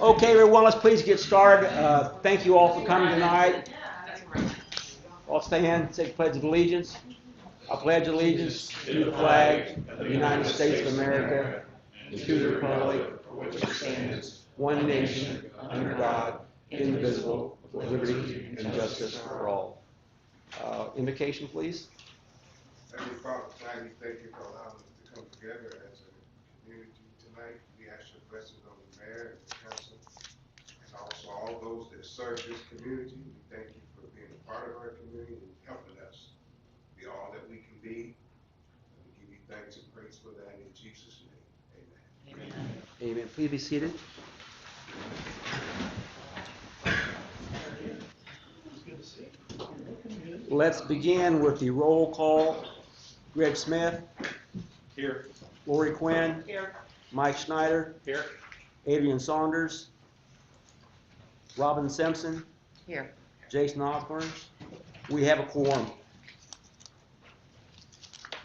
Okay, everyone, let's please get started. Thank you all for coming tonight. I'll stand, say the Pledge of Allegiance. I pledge allegiance to the flag of the United States of America and to the republic for which it stands, one nation, under God, indivisible, with liberty and justice for all. Invocation, please. Heavenly Father, tonight we thank you for allowing us to come together as a community tonight. We ask your blessings on the mayor and the council, and also all those that serve this community. We thank you for being a part of our community and helping us be all that we can be. And we give you thanks and praise for that in Jesus' name. Amen. Amen. Amen. Please be seated. Let's begin with the roll call. Greg Smith. Here. Lori Quinn. Here. Mike Schneider. Here. Adrian Saunders. Robin Simpson. Here. Jason Osborne. We have a quorum.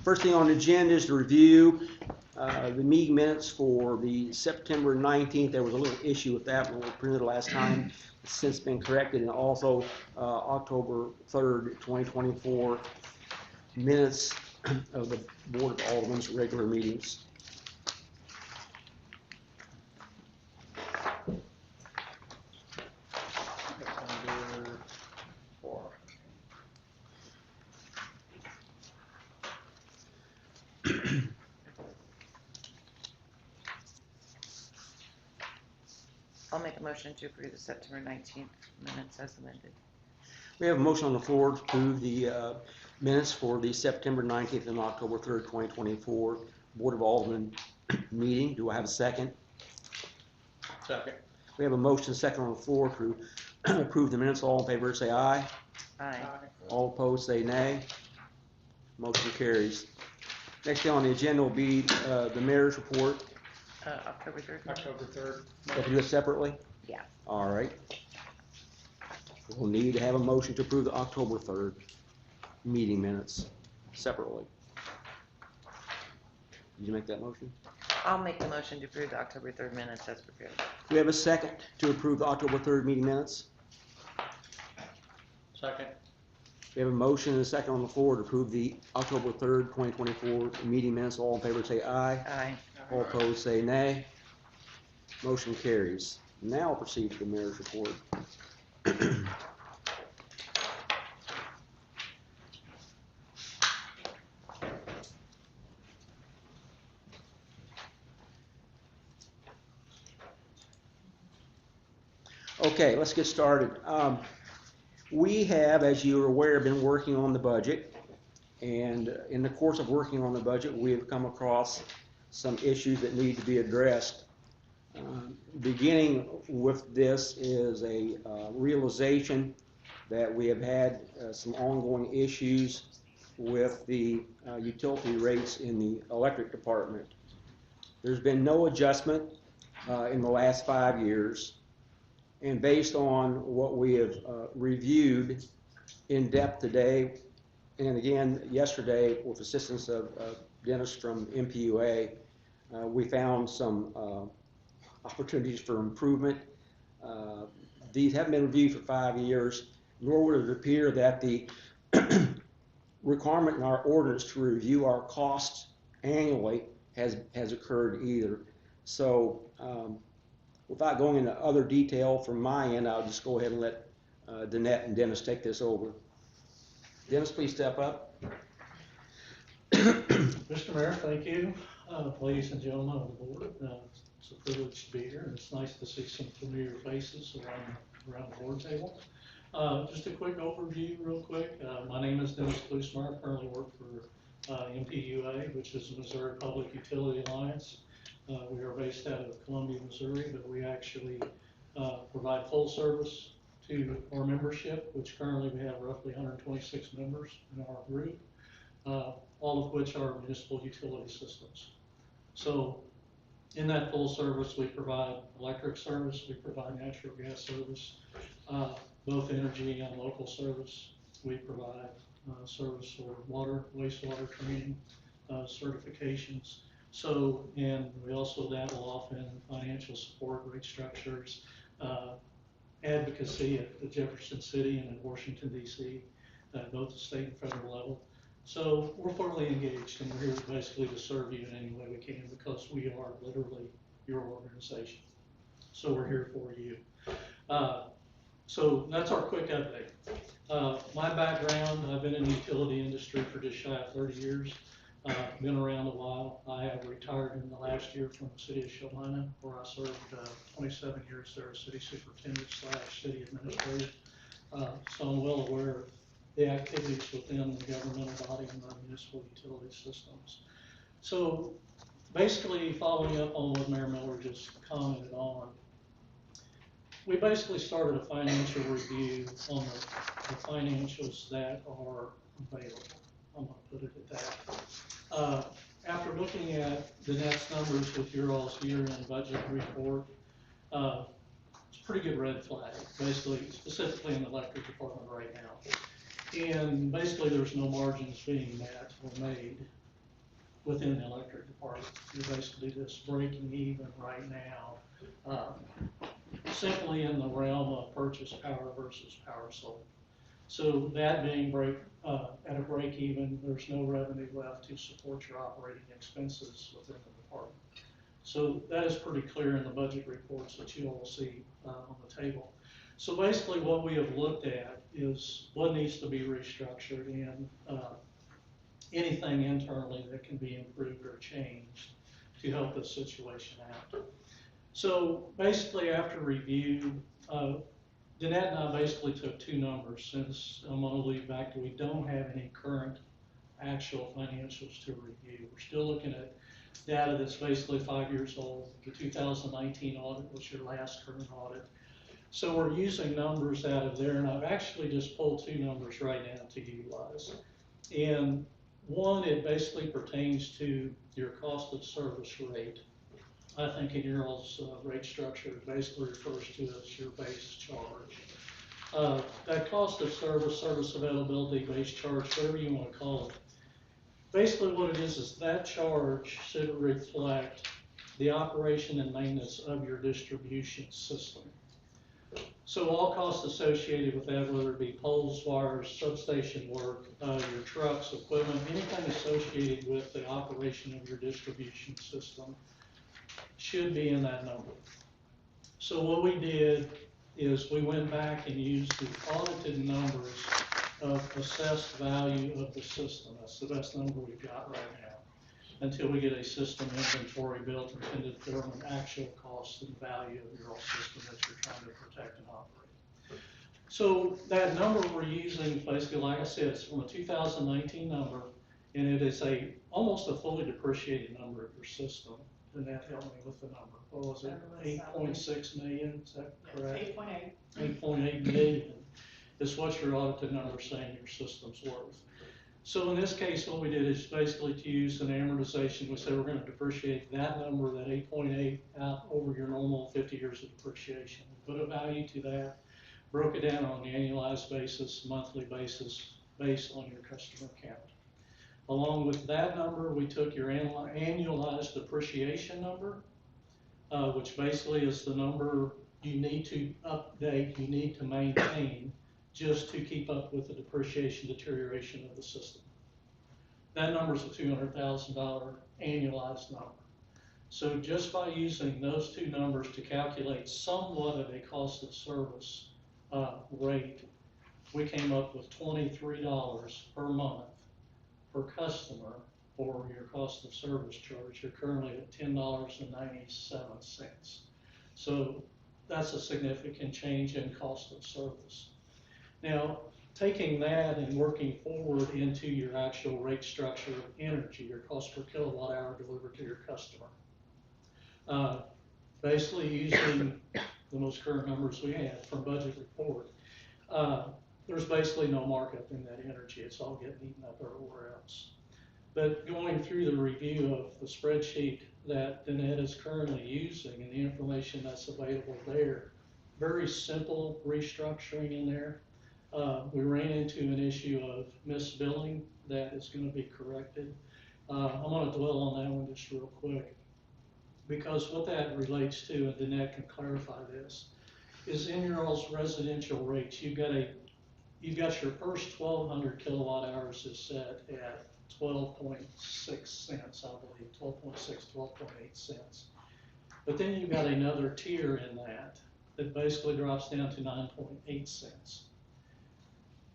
First thing on the agenda is to review the meeting minutes for the September 19th. There was a little issue with that when we printed last time. It's since been corrected. And also October 3rd, 2024 minutes of the Board of Aldermen's regular meetings. I'll make a motion to approve the September 19th minutes as amended. We have a motion on the floor to approve the minutes for the September 19th and October 3rd, 2024 Board of Aldermen meeting. Do I have a second? Second. We have a motion second on the floor to approve the minutes. All in favor say aye. Aye. All opposed say nay. Motion carries. Next thing on the agenda will be the mayor's report. October 3rd. October 3rd. Have to do it separately? Yeah. All right. We'll need to have a motion to approve the October 3rd meeting minutes separately. Did you make that motion? I'll make the motion to approve the October 3rd minutes as prepared. Do we have a second to approve the October 3rd meeting minutes? Second. We have a motion and a second on the floor to approve the October 3rd, 2024 meeting minutes. All in favor say aye. Aye. All opposed say nay. Motion carries. Now I'll proceed to the mayor's report. Okay, let's get started. We have, as you are aware, been working on the budget, and in the course of working on the budget, we have come across some issues that need to be addressed. Beginning with this is a realization that we have had some ongoing issues with the utility rates in the electric department. There's been no adjustment in the last 5 years. And based on what we have reviewed in depth today, and again yesterday with assistance of Dennis from MPUA, we found some opportunities for improvement. These haven't been reviewed for 5 years, nor would it appear that the requirement in our ordinance to review our costs annually has occurred either. So without going into other detail from my end, I'll just go ahead and let Danette and Dennis take this over. Dennis, please step up. Mr. Mayor, thank you. Ladies and gentlemen of the board, it's a privilege to be here, and it's nice to see some familiar faces around the board table. Just a quick overview real quick. My name is Dennis Klusmeyer. I currently work for MPUA, which is the Missouri Public Utility Alliance. We are based out of Columbia, Missouri, but we actually provide full service to our membership, which currently we have roughly 126 members in our group, all of which are municipal utility systems. So in that full service, we provide electric service, we provide natural gas service, both energy and local service. We provide service for water, wastewater training, certifications. So, and we also dabble off in financial support, rate structures, advocacy at Jefferson City and in Washington DC, both the state and federal level. So we're fully engaged, and we're here basically to serve you in any way we can, because we are literally your organization. So we're here for you. So that's our quick update. My background, I've been in the utility industry for just shy of 30 years. Been around a while. I have retired in the last year from the city of Shelina, where I served 27 years there as city superintendent / city administrator. So I'm well aware of the activities within the governmental body and the municipal utility systems. So basically, following up on what Mayor Miller just commented on, we basically started a financial review on the financials that are available. I'm going to put it at that. After looking at the next numbers with your all's year-end budget report, it's a pretty good red flag, basically, specifically in the electric department right now. And basically, there's no margins being met or made within the electric department. You're basically just breaking even right now, simply in the realm of purchase power versus power sold. So that being at a break even, there's no revenue left to support your operating expenses within the department. So that is pretty clear in the budget reports that you all see on the table. So basically what we have looked at is what needs to be restructured and anything internally that can be improved or changed to help this situation out. So basically after review, Danette and I basically took two numbers, since I'm going to leave back to we don't have any current actual financials to review. We're still looking at data that's basically 5 years old. The 2019 audit was your last current audit. So we're using numbers out of there, and I've actually just pulled two numbers right now to utilize. And one, it basically pertains to your cost of service rate. I think in your all's rate structure, it basically refers to as your base charge. That cost of service availability, base charge, whatever you want to call it, basically what it is that charge should reflect the operation and maintenance of your distribution system. So all costs associated with that, whether it be poles, wires, substation work, your trucks, equipment, anything associated with the operation of your distribution system, should be in that number. So what we did is we went back and used the audited numbers of assessed value of the system. That's the best number we've got right now, until we get a system inventory built and can determine actual cost and value of your system that you're trying to protect and operate. So that number we're using, basically, like I said, it's from a 2019 number, and it is almost a fully depreciated number of your system. And that helped me with the number. What was it? 8.6 million, is that correct? 8.8. 8.8 million is what your audited number is saying your system's worth. So in this case, what we did is basically to use an amortization. We said we're going to depreciate that number, that 8.8, out over your normal 50 years of depreciation. We put a value to that, broke it down on an annualized basis, monthly basis, based on your customer count. Along with that number, we took your annualized depreciation number, which basically is the number you need to update, you need to maintain, just to keep up with the depreciation deterioration of the system. That number is a $200,000 annualized number. So just by using those two numbers to calculate somewhat of a cost of service rate, we came up with $23 per month per customer for your cost of service charge. You're currently at $10.97. So that's a significant change in cost of service. Now, taking that and working forward into your actual rate structure of energy, your cost per kilowatt hour delivered to your customer. Basically using the most current numbers we have from budget report, there's basically no markup in that energy. It's all getting eaten up everywhere else. But going through the review of the spreadsheet that Danette is currently using and the information that's available there, very simple restructuring in there. We ran into an issue of misbilling that is going to be corrected. I'm gonna dwell on that one just real quick, because what that relates to, and Danette can clarify this, is in your all's residential rates, you've got your first 1,200 kilowatt hours is set at 12.6 cents, I believe, 12.6, 12.8 cents. But then you've got another tier in that basically drops down to 9.8 cents.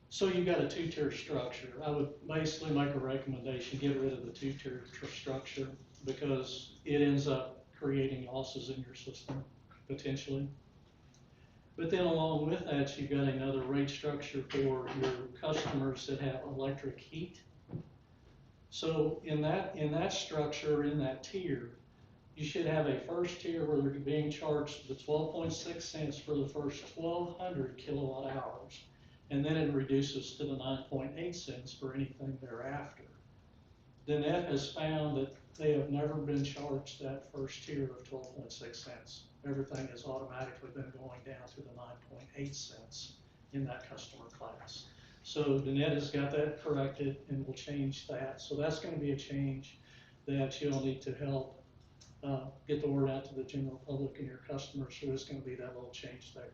So you've got a two-tier structure. I would basically make a recommendation, get rid of the two-tier structure, because it ends up creating losses in your system, potentially. But then along with that, you've got another rate structure for your customers that have electric heat. So in that structure, in that tier, you should have a first tier where they're being charged the 12.6 cents for the first 1,200 kilowatt hours. And then it reduces to the 9.8 cents for anything thereafter. Danette has found that they have never been charged that first tier of 12.6 cents. Everything has automatically been going down to the 9.8 cents in that customer class. So Danette has got that corrected and will change that. So that's going to be a change that you'll need to help get the word out to the general public and your customers. So there's going to be that little change there.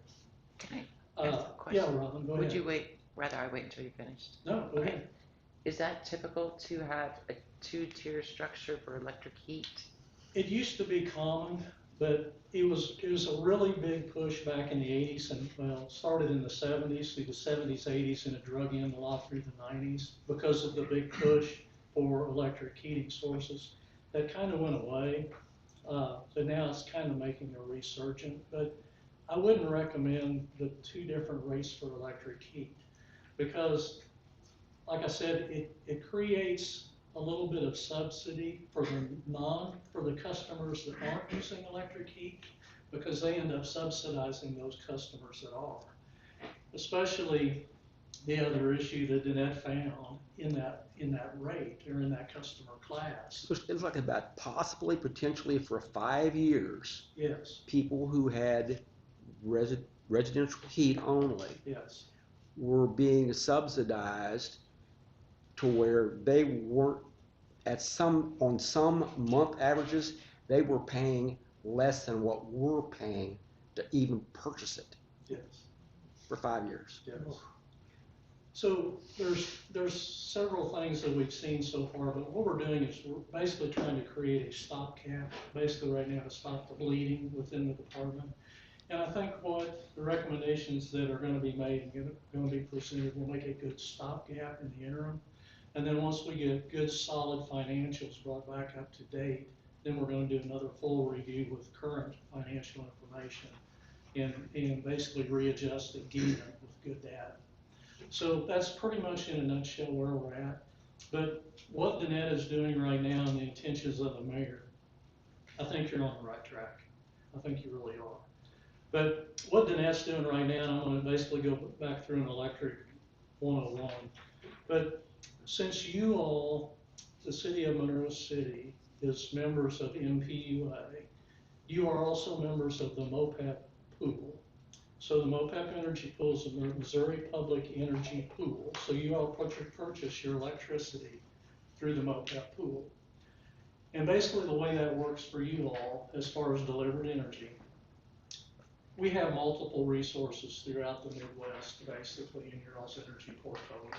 Can I ask a Yeah, question? Robin, go ahead. Would you rather I wait until you finished? No, go ahead. Is that typical to have a two-tier structure for electric heat? It used to be common, but it was a really big push back in the 80s, and well, started in the 70s, through the 70s, 80s, and it drug in a lot through the 90s because of the big push for electric heating sources. That kind of went away, but now it's kind of making a resurgence. But I wouldn't recommend the two different rates for electric heat, because like I said, it creates a little bit of subsidy for the customers that aren't using electric heat, because they end up subsidizing those customers that are. Especially the other issue that Danette found in that rate, or in that customer class. So it's like about possibly, potentially for 5 years, Yes, people who had residential heat only yes, were being subsidized to where they weren't on some month averages, they were paying less than what we're paying to even purchase it yes, for 5 years. yes. So there's several things that we've seen so far, but what we're doing is we're basically trying to create a stopgap, basically right now, to stop the bleeding within the department. And I think what the recommendations that are going to be made and going to be presented will make a good stopgap in the interim. And then once we get good, solid financials brought back up to date, then we're going to do another full review with current financial information and basically readjust again with good data. So that's pretty much in a nutshell where we're at. But what Danette is doing right now and the intentions of the mayor, I think you're on the right track. I think you really are. But what Danette's doing right now, I'm going to basically go back through an electric 101. But since you all, the city of Monroe City, is members of MPUA, you are also members of the MOPEP pool. So the MOPEP Energy Pool is the Missouri Public Energy Pool. So you all purchase your electricity through the MOPEP pool. And basically the way that works for you all, as far as delivered energy, we have multiple resources throughout the Midwest, basically, in your all's energy portfolio.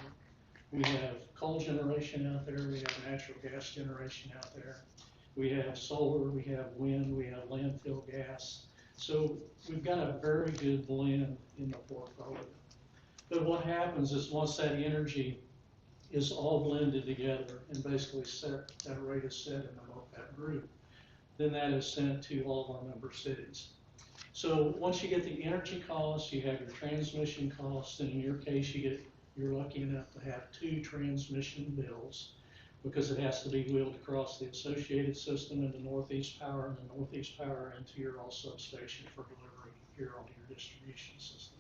We have coal generation out there, we have natural gas generation out there, we have solar, we have wind, we have landfill gas. So we've got a very good blend in the portfolio. But what happens is once that energy is all blended together and basically that rate is set in the MOPEP group, then that is sent to all of our member cities. So once you get the energy costs, you have your transmission costs, and in your case, you're lucky enough to have 2 transmission bills, because it has to be wheeled across the associated system into Northeast Power, and the Northeast Power into your all substation for delivery here onto your distribution system.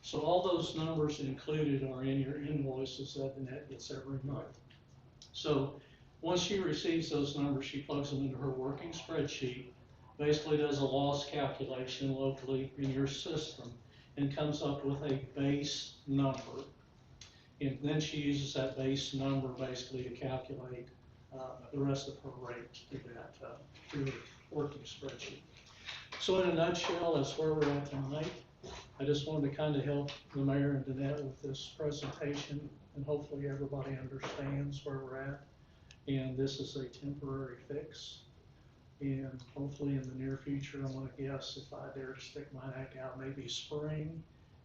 So all those numbers included are in your invoices that the net gets every month. So once she receives those numbers, she plugs them into her working spreadsheet, basically does a loss calculation locally in your system, and comes up with a base number. And then she uses that base number basically to calculate the rest of her rate to that, through the working spreadsheet. So in a nutshell, that's where we're at tonight. I just wanted to kind of help the mayor and Danette with this presentation, and hopefully everybody understands where we're at. And this is a temporary fix. And hopefully in the near future, I'm gonna guess, if I dare to stick my neck out, maybe spring,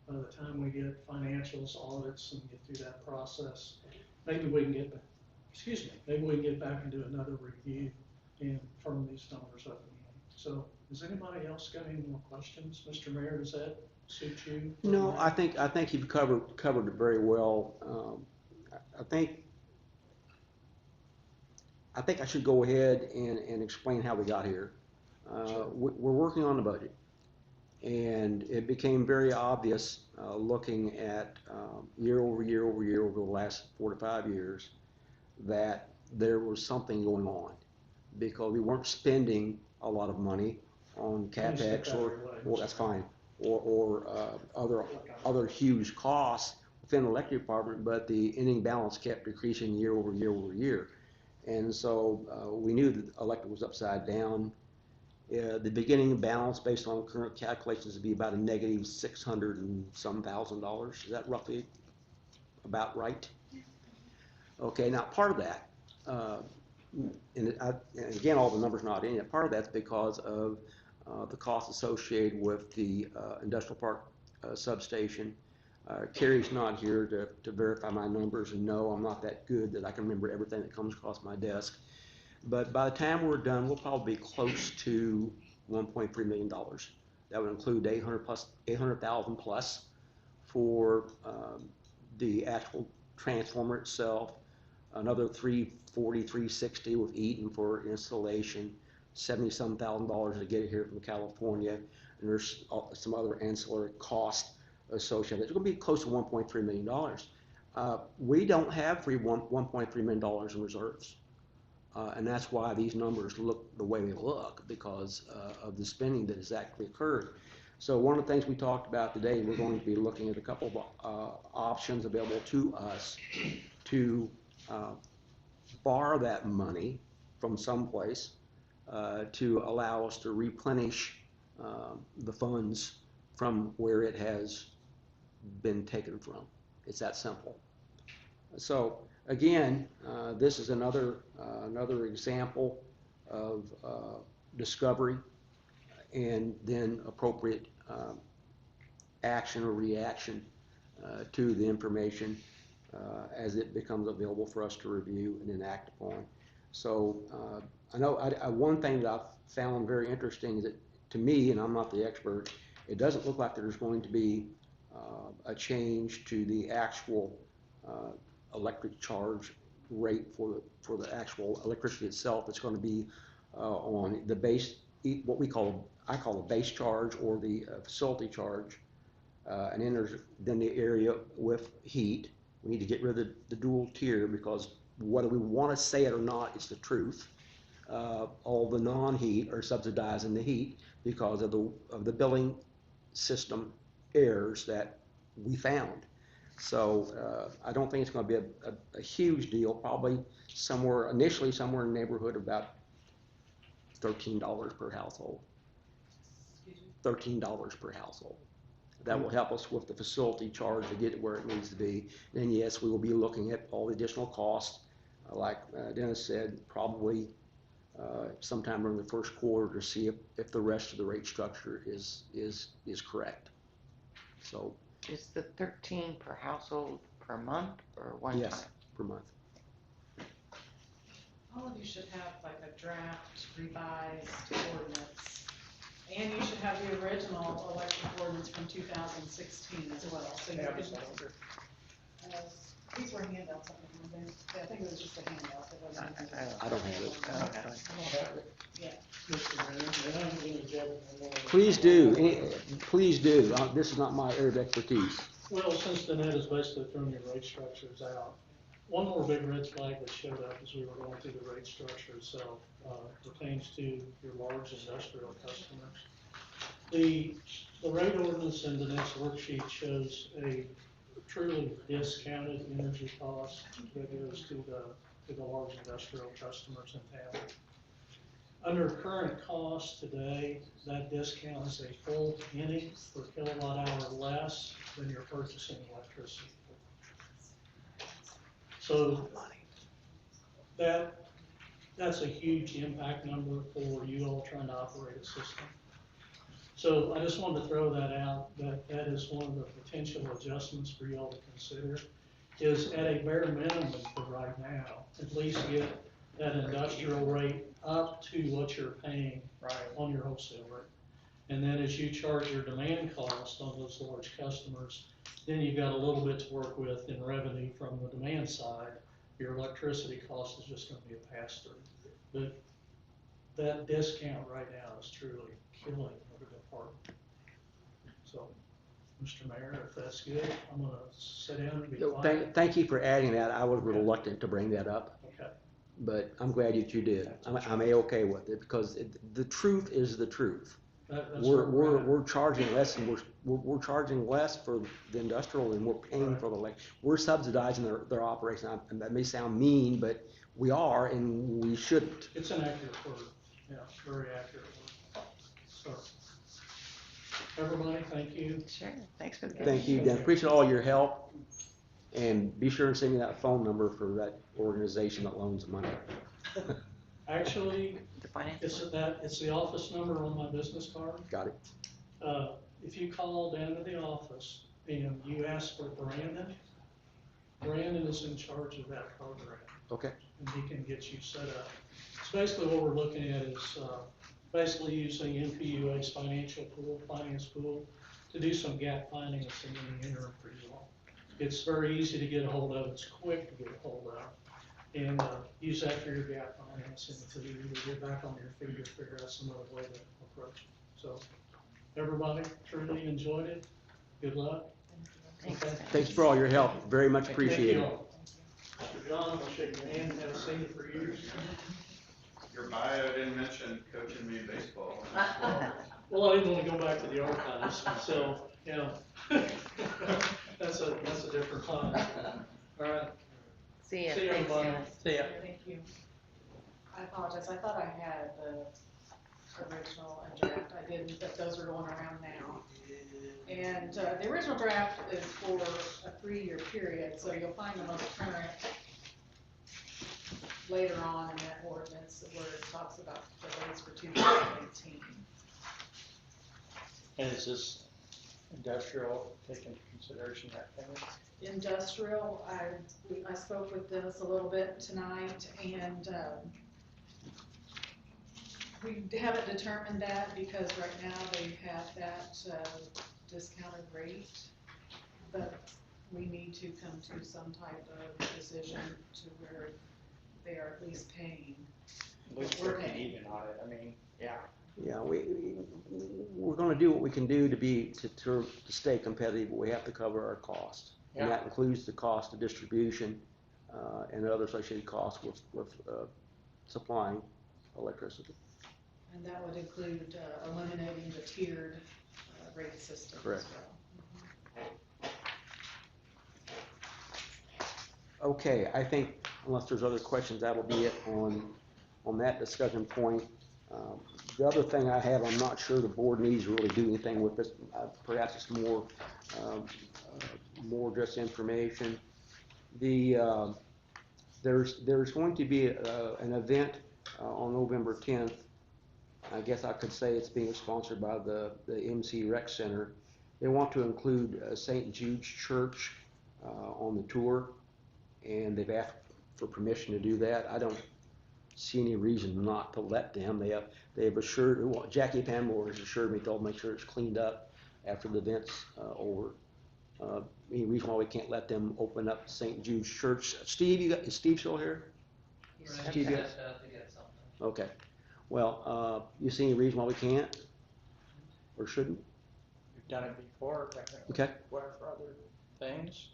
by the time we get financials, audits, and get through that process, maybe we can get, maybe we can get back and do another review and firm these numbers up again. So, does anybody else got any more questions? Mr. Mayor, does that suit you? No, I think you've covered it very well. I think I should go ahead and explain how we got here. We're working on the budget, and it became very obvious looking at year over year over year over the last 4 to 5 years that there was something going on, because we weren't spending a lot of money on CapEx or that's fine, or other huge costs within the electric department, but the ending balance kept decreasing year over year over year. And so we knew that electric was upside down. The beginning balance, based on current calculations, would be about a negative $600 and some thousand. Is that roughly about right? Okay, now part of that, and again, all the numbers not in it, part of that's because of the costs associated with the industrial park substation. Carrie's not here to verify my numbers, and no, I'm not that good that I can remember everything that comes across my desk. But by the time we're done, we'll probably be close to $1.3 million. That would include 800,000 plus for the actual transformer itself, another 340, 360 with Eaton for installation, $70-some thousand to get it here from California, and there's some other ancillary costs associated. It's going to be close to $1.3 million. We don't have $1.3 million in reserves. And that's why these numbers look the way they look, because of the spending that has actually occurred. So one of the things we talked about today, we're going to be looking at a couple of options available to us to borrow that money from someplace to allow us to replenish the funds from where it has been taken from. It's that simple. So again, this is another example of discovery and then appropriate action or reaction to the information as it becomes available for us to review and then act upon. So I know one thing that I've found very interesting is that, to me, and I'm not the expert, it doesn't look like there's going to be a change to the actual electric charge rate for the actual electricity itself. It's going to be on the base, what I call the base charge or the facility charge, and then there's the area with heat. We need to get rid of the dual tier, because whether we want to say it or not, it's the truth. All the non-heat are subsidizing the heat because of the billing system errors that we found. So I don't think it's going to be a huge deal. Probably initially somewhere in the neighborhood of about $13 per household. $13 per household. That will help us with the facility charge to get it where it needs to be. And yes, we will be looking at all the additional costs, like Dennis said, probably sometime during the first quarter, to see if the rest of the rate structure is correct. So. Is the 13 per household per month or one time? Yes, per month. All of you should have like a draft revised ordinance. And you should have the original electric ordinance from 2016 as well. So you can, these were handouts. I think it was just a handout. It wasn't. I don't have it. I don't have it. Yeah. Please do. Please do. This is not my area of expertise. Well, since Danette has basically thrown your rate structures out, one more big red flag that showed up as we were going through the rate structure itself pertains to your large industrial customers. The rate ordinance in the next worksheet shows a truly discounted energy cost that goes to to the large industrial customers in town. Under current cost today, that discount is a full penny per kilowatt hour less than you're purchasing electricity for. So that's a huge impact number for you all trying to operate a system. So I just wanted to throw that out, that is one of the potential adjustments for you all to consider, is at a bare minimum for right now, at least get that industrial rate up to what you're paying on your wholesale rate. And then as you charge your demand cost on those large customers, then you've got a little bit to work with in revenue from the demand side. Your electricity cost is just gonna be a pass-through. But that discount right now is truly killing the department. So, Mr. Mayor, if that's good, I'm gonna sit down and be quiet. Thank you for adding that. I was reluctant to bring that up, Okay. but I'm glad that you did. I'm A-okay with it, because the truth is the truth. That's where we're at. We're charging less, and we're charging less for the industrial, and we're paying Right. for the we're subsidizing their operation. And that may sound mean, but we are, and we shouldn't. It's an accurate word, yeah, very accurate word. So, everybody, thank you. Sure, thanks for the. Thank you, Dan. Appreciate all your help, and be sure and send me that phone number for that organization that loans money. Actually, The finance. it's the office number on my business card. Got it? If you call down to the office and you ask for Brandon, Brandon is in charge of that program, Okay. and he can get you set up. So basically what we're looking at is, basically using NPUA's finance pool to do some gap financing in the interim for you all. It's very easy to get a hold of, it's quick to get a hold of, and, use that for your gap financing until you either get back on your feet or figure out some other way to approach it. So, everybody truly enjoyed it, good luck. Thanks. Okay. Thanks for all your help. Very much Thank you appreciated. all. Mr. John, I'll shake your hand, haven't seen you for years. Your bio didn't mention coaching me in baseball. Well, I didn't want to go back to the archives, so, you know, that's a different time. All right. See ya. See you, Thanks, everybody. guys. See ya. Thank you. I apologize, I thought I had the original and draft, I didn't, but those are going around now. And, the original draft is for a 3-year period, so you'll find the most current later on in that ordinance where it talks about the rates for 2018. And is this industrial, take into consideration that payment? Industrial, I spoke with Dennis a little bit tonight, and, we haven't determined that because right now they have that, discounted rate. But we need to come to some type of decision to where they are at least paying. At least We're breaking paying. even on it, I mean, yeah. Yeah, we're gonna do what we can do to stay competitive, but we have to cover our costs. And Yeah. that includes the cost of distribution, and other associated costs with supplying electricity. And that would include eliminating the tiered rate system as Correct. well. Okay, I think unless there's other questions, that'll be it on that discussion point. The other thing I have, I'm not sure the board needs to really do anything with this, perhaps it's more just information. There's going to be an event on November 10th. I guess I could say it's being sponsored by the MC Rec Center. They want to include St. Jude's Church on the tour, and they've asked for permission to do that. I don't see any reason not to let them. They have assured, well, Jackie Pamela has assured me they'll make sure it's cleaned up after the event's over. Any reason why we can't let them open up St. Jude's Church? Steve, is Steve still here? Steve, you got- Okay. Well, you see any reason why we can't or shouldn't? We've done it before, definitely. Okay. What for other things?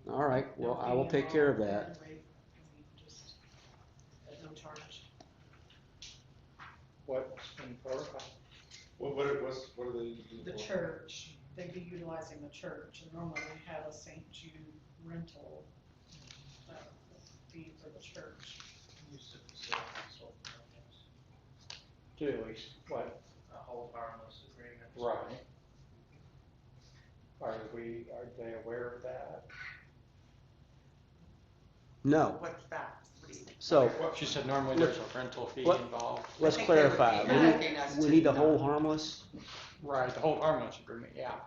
All right. Well, I will take care of that. Just at no charge. What's in protocol? What are they? The church, they'd be utilizing the church, and normally we have a St. Jude rental fee for the church. Use the facility consultant on this. To at least, what, A hold harmless agreement. right. Are they aware of that? No. What's that? What do you- So, She said normally there's a rental fee What? involved. let's I think they would be clarify. asking us We to need the not- whole harmless? Right, the hold harmless agreement, yeah.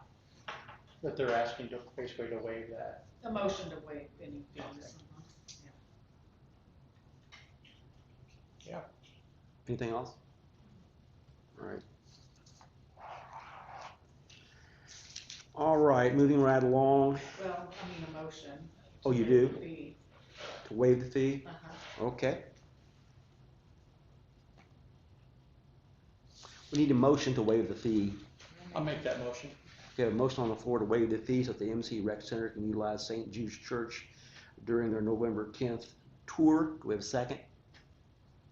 That they're asking to, basically to waive that. A motion to waive any fees. Yeah. Anything else? All right. All right, moving right along, Well, I mean, a motion. Oh, to you waive do? the fee. to waive the fee. Uh-huh. Okay. We need a motion to waive the fee. I'll make that motion. We have a motion on the floor to waive the fees that the MC Rec Center can utilize St. Jude's Church during their November 10th tour. Do we have a second?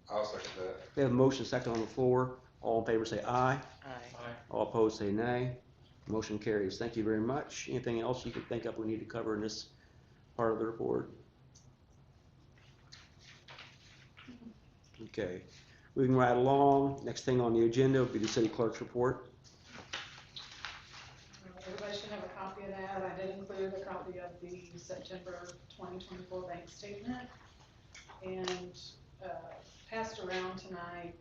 I'll second that. We have a motion second on the floor. All in favor say aye. Aye. All opposed say nay. Motion carries. Thank you very much. Anything else you can think of we need to cover in this part of the report? Okay. Moving right along. Next thing on the agenda will be the city clerk's report. Everybody should have a copy of that. I did include a copy of the September 2024 bank statement. And passed around tonight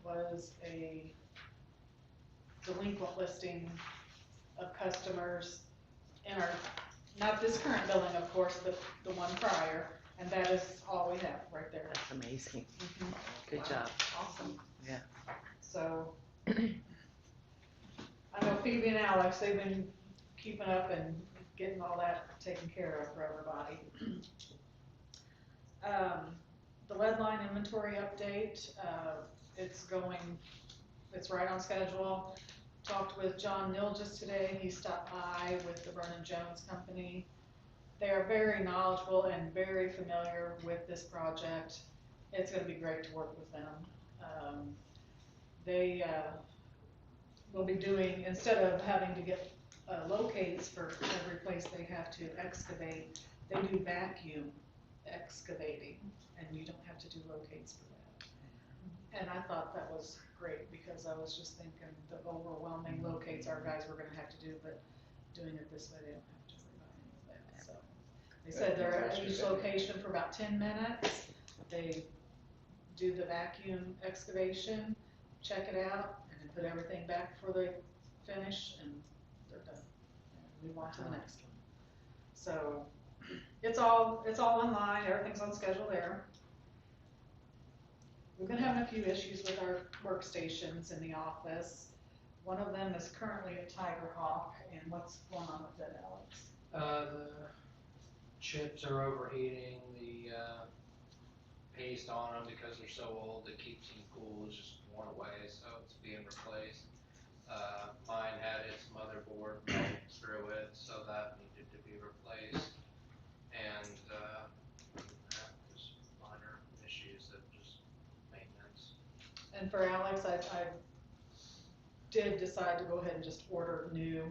was a delinquent listing of customers in our, not this current billing, of course, but the one prior. And that is all we have right there. That's amazing. Mhm. Good Wow. job. Awesome. Yeah. So, I know Phoebe and Alex, they've been keeping up and getting all that taken care of for everybody. The lead line inventory update, it's right on schedule. Talked with John Neal just today, he stopped by with the Vernon Jones Company. They are very knowledgeable and very familiar with this project. It's gonna be great to work with them. They will be doing, instead of having to get locates for every place they have to excavate, they do vacuum excavating, and you don't have to do locates for that. And I thought that was great, because I was just thinking the overwhelming locates our guys were gonna have to do, but doing it this way, they don't have to worry about any of that, so. They said they're at each location for about 10 minutes, they do the vacuum excavation, check it out, and then put everything back before they finish, and they're done. And move on to the next one. So, it's all online, everything's on schedule there. We've been having a few issues with our workstations in the office. One of them is currently a Tiger Hawk, and what's going on with that, Alex? The chips are overheating, the paste on them because they're so old that keeps them cool is just worn away, so it's being replaced. Mine had its motherboard melt through it, so that needed to be replaced. And just minor issues of just maintenance. And for Alex, I did decide to go ahead and just order new,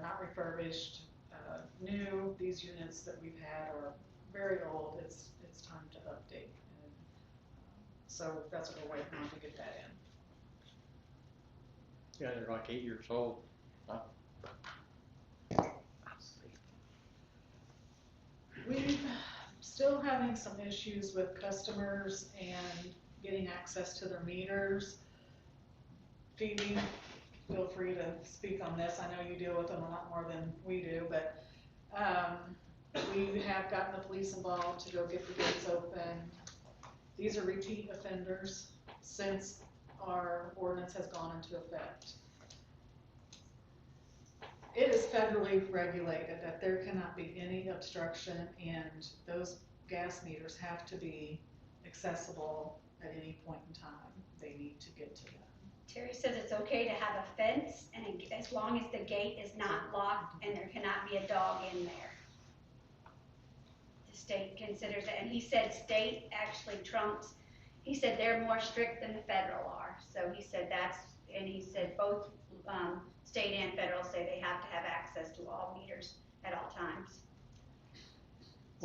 not refurbished, new. These units that we've had are very old, it's time to update. And so that's what we're waiting on to get that in. Yeah, they're like 8 years old. We're still having some issues with customers and getting access to their meters. Phoebe, feel free to speak on this. I know you deal with them a lot more than we do, but we have gotten the police involved to go get the gates open. These are repeat offenders since our ordinance has gone into effect. It is federally regulated that there cannot be any obstruction, and those gas meters have to be accessible at any point in time. They need to get to them. Terry says it's okay to have a fence, and as long as the gate is not locked and there cannot be a dog in there. The state considers it, and he said state actually trumps, he said they're more strict than the federal are. So he said and he said both state and federal say they have to have access to all meters at all times.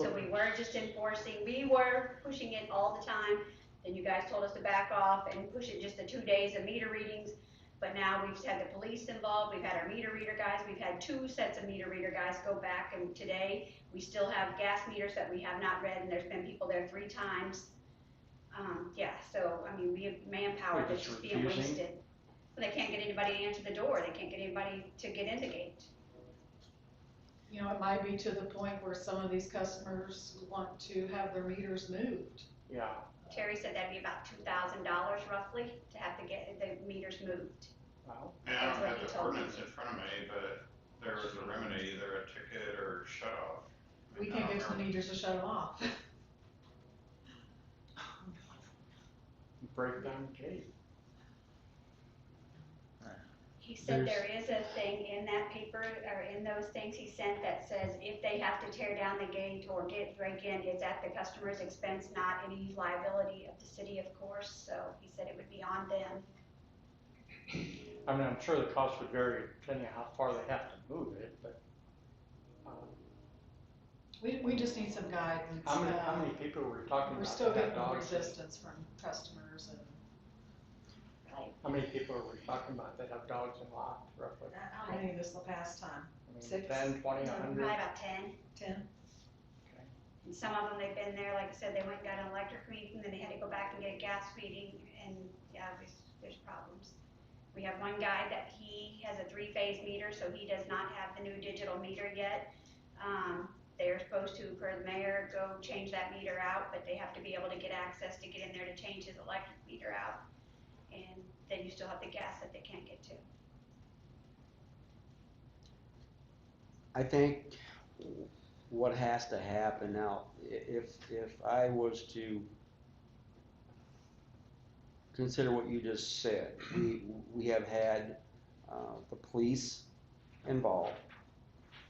So we were just enforcing, we were pushing it all the time, then you guys told us to back off and push it just the 2 days of meter readings. But now we've had the police involved, we've had our meter reader guys, we've had 2 sets of meter reader guys go back, and today, we still have gas meters that we have not read, and there's been people there 3 times. Yeah, so, I mean, we have manpower They're that's just just being refusing? wasted. But they can't get anybody to answer the door, they can't get anybody to get in the gate. You know, it might be to the point where some of these customers want to have their meters moved. Yeah, Terry said that'd be about $2,000 roughly to have to get the meters moved. well, And I That's don't what have he the told me. ordinance in front of me, but there was a remedy, either a ticket or shut off. I We mean, can't I don't get to the remember. meters to shut them off. break down the gate. He said There's- there is a thing in that paper, or in those things he sent that says if they have to tear down the gate or break in, it's at the customer's expense, not any liability of the city, of course, so he said it would be on them. I mean, I'm sure the cost would vary depending on how far they have to move it, but, We just need some guidance. how many people were we talking about? We're still that have getting dogs? resistance from customers and. How many people are we talking about that have dogs in lot, roughly? How many this the past time? I mean, 6? 10, 20, Probably 100? about 10. 10? And some of them, they've been there, like I said, they went and got an electric reading, then they had to go back and get a gas reading, and yeah, there's problems. We have one guy that he has a 3-phase meter, so he does not have the new digital meter yet. They're supposed to, per the mayor, go change that meter out, but they have to be able to get access to get in there to change his electric meter out. And then you still have the gas that they can't get to. I think what has to happen now, if I was to consider what you just said, we have had the police involved.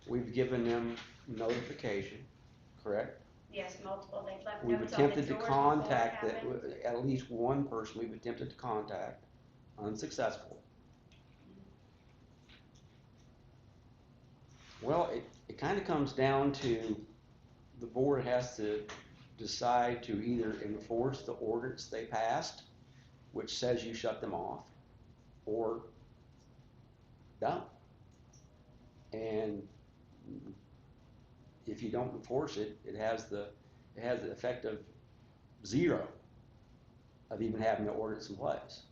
We've given them notification, correct? Yes, multiple, they've left We've notes on the attempted to doors before it contact, happened. at least one person we've attempted to contact, unsuccessful. Well, it kind of comes down to the board has to decide to either enforce the ordinance they passed, which says you shut them off, or don't. And if you don't enforce it, it has the effect of 0 of even having the ordinance in place.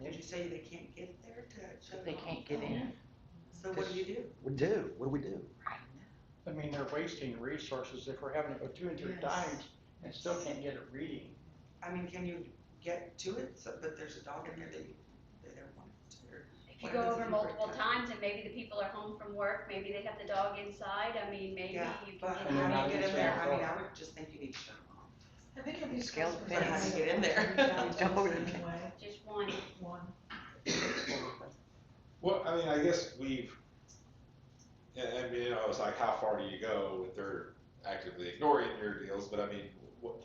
Did you say they can't get there to shut They it off? can't get in. So what do you do? What do we do? I mean, they're wasting resources if we're having to go 2 and 3 Yes. times and still can't get a reading. I mean, can you get to it, so, but there's a dog in there that they don't want to, or? If you what go happens over if you break multiple down? times and maybe the people are home from work, maybe they have the dog inside, I mean, maybe Yeah, you but can And they're get how not do you get in answering there? the I mean, door. I would just think you need to shut them off. I think of these Scale customers. fence. But how do you get in there? Don't. Anyway, just one. one. Well, I mean, I guess we've, I mean, you know, it's like, how far do you go if they're actively ignoring your deals? But I mean,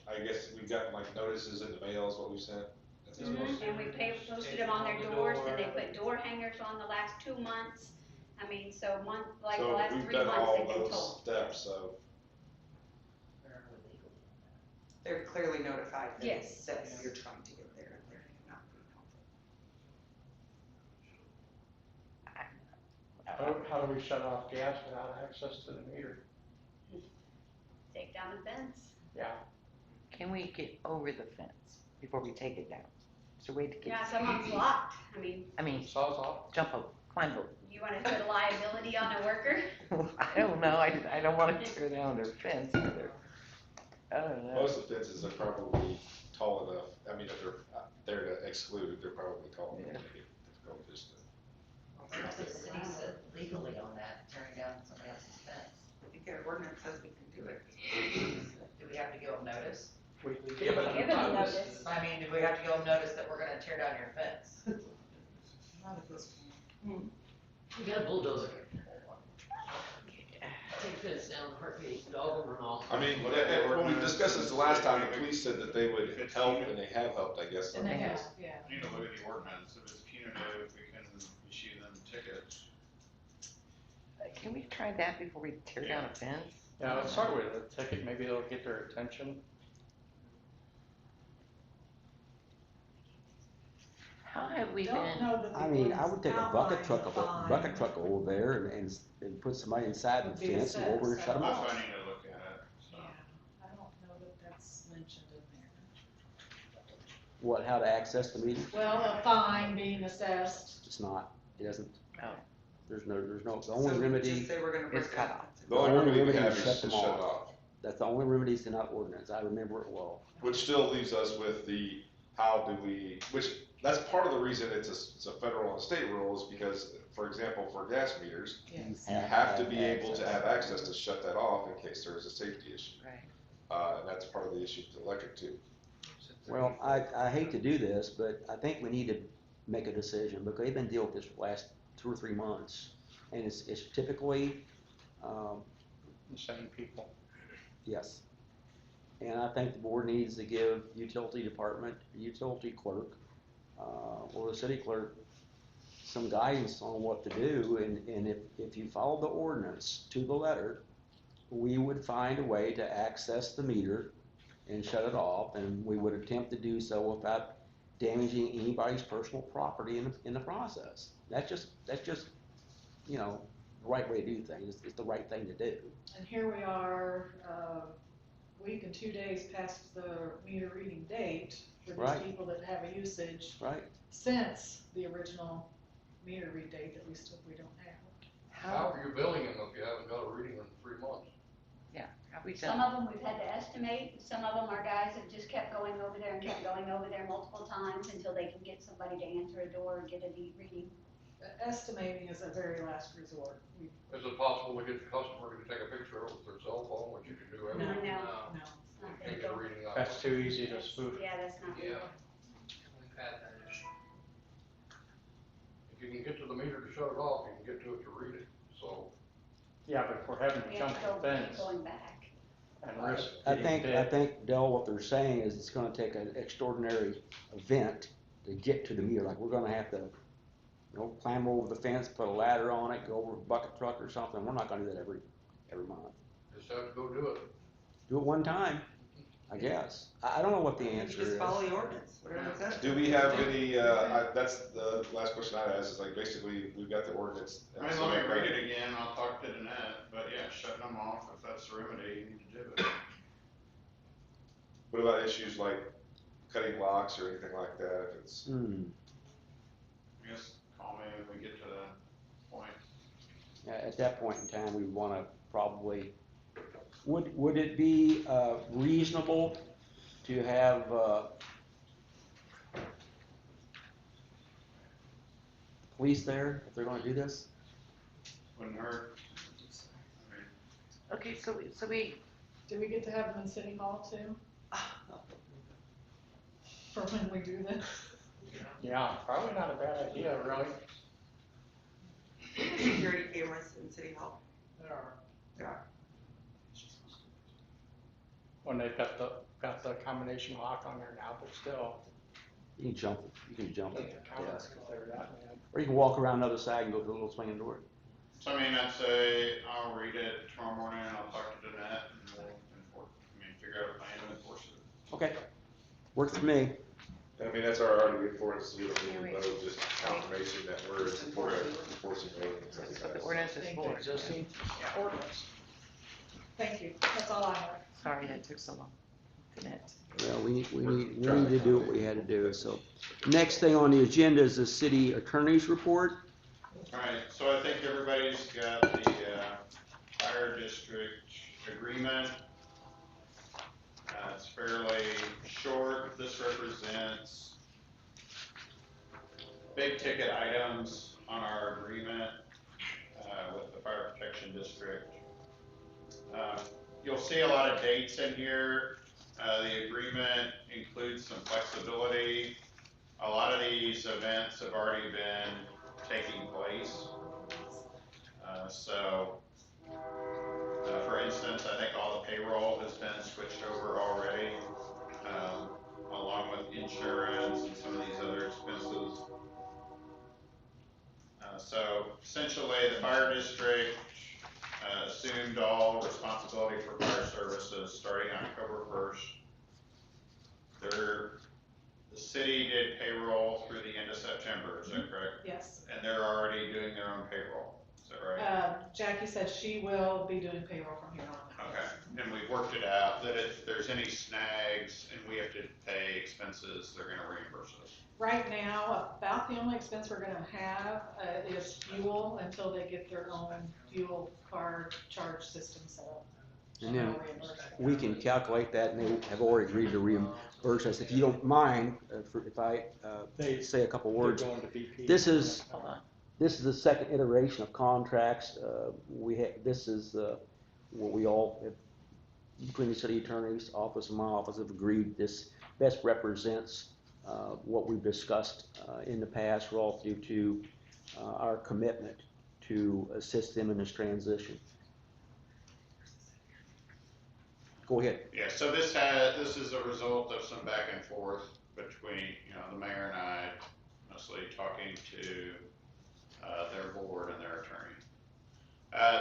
I guess we've gotten like notices in the mail is what we sent. At this point. And we posted them on their doors, and they put door hangers on the last 2 months. I mean, so like the So last we've 3 done months, all they've been those told. steps of, They're clearly notified that, Yes. that you're trying to get there, and they're not being helpful. How do we shut off gas without access to the meter? Take down the fence. Yeah, Can we get over the fence before we take it down? Is there a way to get? Yeah, some of them's locked. I mean, saws off. Jump over, climb over. you wanna put a liability on a worker? I don't know, I don't wanna tear down their fence either. I don't know. most of the fences are probably tall enough. I mean, if they're there to exclude, they're probably tall enough to make it difficult just to. What's the city said legally on that, tearing down somebody else's fence? I think our ordinance says we can do it. Do we have to give them notice? We Give them notice. I mean, do we have to give them notice that we're gonna tear down your fence? Not at this We got a bulldozer. Take fence down, heartbeat, dog will run off. I mean, when we discussed this the last time, the police said that they would help, and they have helped, I guess. And they Okay. have, yeah. You need to look at the ordinance, if it's punitive, we can issue them tickets. Can we try that before we tear down a fence? Yeah, let's start with a ticket, maybe it'll get their attention. How have we Don't been, know that the I mean, I would take a bucket ordinance truck, bucket truck over there and put somebody inside the Would be fence and go over and assessed, shut them I'm off. planning to look at it, so. Yeah, I don't know that that's mentioned in there. What, how to access the meter? Well, a fine being assessed. It's not, it doesn't, oh, there's no, the So only we remedy, just say we're gonna break It's cut that. off. The only remedy we remedy have is is shut to them shut it off. off. That's the only remedy is in that ordinance, I remember it well. Which still leaves us with the, how do we, which, that's part of the reason it's a federal and state rule is because, for example, for gas meters, Yes. you have to be able to have access to shut that off in case there is a safety issue. right. And that's part of the issue with the electric too. Well, I hate to do this, but I think we need to make a decision, because they've been dealing with this for the last 2 or 3 months. And it's typically, The same people. yes. And I think the board needs to give utility department, utility clerk, or the city clerk some guidance on what to do, and if you follow the ordinance to the letter, we would find a way to access the meter and shut it off, and we would attempt to do so without damaging anybody's personal property in the process. That's just, you know, the right way to do things, it's the right thing to do. And here we are, week and 2 days past the meter reading date for Right. these people that have a usage Right? since the original meter read date that we don't have. How, are you billing them if you haven't got a reading in 3 months? yeah, have we Some done, of them we've had to estimate, some of them our guys have just kept going over there and kept going over there multiple times until they can get somebody to answer a door and get a deep reading. Estimating is a very last resort. Is it possible to get the customer to take a picture of it with their cell phone, which you can do No, every, no, No. it's not and gonna get a go. reading on it? That's too easy to spoof. Yeah, that's not gonna Yeah. go. We've had that issue. If you can get to the meter to shut it off, you can get to it to read it, so. Yeah, but if we're having to We jump have to the go, fence going back. and risk I getting think, bit. Dell, what they're saying is it's gonna take an extraordinary event to get to the meter, like we're gonna have to, you know, climb over the fence, put a ladder on it, go over a bucket truck or something, we're not gonna do that every month. Just have to go do it. Do it one time, I guess, I don't know what the You answer just is. follow the ordinance, whatever it says. Do we have any, that's the last question I'd ask, is like, basically, we've got the ordinance. I mean, let me read it again, I'll talk to Danette, but yeah, shutting them off, if that's the remedy, you need to do it. What about issues like cutting locks or anything like that, if it's, I guess, call me when we get to that point. At that point in time, we wanna probably, would it be, reasonable to have, police there if they're gonna do this? Wouldn't hurt. okay, so we, Do we get to have them in City Hall too? For when we do this? Yeah, probably not a bad idea, really. Security cameras in City Hall. There are. There are. When they've got the combination lock on there now, but still. You can jump Doesn't it, count yeah. if they're that mad. Or you can walk around the other side and go through the little swinging door. So I mean, I'd say I'll read it tomorrow morning and I'll talk to Danette and we'll figure out a plan to enforce it. Okay, works for me. I mean, that's our argument for it, so we don't need to know, just confirmation that we're in support of enforcing the ordinance. that's what the ordinance is Thank for. you. Existing ordinance. Thank you, that's all I have. Sorry that took so long. Jeanette. Well, we need to do what we had to do, so. Next thing on the agenda is the city attorney's report. Alright, so I think everybody's got the, fire district agreement. It's fairly short. This represents big ticket items on our agreement, with the fire protection district. You'll see a lot of dates in here. The agreement includes some flexibility. A lot of these events have already been taking place. For instance, I think all the payroll has been switched over already, along with insurance and some of these other expenses. So essentially, the fire district assumed all responsibility for fire services starting October 1st. The city did payroll through the end of September, is that correct? Yes. And they're already doing their own payroll, is that right? Jackie said she will be doing payroll from here on out. Okay, and we've worked it out that if there's any snags and we have to pay expenses, they're gonna reimburse us. Right now, about the only expense we're gonna have is fuel until they get their own fuel card charge system set up. And then they'll reimburse it. we can calculate that, and they have already agreed to reimburse us. If you don't mind, if I say a couple words. They're going to BP. This is Hold on. the second iteration of contracts. This is what we all, between the city attorney's office and my office, have agreed this best represents what we've discussed in the past relative to our commitment to assist them in this transition. Go ahead. Yeah, so this is a result of some back and forth between, the mayor and I, mostly talking to their board and their attorney.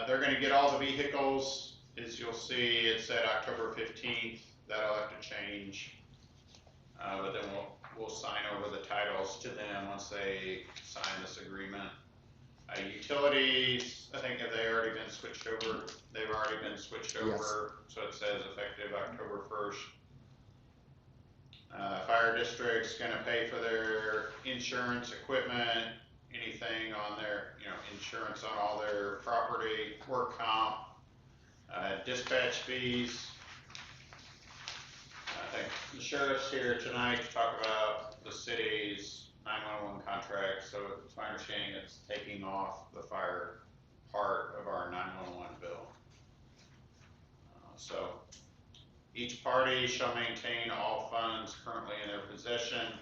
They're gonna get all the vehicles, as you'll see, it said October 15th, that'll have to change. But then we'll sign over the titles to them once they sign this agreement. Utilities, I think, have they already been switched over? They've already been switched over, so it says effective October 1st. Fire district's gonna pay for their insurance, equipment, anything on their, insurance on all their property, work comp, dispatch fees. I think the sheriff's here tonight to talk about the city's 911 contract, so it's my understanding it's taking off the fire part of our 911 bill. So each party shall maintain all funds currently in their possession.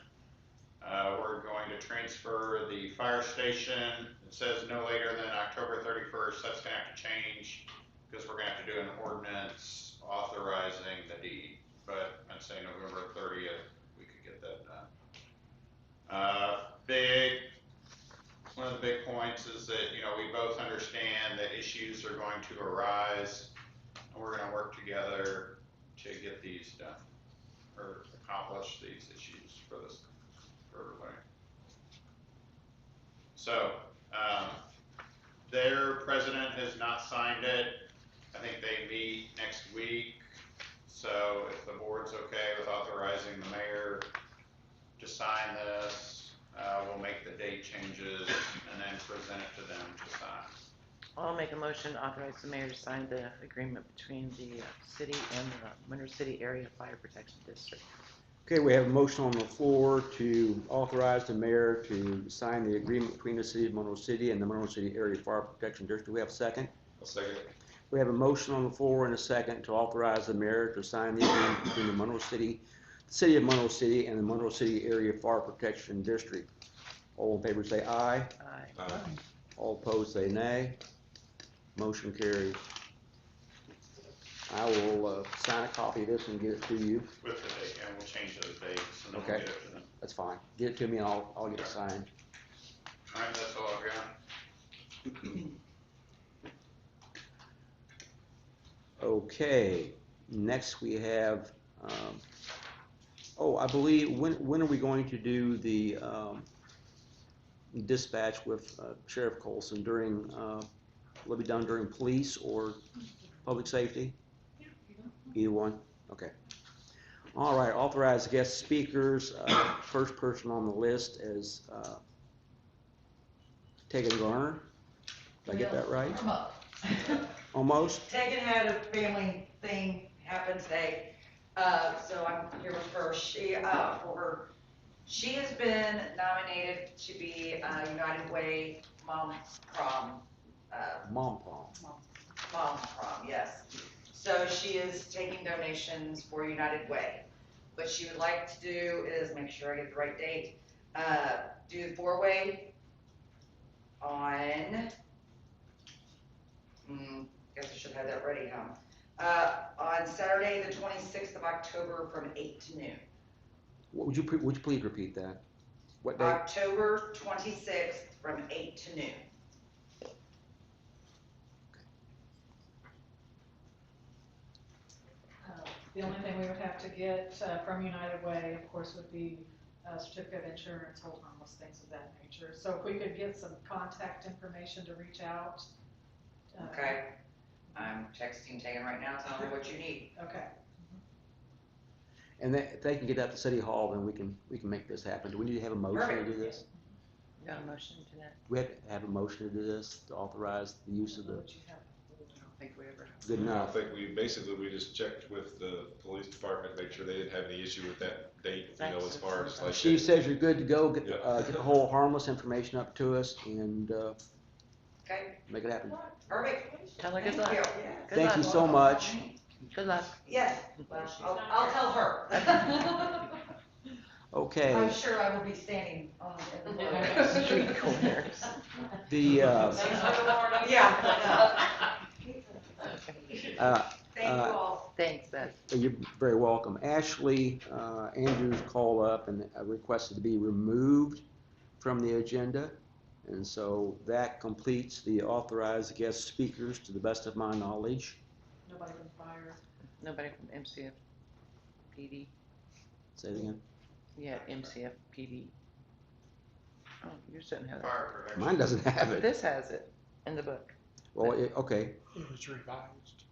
We're going to transfer the fire station. It says no later than October 31st. That's gonna have to change because we're gonna have to do an ordinance authorizing the deed. But I'd say November 30th, we could get that done. One of the big points is that, we both understand that issues are going to arise, and we're gonna work together to get these done, or accomplish these issues for everybody. So, their president has not signed it. I think they meet next week, so if the board's okay with authorizing the mayor to sign this, we'll make the date changes and then present it to them to sign. I'll make a motion to authorize the mayor to sign the agreement between the city and the Monroe City Area Fire Protection District. Okay, we have a motion on the floor to authorize the mayor to sign the agreement between the city of Monroe City and the Monroe City Area Fire Protection District. Do we have a second? I'll second it. We have a motion on the floor and a second to authorize the mayor to sign the agreement between the city of Monroe City and the Monroe City Area Fire Protection District. All in favor say aye. Aye. All opposed say nay. Motion carries. I will sign a copy of this and get it to you. With the date, and we'll change those dates and then Okay. we'll get it to them. That's fine. Get it to me and I'll get it signed. Alright, that's all I've got. Okay, next we have, I believe, when are we going to do the dispatch with Sheriff Colson during, will it be done during police or public safety? Either one? Okay. All right, authorized guest speakers, first person on the list is Tegan Garner. Did I get that right? Almost? Tegan had a family thing happen today, so I'm here with her. She has been nominated to be United Way Mom Prom. Mom Prom. Mom Prom, yes. So she is taking donations for United Way. What she would like to do is, make sure I get the right date, do the 4-way on, guess I should have that ready, huh? On Saturday, the 26th of October from 8 to noon. Would you please repeat that? What date? October 26th from 8 to noon. The only thing we would have to get from United Way, of course, would be a certificate of insurance, hold harmless, things of that nature. So if we could get some contact information to reach out. Okay, I'm texting Tegan right now, telling her what you need. Okay. And if they can get that to City Hall, then we can make this happen. Do we need to have a motion to do this? Got a motion to that? Do we have to have a motion to do this, to authorize the use of the, I don't think we ever have. good I enough? think we just checked with the police department, make sure they didn't have any issue with that date, you know, as far as like. She says you're good to go, get Yeah. the whole harmless information up to us and, Okay, make it happen. perfect. Tell her good Thank luck. you. Good Thank luck. you so much. Good luck. Yes, well, I'll tell her. Okay, I'm sure I will be standing on Street corners. the, Yeah, thank you all. Thanks, Beth. you're very welcome. Ashley, Andrews called up and requested to be removed from the agenda. And so that completes the authorized guest speakers to the best of my knowledge. Nobody from fire. Nobody from MCF PD? Say it again. Yeah, MCF PD. Oh, you're sitting here. Fire protection. Mine doesn't have it. This has it in the book. Well, okay. It was revised.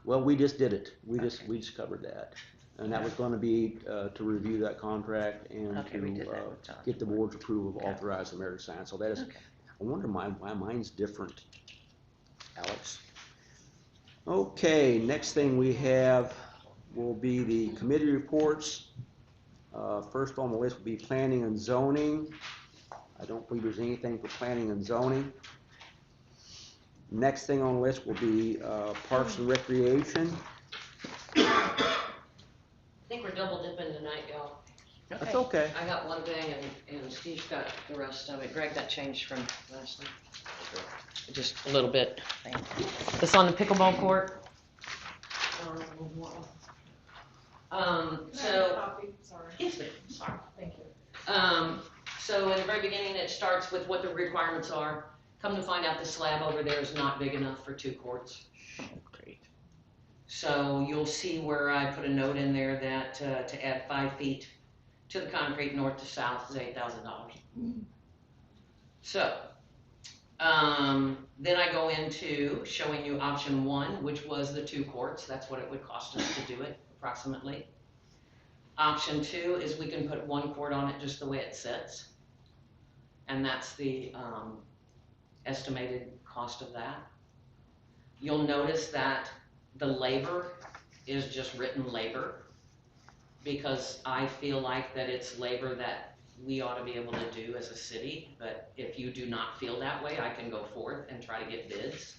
Well, we just did it. We just covered that. And that was gonna be, to review that contract and Okay, we did to, that with John. get the board's approval of Okay. authorized the mayor to sign. So that is, Okay. I wonder why mine's different, Alex. Okay, next thing we have will be the committee reports. First on the list will be planning and zoning. I don't believe there's anything for planning and zoning. Next thing on the list will be, parks and recreation. I think we're double dipping tonight, y'all. That's okay. I got one thing and Steve's got the rest of it. Greg, that changed from last time. Just a little bit. It's on the pickleball court. So. Copy, sorry. It's good, sorry. Thank you. So in the very beginning, it starts with what the requirements are. Come to find out the slab over there is not big enough for 2 courts. Great. So you'll see where I put a note in there that, to add 5 feet to the concrete north to south is $8,000. So, then I go into showing you option 1, which was the 2 courts. That's what it would cost us to do it, approximately. Option 2 is we can put 1 court on it just the way it sits. And that's the estimated cost of that. You'll notice that the labor is just written labor because I feel like that it's labor that we ought to be able to do as a city. But if you do not feel that way, I can go forth and try to get bids.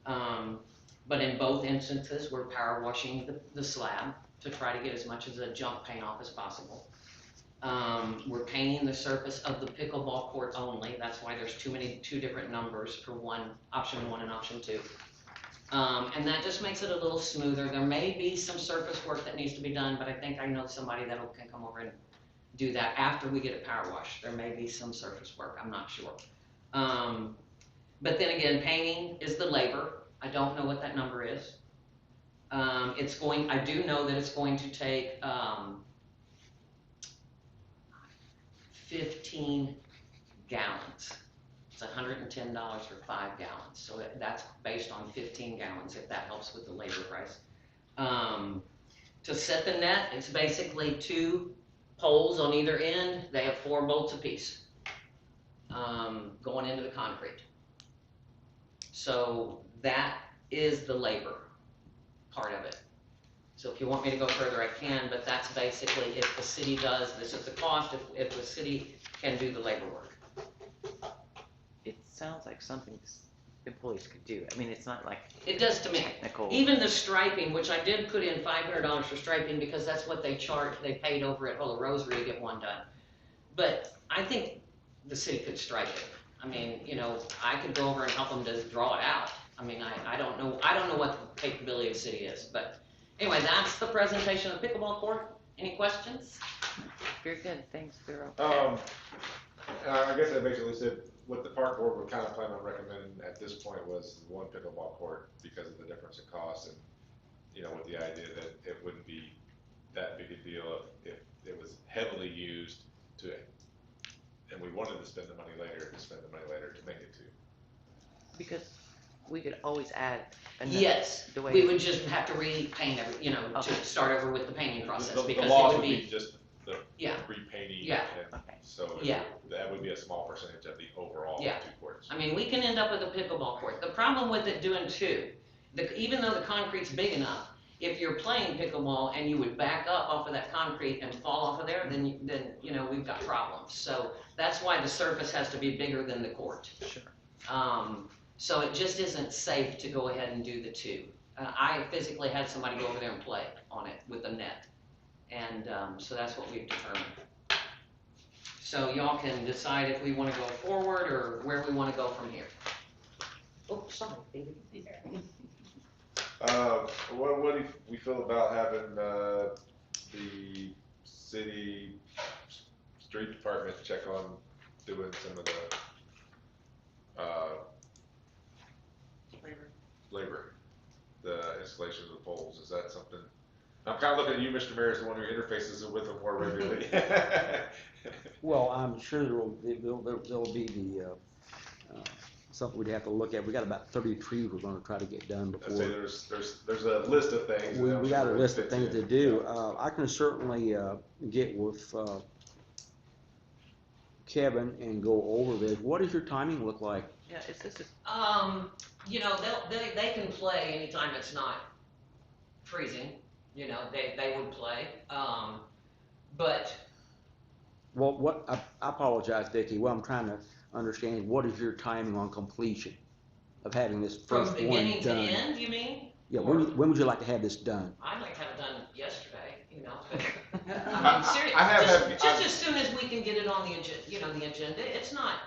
But in both instances, we're power washing the slab to try to get as much of the junk paint off as possible. We're painting the surface of the pickleball court only. That's why there's two different numbers for option 1 and option 2. And that just makes it a little smoother. There may be some surface work that needs to be done, but I think I know somebody that can come over and do that after we get it power washed. There may be some surface work, I'm not sure. But then again, painting is the labor. I don't know what that number is. I do know that it's going to take 15 gallons. It's $110 for 5 gallons. So that's based on 15 gallons, if that helps with the labor price. To set the net, it's basically 2 poles on either end. They have 4 bolts apiece going into the concrete. So that is the labor part of it. So if you want me to go further, I can, but that's basically if the city does, this is the cost, if the city can do the labor work. It sounds like something employees could do. I mean, it's not like It does to me. technical. Even the striping, which I did put in $500 for striping because that's what they paid over at Holy Rosary to get one done. But I think the city could stripe it. I mean, I could go over and help them to draw it out. I mean, I don't know what the capability of the city is, but anyway, that's the presentation of the pickleball court. Any questions? Very good, thanks, Vero. I guess I basically said what the park board would kind of plan on recommending at this point was 1 pickleball court because of the difference in cost and you know, with the idea that it wouldn't be that big a deal if it was heavily used to, and we wanted to spend the money later, to make it to. Because we could always add another. Yes, the way we it- would just have to repaint every, you know, Okay. to start over with the painting process, The because loss it would be, just the yeah, repainting, Yeah. and Okay. so Yeah. that would be a small percentage of the overall Yeah. 2 courts. I mean, we can end up with a pickleball court. The problem with it doing two, even though the concrete's big enough, if you're playing pickleball and you would back up off of that concrete and fall off of there, then, you know, we've got problems. So that's why the surface has to be bigger than the court. Sure. So it just isn't safe to go ahead and do the two. I physically had somebody go over there and play on it with a net. And, so that's what we've determined. So y'all can decide if we wanna go forward or where we wanna go from here. Oh, sorry, David. What do we feel about having, the city street department check on doing some of the, labor, the installation of the poles? Is that something, I'm kinda looking at you, Mr. Mayor, as the one who interfaces with them more regularly. Well, I'm sure there'll be the, something we'd have to look at. We got about 30 trees we're gonna try to get done I'd say before. there's a list of things. that I'm We got a sure it list of fits things in. to do. I can certainly, get with, Kevin and go over this. What does your timing look like? Yeah, it's this is, You know, they can play anytime it's not freezing, you know, they would play. But Well, I apologize, Vicki. What I'm trying to understand is what is your timing on completion of having this from first one beginning to done? end, you mean? Yeah, Or- when would you like to have this done? I'd like to have it done yesterday, you know, but, I mean, seriously, I have just as soon as we can get it on the agenda, it's not,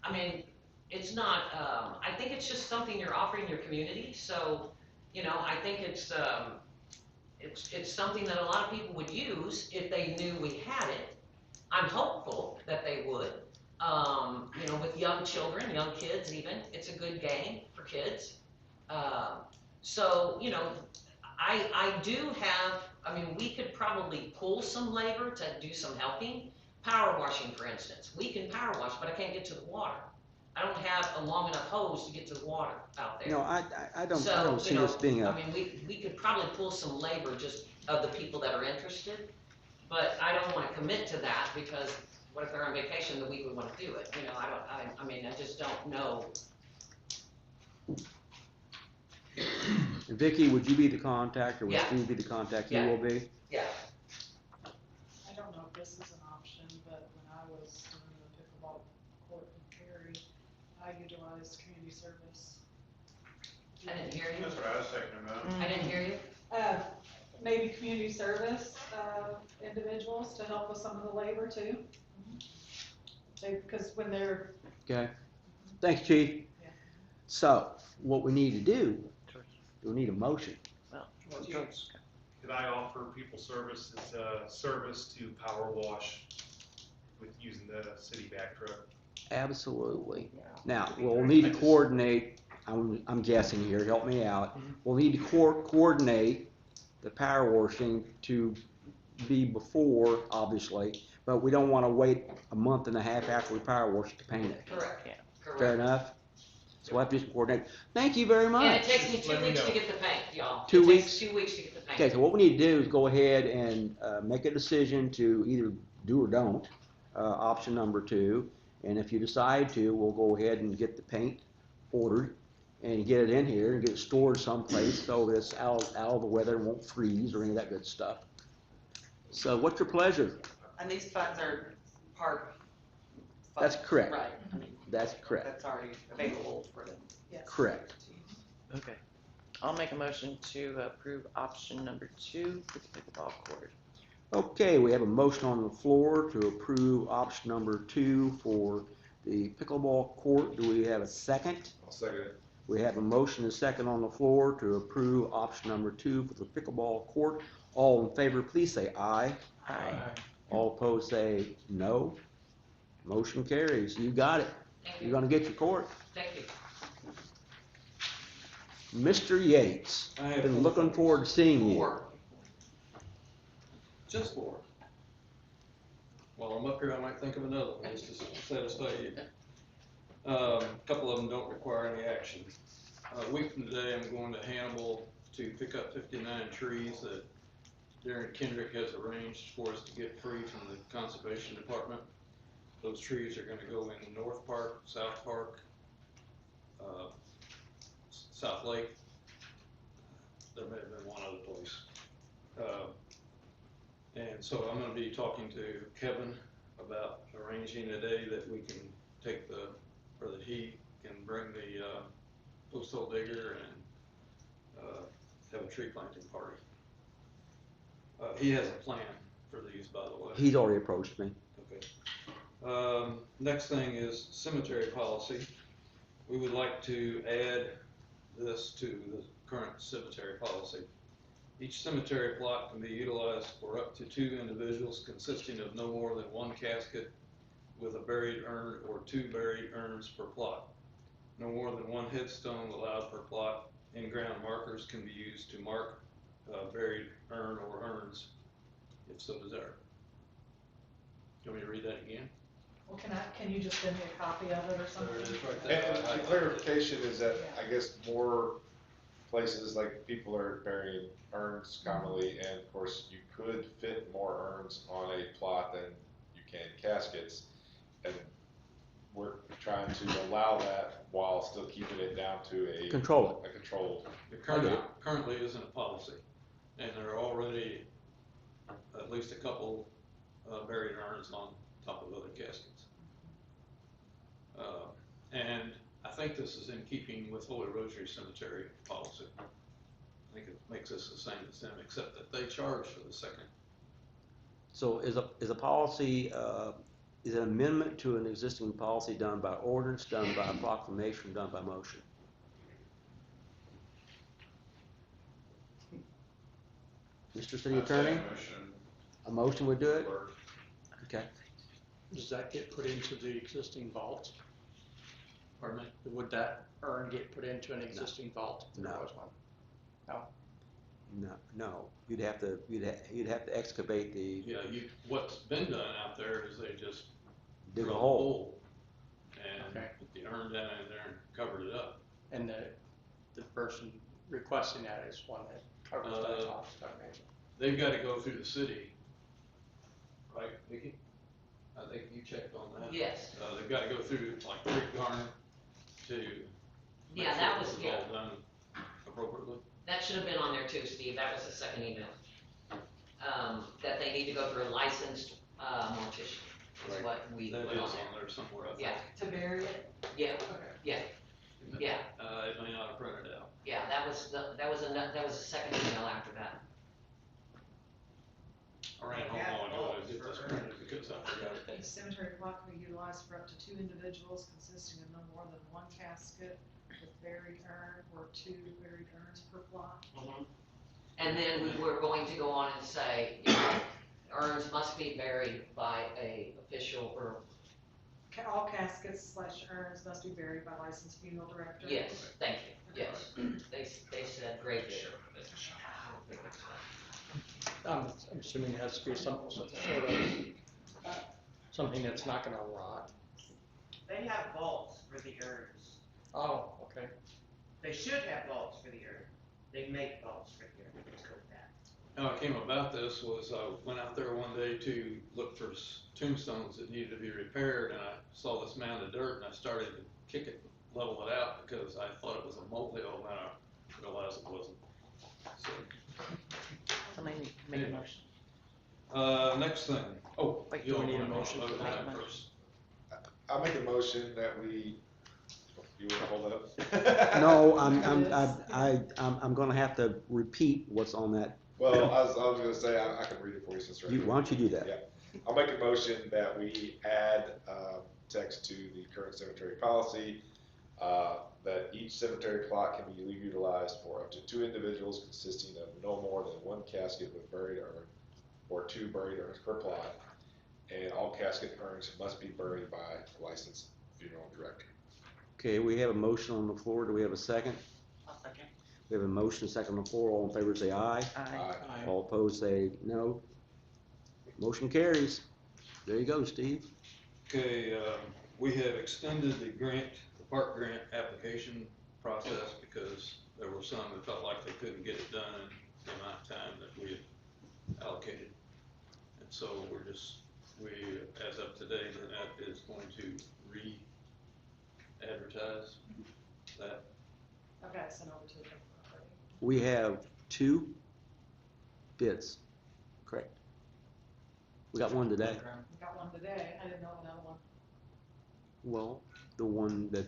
I mean, it's not, I think it's just something you're offering your community, so, you know, I think it's something that a lot of people would use if they knew we had it. I'm hopeful that they would, you know, with young children, young kids even, it's a good game for kids. So, you know, I do have, I mean, we could probably pull some labor to do some helping. Power washing, for instance. We can power wash, but I can't get to the water. I don't have a long enough hose to get to the water out there. You know, I don't So, see you know, this being I mean, we could probably pull some labor just of the people that are interested, but I don't wanna commit to that because what if they're on vacation the week we wanna do it? You know, I mean, I just don't know. Vicki, would you be the contact, or would Yeah. Steve be the contact? Yeah. You will be? Yeah. I don't know if this is an option, but when I was doing the pickleball court in Cary, I utilized community service. I didn't hear you. That's what I was thinking about. I didn't hear you. Maybe community service, individuals to help with some of the labor too. Because when they're, Okay. Thanks, Chief. Yeah. So, what we need to do, we need a motion. well, Could I offer people service as a service to power wash with using the city back truck? Absolutely. Now, we'll need to coordinate, I'm guessing here, help me out. We'll need to coordinate the power washing to be before, obviously, but we don't wanna wait a month and a half after we power wash it to paint it. Correct. Yeah. Correct. Fair enough? So we'll have to just coordinate. Thank you very much. And it takes me Just 2 let me weeks to know. get the paint, y'all. 2 It weeks? takes 2 weeks to get the paint. Okay, so what we need to do is go ahead and make a decision to either do or don't, option number 2. And if you decide to, we'll go ahead and get the paint ordered and get it in here and get it stored someplace so that it's out of the weather and won't freeze or any of that good stuff. So what's your pleasure? And these funds are park. That's correct. Right, I mean, That's correct. that's already available for them. yes. Correct. okay. I'll make a motion to approve option number 2 for the pickleball court. Okay, we have a motion on the floor to approve option number 2 for the pickleball court. Do we have a second? I'll second it. We have a motion and a second on the floor to approve option number 2 for the pickleball court. All in favor, please say aye. Aye. All opposed, say no. Motion carries. You got it. Thank You're you. gonna get your court. Thank you. Mr. Yates, I have been four looking things. forward to seeing you. Four. Just four. While I'm up here, I might think of another one, just to satisfy you. A couple of them don't require any action. A week from today, I'm going to Hannibal to pick up 59 trees that Darren Kendrick has arranged for us to get free from the Conservation Department. Those trees are gonna go in North Park, South Park, South Lake. There may have been one other place. And so I'm gonna be talking to Kevin about arranging a day that we can take or that he can bring the, post hole digger and, have a tree planting party. He has a plan for these, by the way. He's already approached me. Okay. Next thing is cemetery policy. We would like to add this to the current cemetery policy. Each cemetery plot can be utilized for up to 2 individuals consisting of no more than 1 casket with a buried urn or 2 buried urns per plot. No more than 1 headstone allowed per plot. In-ground markers can be used to mark buried urn or urns, if so desired. Do you want me to read that again? Well, can you just send me a copy of it or something? There it is right there. And the clarification is that I guess more places, like people are burying urns commonly, and of course you could fit more urns on a plot than you can caskets, and we're trying to allow that while still keeping it down to a Control a controlled. It currently isn't a policy, and there are already at least a couple buried urns on top of other caskets. And I think this is in keeping with Holy Rosary Cemetery policy. I think it makes us the same as them, except that they charge for the second. So is a policy, is an amendment to an existing policy done by ordinance, done by proclamation, done by motion? Mr. City Attorney? A motion would do it? Okay. Does that get put into the existing vault? Pardon me? Would that urn get put into an existing vault? If there No. was one? No. No, you'd have to excavate the, Yeah, what's been done out there is they just dig a drilled hole. and Okay. put the urn down in there and covered it up. And the person requesting that is one that covers that cost, I imagine. They've got to go through the city, right, Vicki? I think you checked on that. Yes. They've got to go through like Creek Garner to make Yeah, sure that this was- is yeah. all done appropriately. That should have been on there too, Steve, that was the second email. That they need to go through a licensed, mortician, is Right. what we That put is on on there. there somewhere, I think. Yeah, To bury it? yeah, yeah, yeah, It may not have printed out. yeah, that was the second email after that. I ran home on it, I did this printed because I forgot it. Each cemetery plot can be utilized for up to 2 individuals consisting of no more than 1 casket with buried urn or 2 buried urns per plot. And then we were going to go on and say, you know, urns must be buried by a official or, All caskets / urns must be buried by licensed funeral director. yes, thank you, yes. They said great there. I'm assuming it has to be some sort of, something that's not gonna rot. They have vaults for the urns. Oh, okay. They should have vaults for the urn. They make vaults for the urn. Let's go with that. How it came about this was I went out there one day to look for tombstones that needed to be repaired, and I saw this mound of dirt, and I started to kick it, level it out, because I thought it was a molehill, and I realized it wasn't. So, Somebody make a motion. next thing, Wait, you do we all need a wanna motion vote for on that? that first? I'll make a motion that we, you wanna hold it up? No, I'm gonna have to repeat what's on that. Well, I was gonna say, I can read it for you since we're. Why don't you do that? Yeah, I'll make a motion that we add, text to the current cemetery policy, that each cemetery plot can be utilized for up to 2 individuals consisting of no more than 1 casket with buried urn or 2 buried urns per plot, and all casket urns must be buried by a licensed funeral director. Okay, we have a motion on the floor. Do we have a second? I'll second. We have a motion, second on the floor. All in favor say aye. Aye. All opposed say no. Motion carries. There you go, Steve. Okay, we have extended the park grant application process because there were some that felt like they couldn't get it done in the amount of time that we had allocated. And so as of today, that is going to re-advertise that. I've got it sent over to the paper already. We have 2 bids, correct? We got one today. We got one today, I didn't know another one. Well, the one that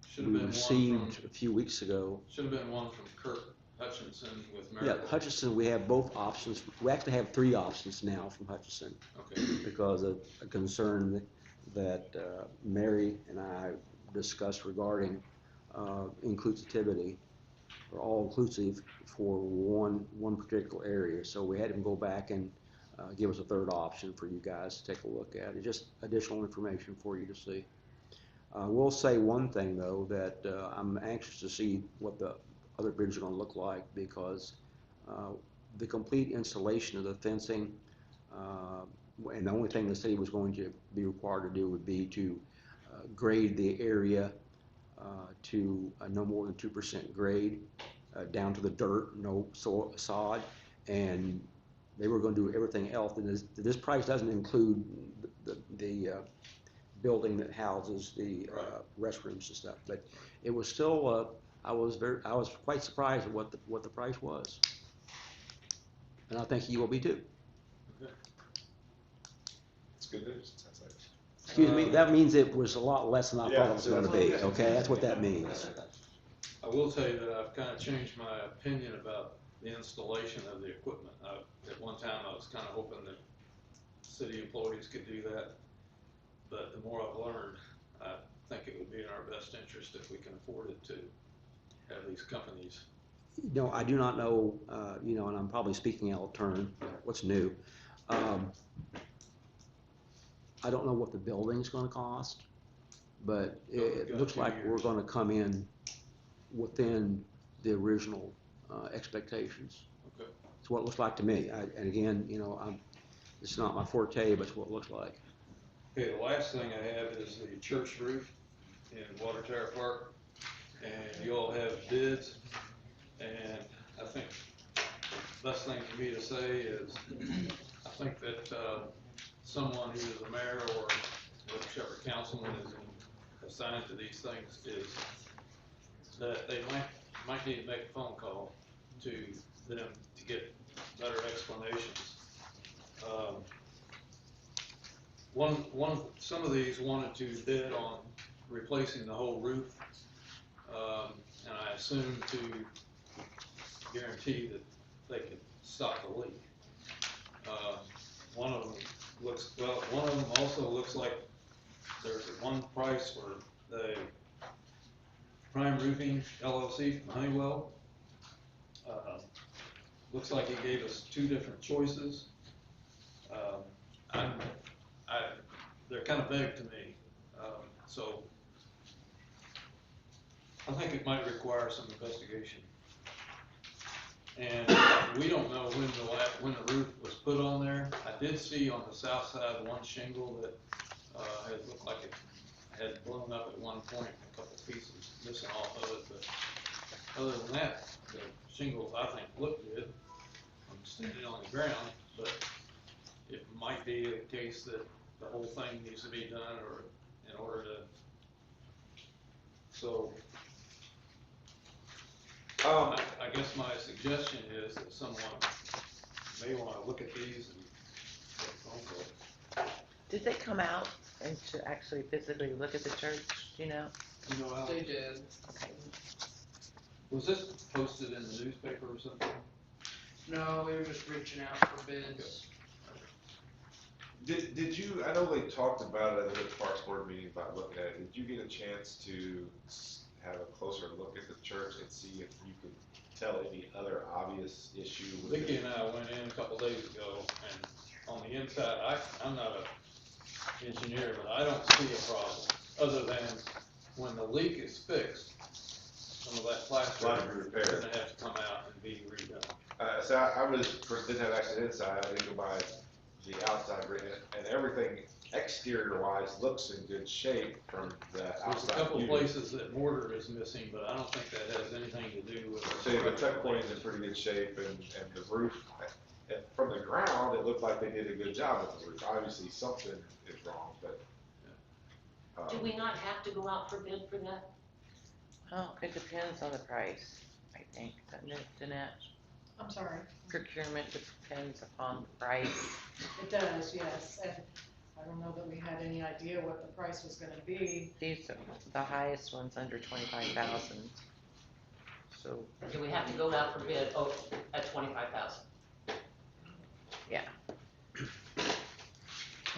Should have we been one received from, a few weeks ago. should have been one from Kirk Hutchinson with Yeah, Marigold. Hutchinson, we have both options. We actually have 3 options now from Hutchinson Okay, because of a concern that Mary and I discussed regarding inclusivity, or all-inclusive for one particular area. So we had him go back and give us a 3rd option for you guys to take a look at. It's just additional information for you to see. We'll say one thing though, that I'm anxious to see what the other bids are going to look like, because the complete installation of the fencing, and the only thing the city was going to be required to do would be to grade the area to no more than 2% grade, down to the dirt, no sod, and they were going to do everything else. And this price doesn't include the building that houses the restrooms and stuff. But it was still, I was quite surprised at what the price was, and I think you will be too. It's good news, it sounds like. Excuse me, that means it was a lot less than I thought it was going to be. Yeah. Okay, that's what that means. I will tell you that I've kind of changed my opinion about the installation of the equipment. At one time, I was kind of hoping that city employees could do that, but the more I've learned, I think it would be in our best interest if we can afford it to have these companies. No, I do not know, and I'm probably speaking out of turn, what's new. I don't know what the building's gonna cost, but it looks like we're gonna come in within the original expectations. Okay. It's what it looks like to me. And again, it's not my forte, but it's what it looks like. Okay, the last thing I have is the church roof in Water Tower Park, and you all have bids, and I think the best thing for me to say is, I think that someone who is a mayor or whichever councilman is assigned to these things is that they might need to make a phone call to them to get better explanations. Some of these wanted to bid on replacing the whole roof, and I assumed to guarantee that they could stop the leak. One of them also looks like there's one price for the Prime Roofing LLC from Honeywell. Looks like he gave us 2 different choices. They're kind of vague to me, so I think it might require some investigation. And we don't know when the roof was put on there. I did see on the south side one shingle that had looked like it had blown up at one point, a couple pieces missing off of it. But other than that, the shingles I think look good. I'm standing on the ground, but it might be a case that the whole thing needs to be done, or in order to. So. I guess my suggestion is that someone may want to look at these and get a phone call. Did they come out and to actually physically look at the church, do you know? You know, They did. Okay. Was this posted in the newspaper or something? No, we were just reaching out for bids. Did you, I know they talked about it at the Parks Board meeting about looking at it, did you get a chance to have a closer look at the church and see if you could tell any other obvious issue with Vicki it? and I went in a couple days ago, and on the inside, I'm not an engineer, but I don't see a problem, other than when the leak is fixed, some of that plaster Lot of repair. is gonna have to come out and be redone. So I was, of course, didn't have access inside, I didn't go by the outside, and everything exterior wise looks in good shape from the There's a outside couple view. places that mortar is missing, but I don't think that has anything to do with. So the tuck point's in pretty good shape, and the roof, from the ground, it looked like they did a good job with the roof. Obviously, something is wrong, but. Do we not have to go out for bid for that? Well, it depends on the price, I think, doesn't it, Danette? I'm sorry. Procurement depends upon the price. It does, yes, and I don't know that we had any idea what the price was gonna be. These are the highest one's under 25,000. So, Do we have to go out for bid, at 25,000? yeah.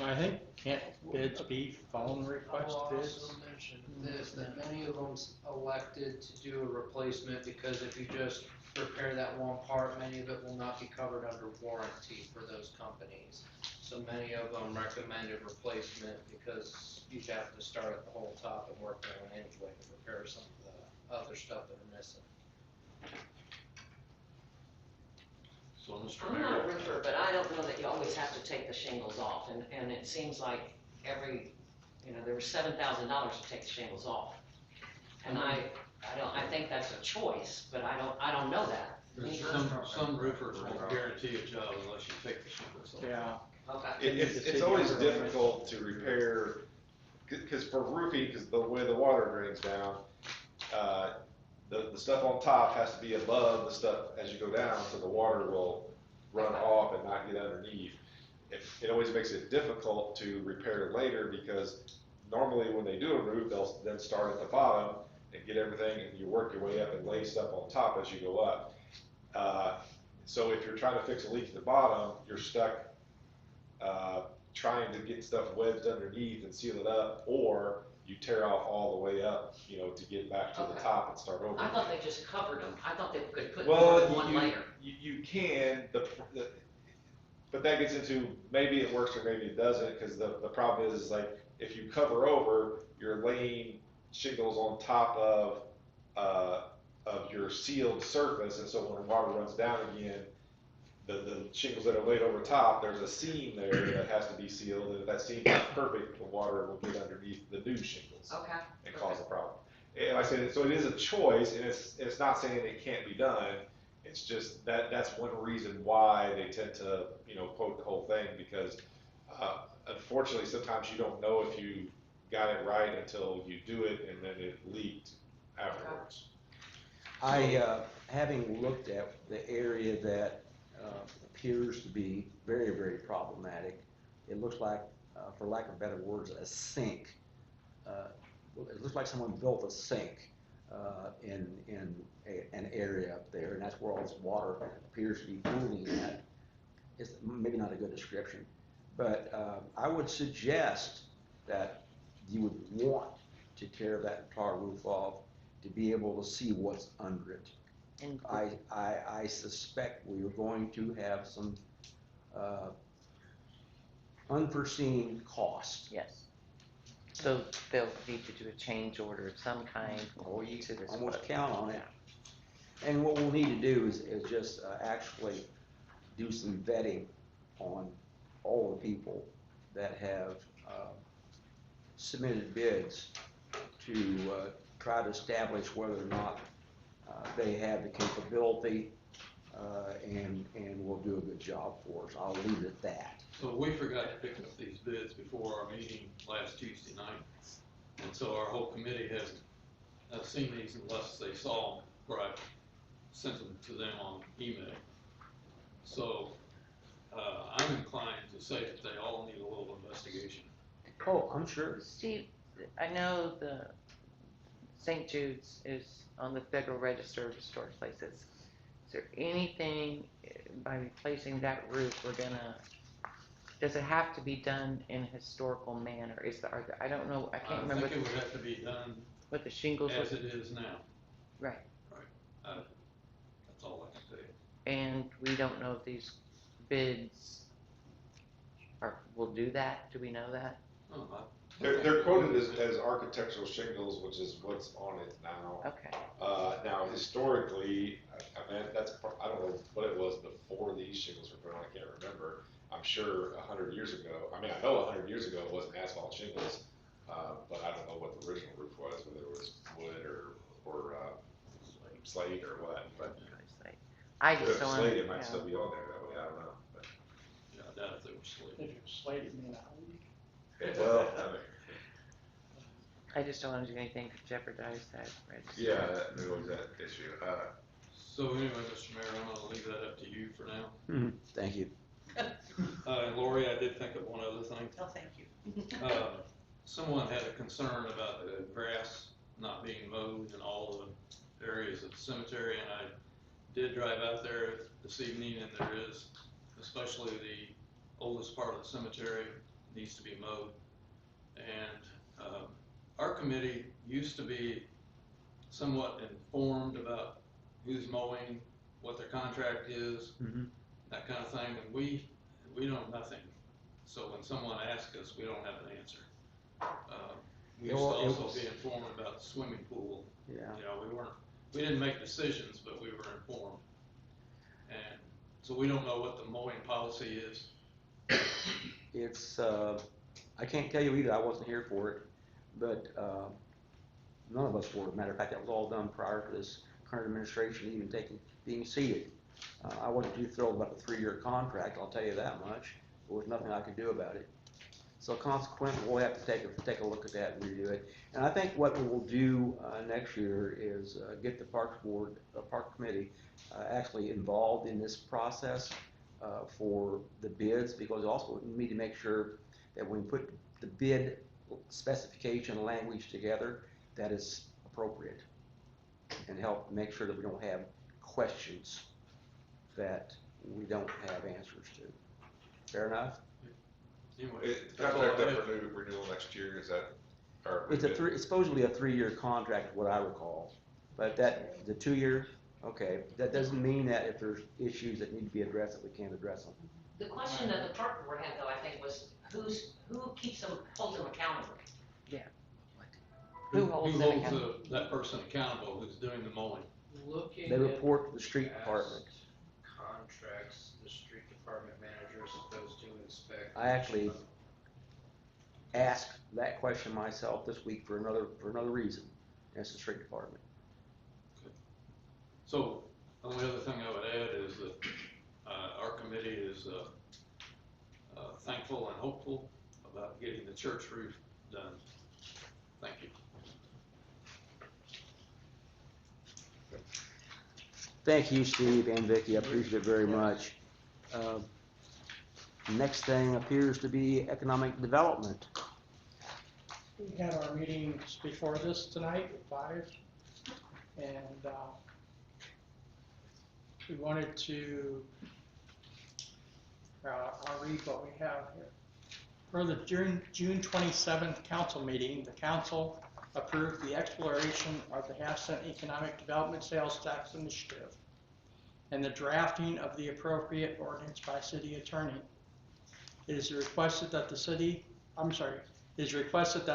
I think, can't bids be phone request I'll bids? also mention this, that many of them elected to do a replacement, because if you just repair that one part, many of it will not be covered under warranty for those companies. So many of them recommended replacement, because you'd have to start at the whole top and work down anyway to repair some of the other stuff that are missing. So, Mr. I'm not a Mayor, roofer, but I don't know that you always have to take the shingles off, and it seems like there was $7,000 to take the shingles off. And I think that's a choice, but I don't know that. some roofers won't guarantee a job unless you take the shingles off. Yeah. Okay. It's always difficult to repair, because for roofing, because the way the water drains down, the stuff on top has to be above the stuff as you go down, so the water will run off and not get underneath. It always makes it difficult to repair later, because normally when they do a roof, they'll then start at the bottom and get everything, and you work your way up and lay stuff on top as you go up. So if you're trying to fix a leak at the bottom, you're stuck trying to get stuff wedged underneath and seal it up, or you tear off all the way up, to get back to the top and start over. I thought they just covered them. I thought they could put Well, one layer. you can, but that gets into, maybe it works or maybe it doesn't, because the problem is like, if you cover over, you're laying shingles on top of your sealed surface, and so when water runs down again, the shingles that are laid over top, there's a seam there that has to be sealed, and if that seam's not perfect, the water will get underneath the new shingles. Okay. And cause a problem. And like I said, so it is a choice, and it's not saying it can't be done, it's just that's one reason why they tend to, quote the whole thing, because unfortunately, sometimes you don't know if you got it right until you do it, and then it leaked afterwards. Having looked at the area that appears to be very, very problematic, it looks like, for lack of better words, a sink. It looks like someone built a sink in an area up there, and that's where all this water appears to be pooling at. It's maybe not a good description, but I would suggest that you would want to tear that entire roof off to be able to see what's under it. And I suspect we are going to have some unforeseen costs. yes. So they'll need to do a change order of some kind. Oh, you to this almost quote. count on it. And what we'll need to do is just actually do some vetting on all the people that have submitted bids to try to establish whether or not they have the capability and will do a good job for us. I'll leave it at that. So we forgot to pick up these bids before our meeting last Tuesday night. And so our whole committee hasn't seen these unless they saw them, or I sent them to them on email. So, I'm inclined to say that they all need a little investigation. Oh, I'm sure. Steve, I know the St. Jude's is on the Federal Register of Historic Places. Is there anything by replacing that roof does it have to be done in a historical manner? I don't know, I can't remember. I think it would have to be done What the shingles as it is now. Right. That's all I can say. And we don't know if these bids will do that. Do we know that? Oh, They're quoted as architectural shingles, which is what's on it now. Okay. Now historically, I mean, I don't know what it was before these shingles were put on, I can't remember. I'm sure 100 years ago, I mean, I know 100 years ago it wasn't asphalt shingles, but I don't know what the original roof was, whether it was wood or slate or what, but. I If just it's don't. slate, it might Yeah. still be on there that way, I don't know, but. Yeah, I doubt if they were slated. If you're slated, you mean, Well, I mean, I just don't want to do anything to jeopardize that register. yeah, there's always that issue. So anyway, Mr. Mayor, I'm gonna leave that up to you for now. Thank you. And Lori, I did think of one other thing. Oh, thank you. Someone had a concern about the grass not being mowed in all the areas of the cemetery, and I did drive out there this evening, and there is, especially the oldest part of the cemetery, needs to be mowed. And our committee used to be somewhat informed about who's mowing, what their contract is, that kind of thing, and we know nothing. So when someone asks us, we don't have an answer. We used to also be informed about the swimming pool. Yeah. You know, we didn't make decisions, but we were informed. And so we don't know what the mowing policy is. It's, I can't tell you either, I wasn't here for it, but, none of us were. Matter of fact, that was all done prior to this current administration even being seated. I wasn't too thrilled about the 3-year contract, I'll tell you that much. There was nothing I could do about it. So consequently, we'll have to take a look at that and redo it. And I think what we will do next year is get the Parks Board, Park Committee, actually involved in this process for the bids, because also we need to make sure that when we put the bid specification language together, that is appropriate, and help make sure that we don't have questions that we don't have answers to. Fair enough? Anyway, Contract up for renewal next year, is that? It's supposedly a 3-year contract, what I recall, but the 2-year, okay, that doesn't mean that if there's issues that need to be addressed, that we can't address them. The question that the park board had though, I think, was who keeps them, holds them accountable? Yeah. Who holds that person accountable who's doing the mowing? Looking They report to the at street department. contracts, the street department manager is supposed to inspect. I actually asked that question myself this week for another reason. That's the street department. So, the only other thing I would add is that our committee is thankful and hopeful about getting the church roof done. Thank you. Thank you, Steve and Vicki. I appreciate it very much. Next thing appears to be economic development. We had our meetings before this tonight at 5, and we wanted to, I'll read what we have here. For the June 27th council meeting, the council approved the exploration of the half-cent economic development sales tax initiative and the drafting of the appropriate ordinance by city attorney. It is requested that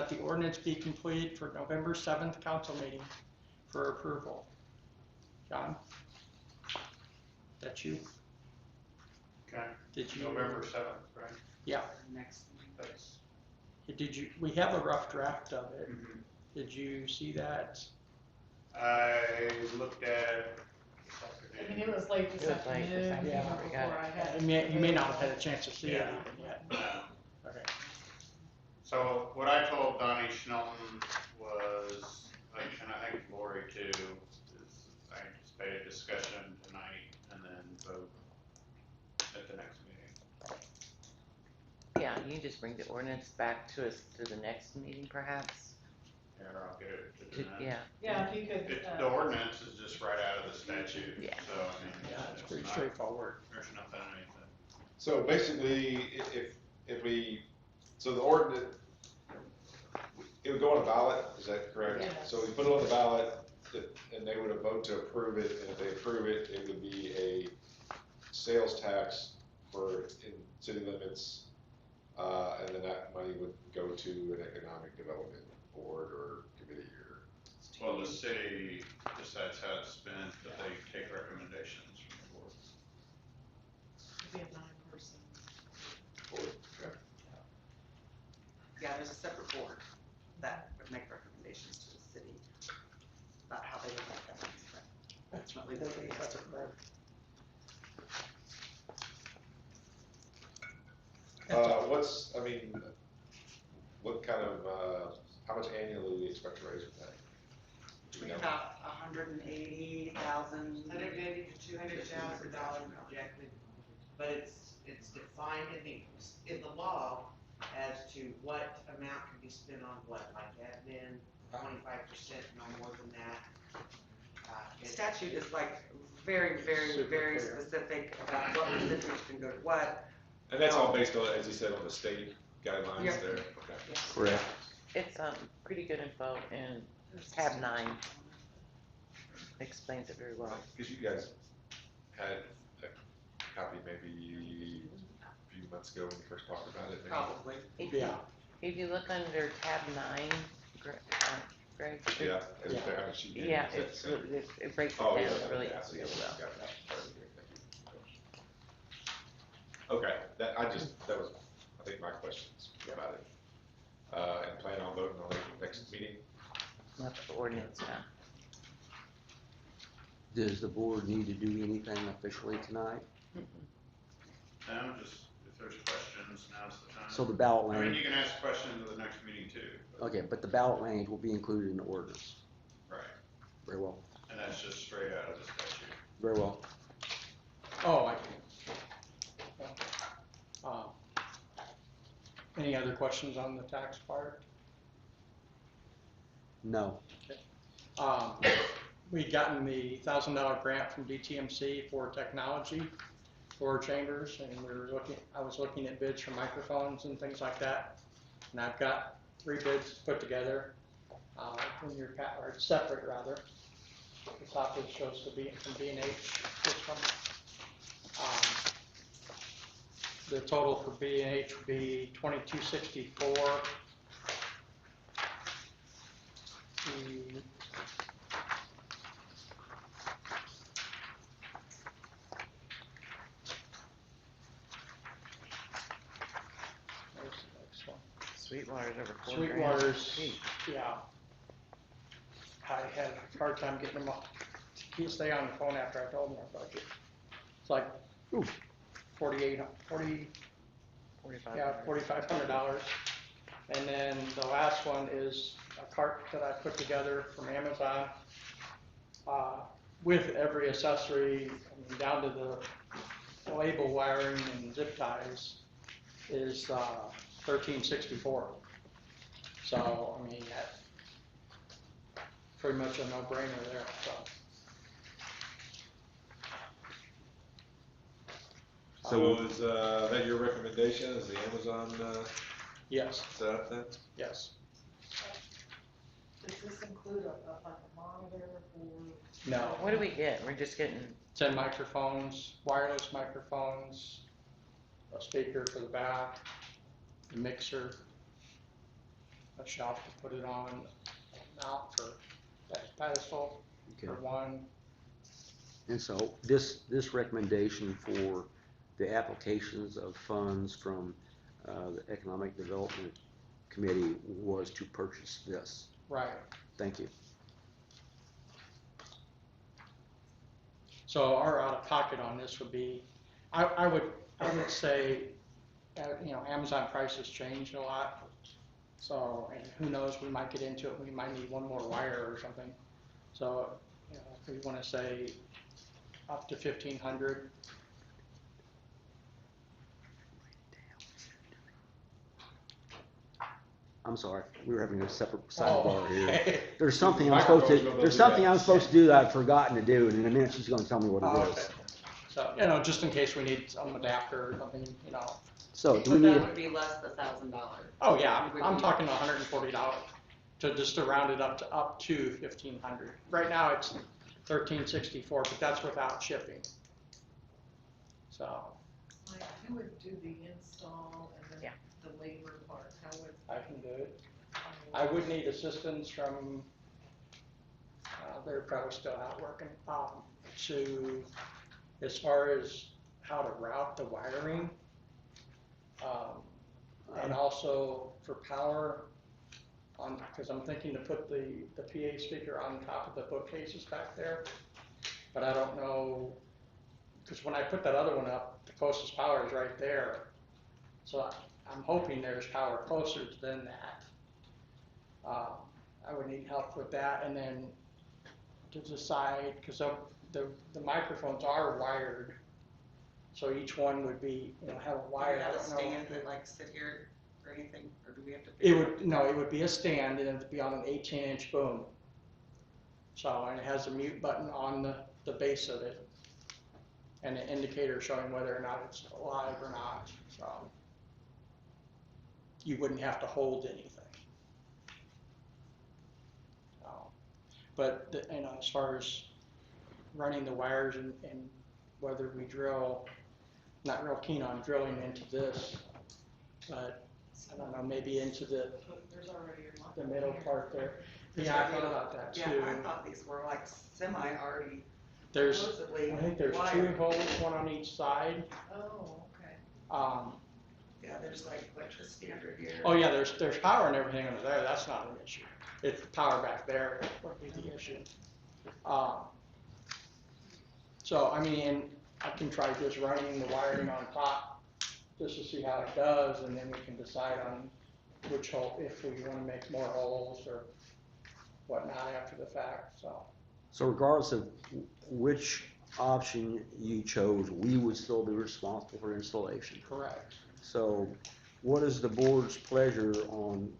the ordinance be completed for November 7th council meeting for approval. John? That's you? Okay. Did you? November 7th, right? Yeah. Next. Thanks. We have a rough draft of it. Did you see that? I looked at it this I mean, afternoon. it was late this afternoon, Yeah. before I had. You may not have had a chance to see it Yeah. even yet. Okay. So what I told Donnie Schnelton was, and I think Lori too, is I anticipate a discussion tonight and then vote at the next meeting. Yeah, you can just bring the ordinance back to us to the next meeting perhaps. Or I'll get it to the Yeah. Yeah, if you could. The ordinance is just right out of the statute. Yeah. So, I mean. Yeah, it's pretty not- straightforward. There's nothing, anything. So basically, so the ordinance, it would go on a ballot, is that correct? Yes. So we put it on the ballot, and they would vote to approve it, and if they approve it, it would be a sales tax in city limits, and then that money would go to an economic development board or committee or. Well, the city decides how it's spent, but they take recommendations from the board. It'd be a 9-person. Board, okay. Yeah, there's a separate board that would make recommendations to the city about how they would like that money spent. Ultimately, the city has to approve. What's, I mean, what kind of, how much annually do we expect to raise with that? Do we know? About $180,000. $180,000 to $200,000 projected, but it's defined in the law as to what amount can be spent on what, like admin, 25%, no more than that. The statute is like very, very, Super very clear. specific about what recipients can go to what. And that's all based on, as you said, on the state guidelines Yep. there? Okay. Correct. It's, pretty good info, and tab 9 explains it very well. Because you guys had a copy maybe a few months ago when we first talked about it. maybe? Probably. Yeah. If you look under tab 9, Greg, Yeah. Is it there? She did. yeah, It's- it breaks it Oh, down yeah. really, yeah, so really well. got that. Thank you. Okay, that was, I think, my questions about it. And plan on voting on it next meeting? Not the ordinance, yeah. Does the board need to do anything officially tonight? No, just if there's questions, now's the time. So the ballot I mean, language, you can ask questions at the next meeting too. but- okay, but the ballot language will be included in the ordinance. Right, Very well, and that's just straight out of the statute. very well. Oh, I can. Any other questions on the tax part? No. We gotten the $1,000 grant from DTMC for technology for chambers, and I was looking at bids for microphones and things like that. And I've got 3 bids put together, in your or separate rather. The top it shows the from B&H, this one. The total for B&H would be $2264. There's the next one. Sweetwater's over 4 grand. Sweetwater's, Gee. yeah. I had a hard time getting them up. He stay on the phone after I told him our budget. It's like, ooh, $4,500. And then the last one is a cart that I put together from Amazon, with every accessory, I mean, down to the label wiring and zip ties, is $1,364. So, I mean, that's pretty much a no-brainer there, so. So is that your recommendation, is the Amazon Yes, setup then? yes. Does this include like a monitor or? No. What do we get? We're just getting, 10 microphones, wireless microphones, a speaker for the back, a mixer, a shelf to put it on, a mount for that pedestal for Okay. one. And so this recommendation for the applications of funds from the Economic Development Committee was to purchase this. Right. Thank you. So our out-of-pocket on this would be, I would say, you know, Amazon prices change a lot. So, and who knows, we might get into it, we might need one more wire or something. So, you know, if we want to say up to 1,500. I'm sorry, we were having a separate sidebar here. okay. There's something I'm supposed to do that I've forgotten to do, and in a minute she's gonna tell me what Oh, it okay. is. So, you know, just in case we need some adapter or something, you know. So do we But need, that would be less than $1,000. Oh, yeah, I'm talking $140 to round it up to 1,500. Right now it's 1,364, but that's without shipping. So, Like, who would do the install and then Yeah. the labor part, how would? I can do it. I would need assistance from, they're probably still out working, to, as far as how to route the wiring. And also for power on, because I'm thinking to put the PA speaker on top of the bookcases back there. But I don't know, because when I put that other one up, the closest power is right there. So I'm hoping there's power closer than that. I would need help with that, and then to decide, because the microphones are wired, so each one would be, have a wire. I don't know. Stand that like sit here or anything, or do we have to? It would be a stand, and it would be on an 18-inch boom. So, and it has a mute button on the base of it, and an indicator showing whether or not it's live or not. So you wouldn't have to hold anything. But as far as running the wires and whether we drill, not real keen on drilling into this, but I don't know, maybe into the middle part there. Yeah, I thought about that too. Yeah, I thought these were like semi already. I supposedly think there's wired. 2 holes, one on each side. Oh, okay. Yeah, there's like electricity under here. Oh yeah, there's power and everything under there. That's not an issue. It's the power back there would be the issue. So I mean, and I can try just running the wiring on top just to see how it does, and then we can decide on which hole, if we want to make more holes or whatnot after the fact. So regardless of which option you chose, we would still be responsible for installation. Correct. So what is the board's pleasure on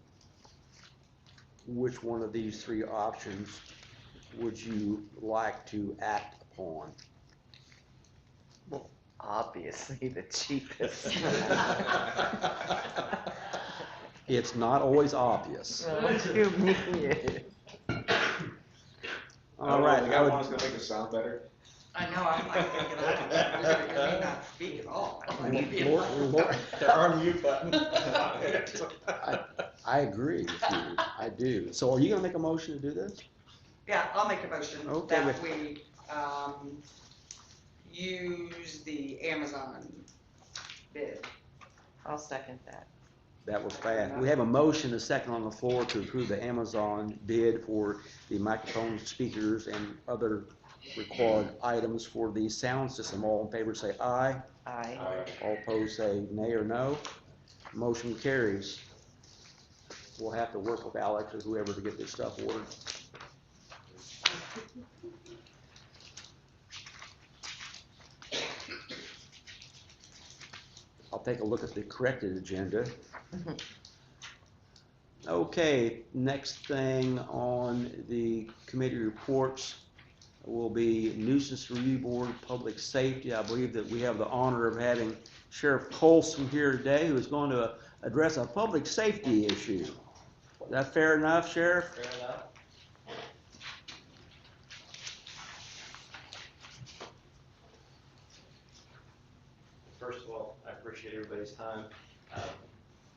which one of these 3 options would you like to act upon? Well, obviously the cheapest. It's not always obvious. To me. All right. The guy wants to make it sound better. I know, I'm like thinking, I may not speak at all. There are mute buttons. I agree with you. I do. So are you gonna make a motion to do this? Yeah, I'll make a motion Okay, that we, use the Amazon bid. I'll second that. That was fast. We have a motion, a second on the floor to approve the Amazon bid for the microphones, speakers, and other required items for the sound system. All in favor say aye. Aye. All opposed say nay or no. Motion carries. We'll have to work with Alex or whoever to get this stuff ordered. I'll take a look at the corrected agenda. Okay, next thing on the committee reports will be nuisance review board, public safety. I believe that we have the honor of having Sheriff Colson here today, who is going to address a public safety issue. Is that fair enough, Sheriff? Fair enough. First of all, I appreciate everybody's time.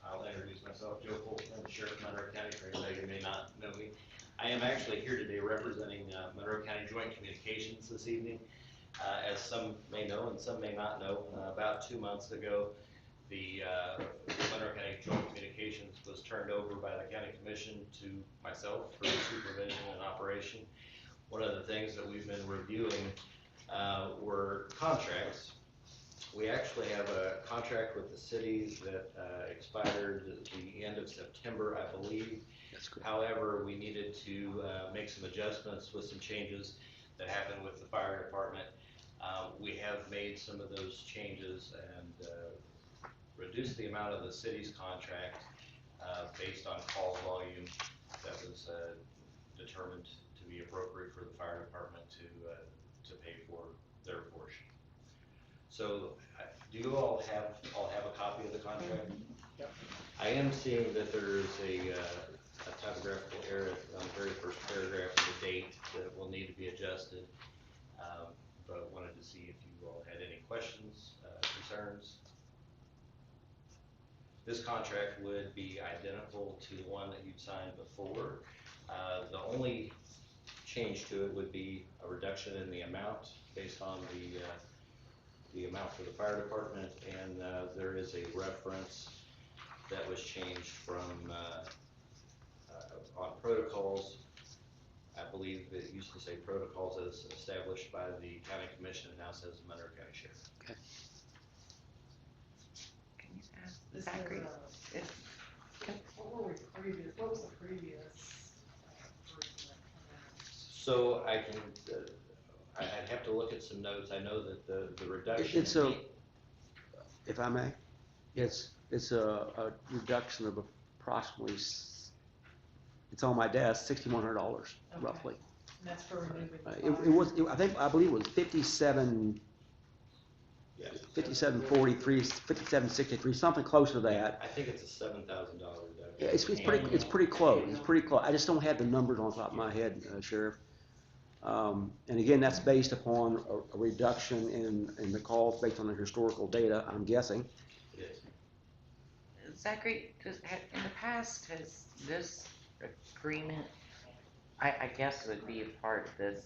I'll introduce myself, Joe Colson, the Sheriff of Monroe County, for anybody who may not know me. I am actually here today representing Monroe County Joint Communications this evening. As some may know and some may not know, about 2 months ago, the Monroe County Joint Communications was turned over by the County Commission to myself for supervision and operation. One of the things that we've been reviewing were contracts. We actually have a contract with the city that expired at the end of September, I believe. However, we needed to make some adjustments with some changes that happened with the fire department. We have made some of those changes and reduced the amount of the city's contract based on call volume that was determined to be appropriate for the fire department to pay for their portion. So, do you all have a copy of the contract? Yep. I am seeing that there is a typographical error on the very first paragraph of the date that will need to be adjusted. But wanted to see if you all had any questions, concerns. This contract would be identical to the one that you'd signed before. The only change to it would be a reduction in the amount based on the amount for the fire department, and there is a reference that was changed from on protocols. I believe it used to say protocols as established by the county commission, and now says Monroe County Sheriff. Can you ask Is Zachary? there what was the previous version that So I can, I'd have to look at some notes. I know that the reduction. It's a, if I may, it's a reduction of approximately, it's on my desk, $6,100 Okay. roughly. And that's for removing I believe it was 57, Yeah. 5743, 5763, something close to that. I think it's a $7,000 reduction. Yeah, it's pretty close. It's pretty close. I just don't have the numbers on top of my head, Sheriff. And again, that's based upon a reduction in the calls based on the historical data, I'm guessing. It is. Zachary, in the past, has this agreement, I guess would be a part of this,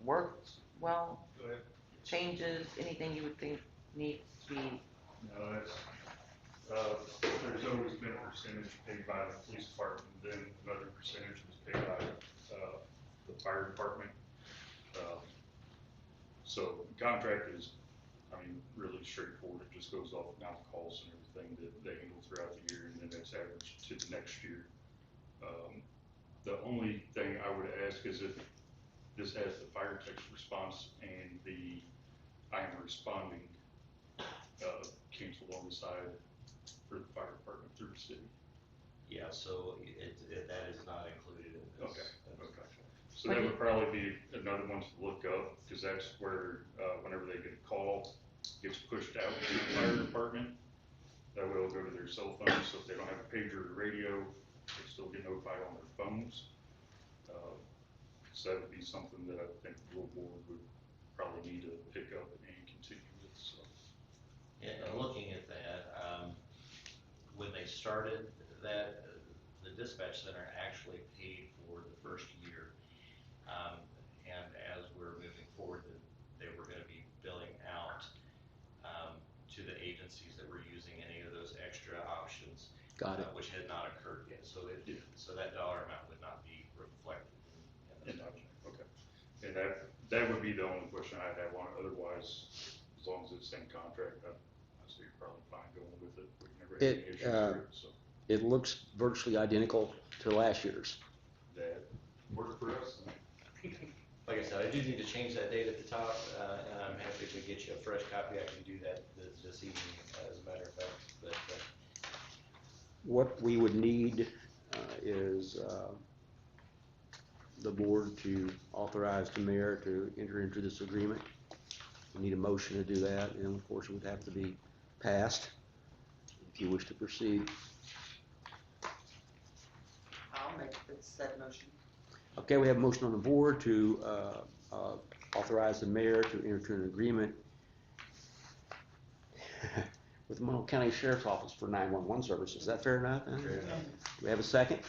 worked well? Go ahead. Changes, anything you would think needs to be? No, that's, there's always been a percentage paid by the police department, then another percentage was paid by, the fire department. So the contract is, I mean, really straightforward. It just goes off amount of calls and everything that they handle throughout the year, and then that's averaged to the next year. The only thing I would ask is if this has the fire text response and the I am responding canceled on the side for the fire department through the city. Yeah, so that is not included in this. Okay. So that would probably be another one to look up, because that's where, whenever they get a call, gets pushed out to the fire department. That way it'll go to their cell phone, so if they don't have a pager or radio, they still get notified on their phones. So that would be something that I think the little board would probably need to pick up and continue with, so. And looking at that, when they started that, the dispatch center actually paid for the first year. And as we're moving forward, they were gonna be billing out to the agencies that were using any of those extra options. Got it. Which had not occurred yet, so so that dollar amount would not be reflected in the budget. Okay. And that would be the only question I'd have on it. Otherwise, as long as it's the same contract, I see you're probably fine going with it. We've never had any issues with it, so. It looks virtually identical to last year's. That worked for us. Like I said, I do need to change that date at the top, and I'm happy to get you a fresh copy. I can do that this evening, as a matter of fact, but, What we would need is the board to authorize the mayor to enter into this agreement. We need a motion to do that, and of course it would have to be passed if you wish to proceed. I'll make this said motion. Okay, we have a motion on the board to authorize the mayor to enter into an agreement with the Monroe County Sheriff's Office for 911 services. Is that fair enough? Fair enough. Do we have a second?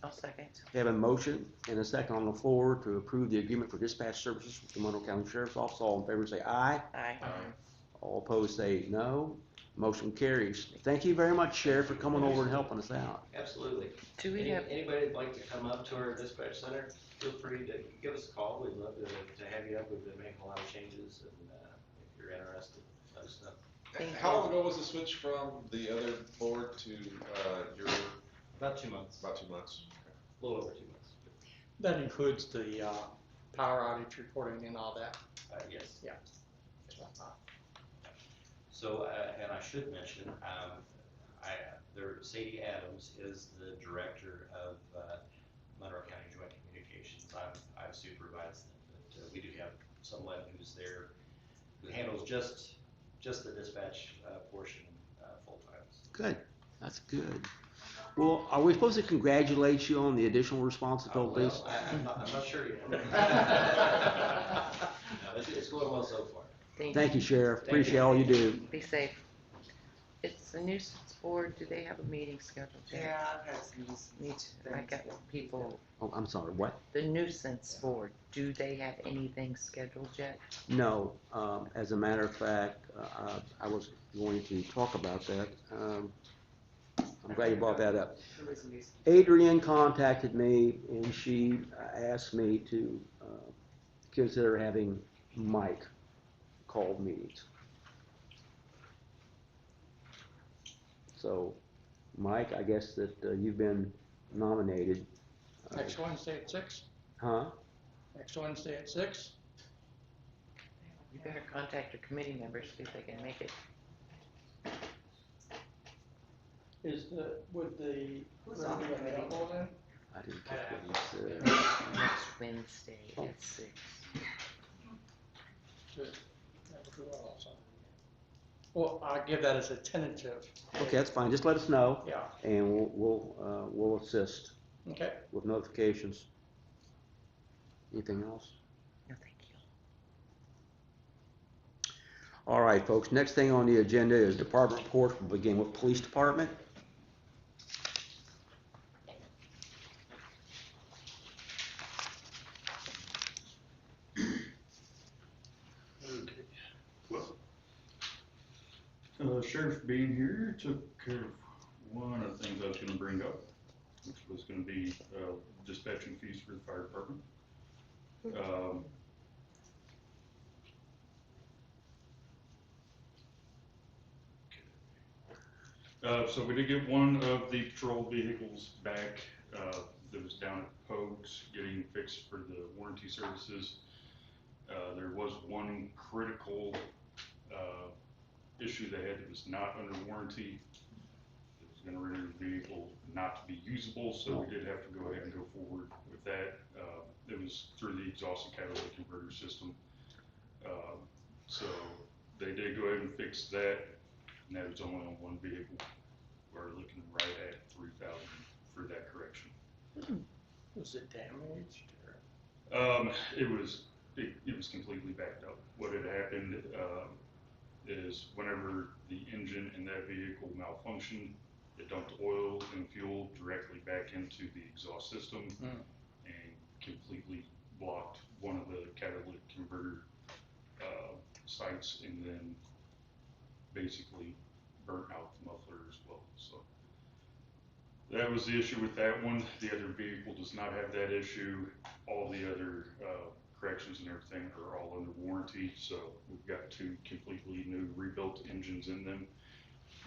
I'll second. We have a motion and a second on the floor to approve the agreement for dispatch services with the Monroe County Sheriff's Office. All in favor say aye. Aye. All opposed say no. Motion carries. Thank you very much, Sheriff, for coming over and helping us out. absolutely. Do we have, Anybody that'd like to come up to our dispatch center, feel free to give us a call. We'd love to have you up. We've been making a lot of changes, and if you're interested, let us know. How long ago was the switch from the other board to your? About 2 months. About 2 months. A little over 2 months. That includes the power outage reporting and all that. Yes. Yeah. That's what I thought. So, and I should mention, Sadie Adams is the director of Monroe County Joint Communications. I've supervised them, but we do have someone who's there who handles just the dispatch portion full time. Good. That's good. Well, are we supposed to congratulate you on the additional responsibilities? Well, I'm not sure yet. No, it's going well so far. Thank you, Sheriff. Appreciate all you do. be safe. It's So nuisance board, do they have a meeting scheduled yet? Yeah, I've had some Me too. I got people, Oh, I'm sorry, what? the nuisance board, do they have anything scheduled yet? No, as a matter of fact, I was going to talk about that. I'm glad you brought that up. Adrienne contacted me and she asked me to consider having Mike call meetings. So, Mike, I guess that you've been nominated. Next Wednesday at 6? Huh? Next Wednesday at 6? You better contact your committee members, see if they can make it. Would the Who's on the room be committee? available then? I didn't catch what he said. Next Wednesday at 6. Good. Well, I'll give that as a tentative. Okay, that's fine. Just let us know. Yeah. And we'll assist Okay. with notifications. Anything else? No, thank you. All right, folks. Next thing on the agenda is department reports. We'll begin with police department. Sheriff being here took care of one of the things I was gonna bring up, which was gonna be, dispatching fees for the fire department. So we did get one of the patrol vehicles back, that was down at Pogues getting fixed for the warranty services. There was one critical, issue they had that was not under warranty. It was gonna render the vehicle not to be usable, so we did have to go ahead and go forward with that. It was through the exhaust and catalytic converter system. So they did go ahead and fix that, and that was only on one vehicle. We're looking right at 3,000 for that correction. Was it damaged? It was completely backed up. What had happened, is whenever the engine in that vehicle malfunctioned, it dumped oil and fuel directly back into the exhaust system and completely blocked one of the catalytic converter sites, and then basically burnt out the muffler as well. So that was the issue with that one. The other vehicle does not have that issue. All the other corrections and everything are all under warranty, so we've got two completely new rebuilt engines in them,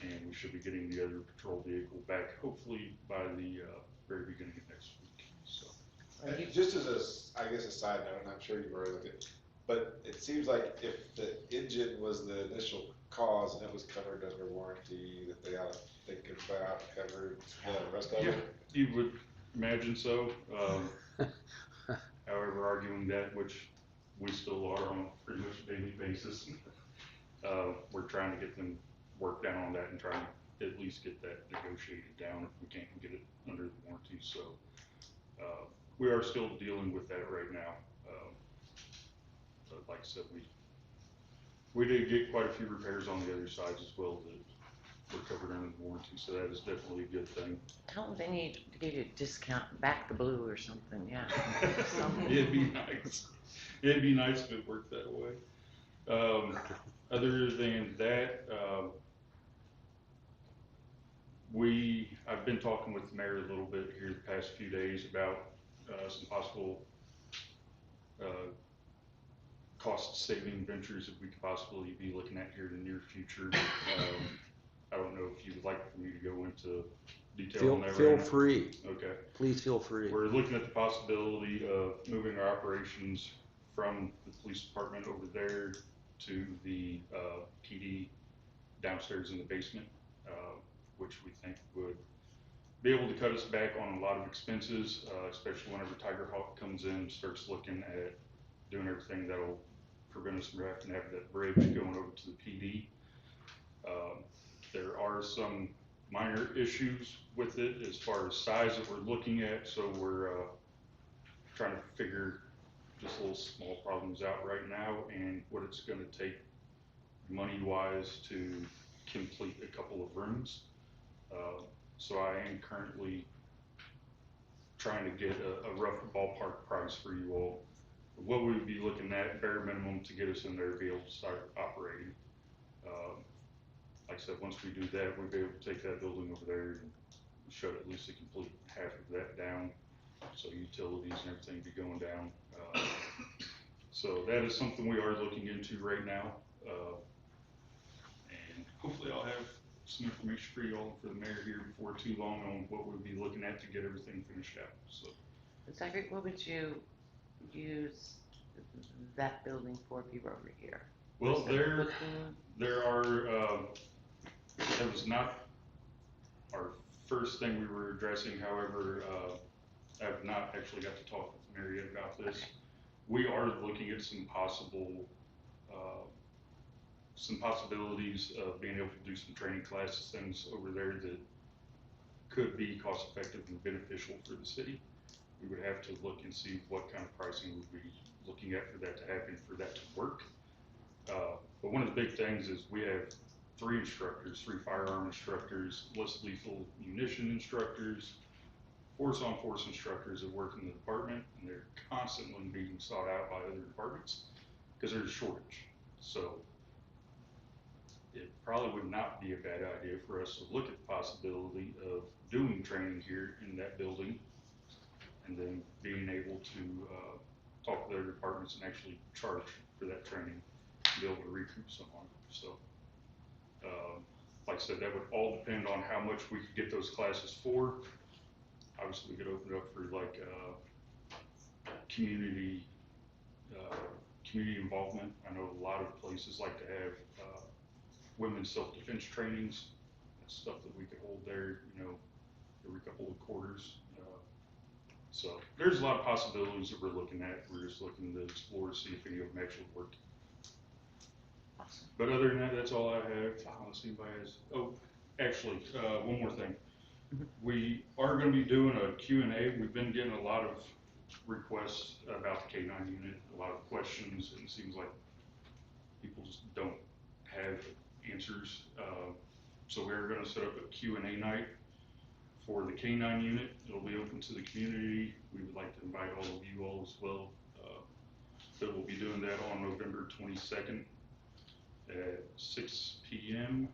and we should be getting the other patrol vehicle back hopefully by the very beginning of next week. So, And just as I guess a side note, and I'm sure you've already looked at, but it seems like if the engine was the initial cause and it was covered under warranty, that they ought to think about covering the rest of it. You would imagine so. However, arguing that, which we still are on a pretty much a daily basis, we're trying to get them worked down on that and trying to at least get that negotiated down if we can't get it under the warranty. So we are still dealing with that right now. But like I said, we did get quite a few repairs on the other sides as well that were covered under the warranty, so that is definitely a good thing. Tell them they need to give you a discount, back the blue or something, yeah. It'd be nice. It'd be nice if it worked that way. Other than that, I've been talking with the mayor a little bit here the past few days about some possible cost-saving ventures that we could possibly be looking at here in the near future. I don't know if you would like for me to go into detail on that Feel right now. free. Okay. Please feel free. We're looking at the possibility of moving our operations from the police department over there to the PD downstairs in the basement, which we think would be able to cut us back on a lot of expenses, especially whenever Tiger Hawk comes in and starts looking at doing everything that'll prevent us from having to have that bridge going over to the PD. There are some minor issues with it as far as size that we're looking at, so we're trying to figure just little small problems out right now and what it's going to take money-wise to complete a couple of rooms. So I am currently trying to get a rough ballpark price for you all. What we would be looking at, bare minimum, to get us in there to be able to start operating. Like I said, once we do that, we'll be able to take that building over there and shut at least a complete half of that down. So utilities and everything be going down. So that is something we are looking into right now. And hopefully I'll have some information for you all, for the mayor here before too long, on what we'll be looking at to get everything finished out, so. Zachary, what would you use that building for if you were over here? Well, there are, that was not our first thing we were addressing. However, I've not actually got to talk with Mary yet about this. We are looking at some possibilities of being able to do some training classes, things over there that could be cost effective and beneficial for the city. We would have to look and see what kind of pricing we'd be looking at for that to happen, for that to work. But one of the big things is we have 3 instructors, 3 firearm instructors, less lethal munition instructors, force-on-force instructors that work in the department, and they're constantly being sought out by other departments because there's a shortage. So it probably would not be a bad idea for us to look at the possibility of doing training here in that building, and then being able to talk with other departments and actually charge for that training to be able to recoup someone. So, like I said, that would all depend on how much we could get those classes for. Obviously, we could open it up for like community involvement. I know a lot of places like to have women's self-defense trainings. That's stuff that we could hold there, you know, every couple of quarters. So there's a lot of possibilities that we're looking at. We're just looking to explore, see if any of them actually work. Awesome. But other than that, that's all I have. Unless anybody has, oh, actually, one more thing. We are going to be doing a Q&A. We've been getting a lot of requests about the K-9 unit, a lot of questions, and it seems like people just don't have answers. So we're going to set up a Q&A night for the K-9 unit. It'll be open to the community. We would like to invite all of you all as well. But we'll be doing that on November 22nd at 6 p.m.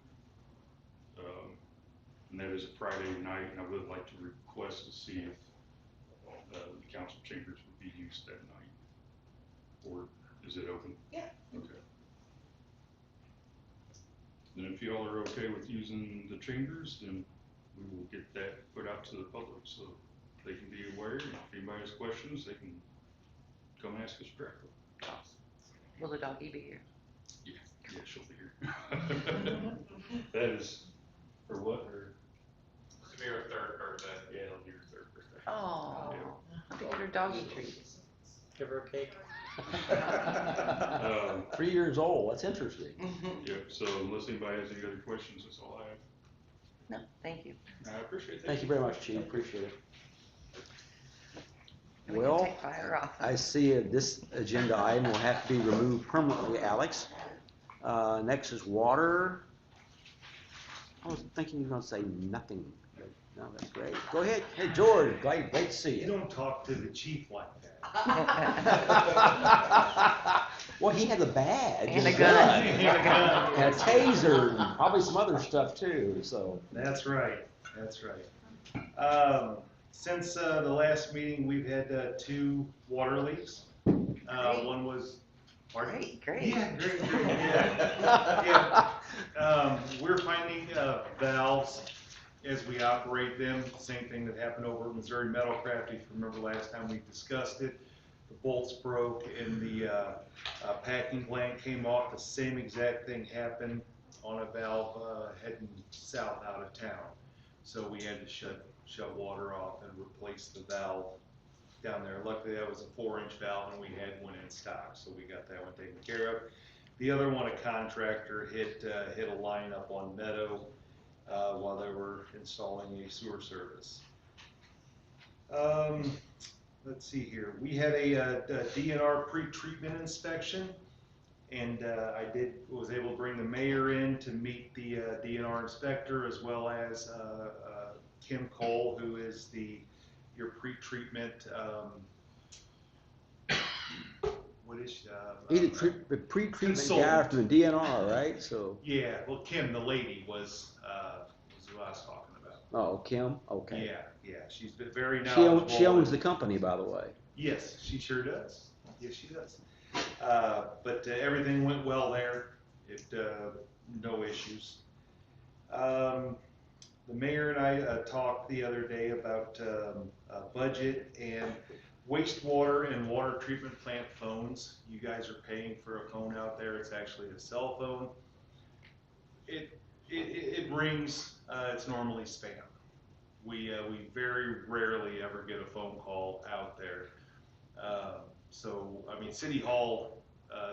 And that is a Friday night, and I would like to request to see if the council chambers would be used that night. Or is it open? Yeah. Okay. And if you all are okay with using the chambers, then we will get that put out to the public so they can be aware. And if anybody has questions, they can come ask us directly. Will the doggy be here? Yeah, she'll be here. That is, for what? It's gonna be her 3rd birthday. Yeah, it'll be her 3rd birthday. Oh, Yeah. I'll get her doggy treats. Give her a cake. 3 years old, that's interesting. Yep, so unless anybody has any other questions, that's all I have. No, thank you. I appreciate that. Thank you very much, Chief, appreciate it. We can Well, take fire off. I see this agenda item will have to be removed permanently, Alex. Next is water. I was thinking you were gonna say nothing. But no, that's great. Go ahead. Hey, George, great to see you. You don't talk to the chief like that. Well, he had the badge. And a gun. And a taser, and probably some other stuff too, so. That's right, that's right. Since the last meeting, we've had 2 water leaks. One was. Great. Yeah, great, yeah. We're finding valves as we operate them. Same thing that happened over at Missouri Metalcraft. If you remember last time we discussed it, the bolts broke and the packing plant came off. The same exact thing happened on a valve heading south out of town. So we had to shut water off and replace the valve down there. Luckily, that was a 4-inch valve, and we had one in stock, so we got that one taken care of. The other one, a contractor hit a line up on Meadow while they were installing a sewer service. Let's see here. We had a DNR pre-treatment inspection And was able to bring the mayor in to meet the DNR inspector, as well as Kim Cole, who is your pre-treatment, what is she? He's the pre-treatment guy Consultant. from the DNR, right? So. Yeah, well, Kim, the lady, was who I was talking about. Oh, Kim. Okay. Yeah, she's been very knowledgeable. She owns the company, by the way. Yes, she sure does. Yes, she does. But everything went well there. No issues. The mayor and I talked the other day about budget and wastewater and water treatment plant phones. You guys are paying for a phone out there. It's actually a cell phone. It rings. It's normally spam. We very rarely ever get a phone call out there. So, I mean, City Hall,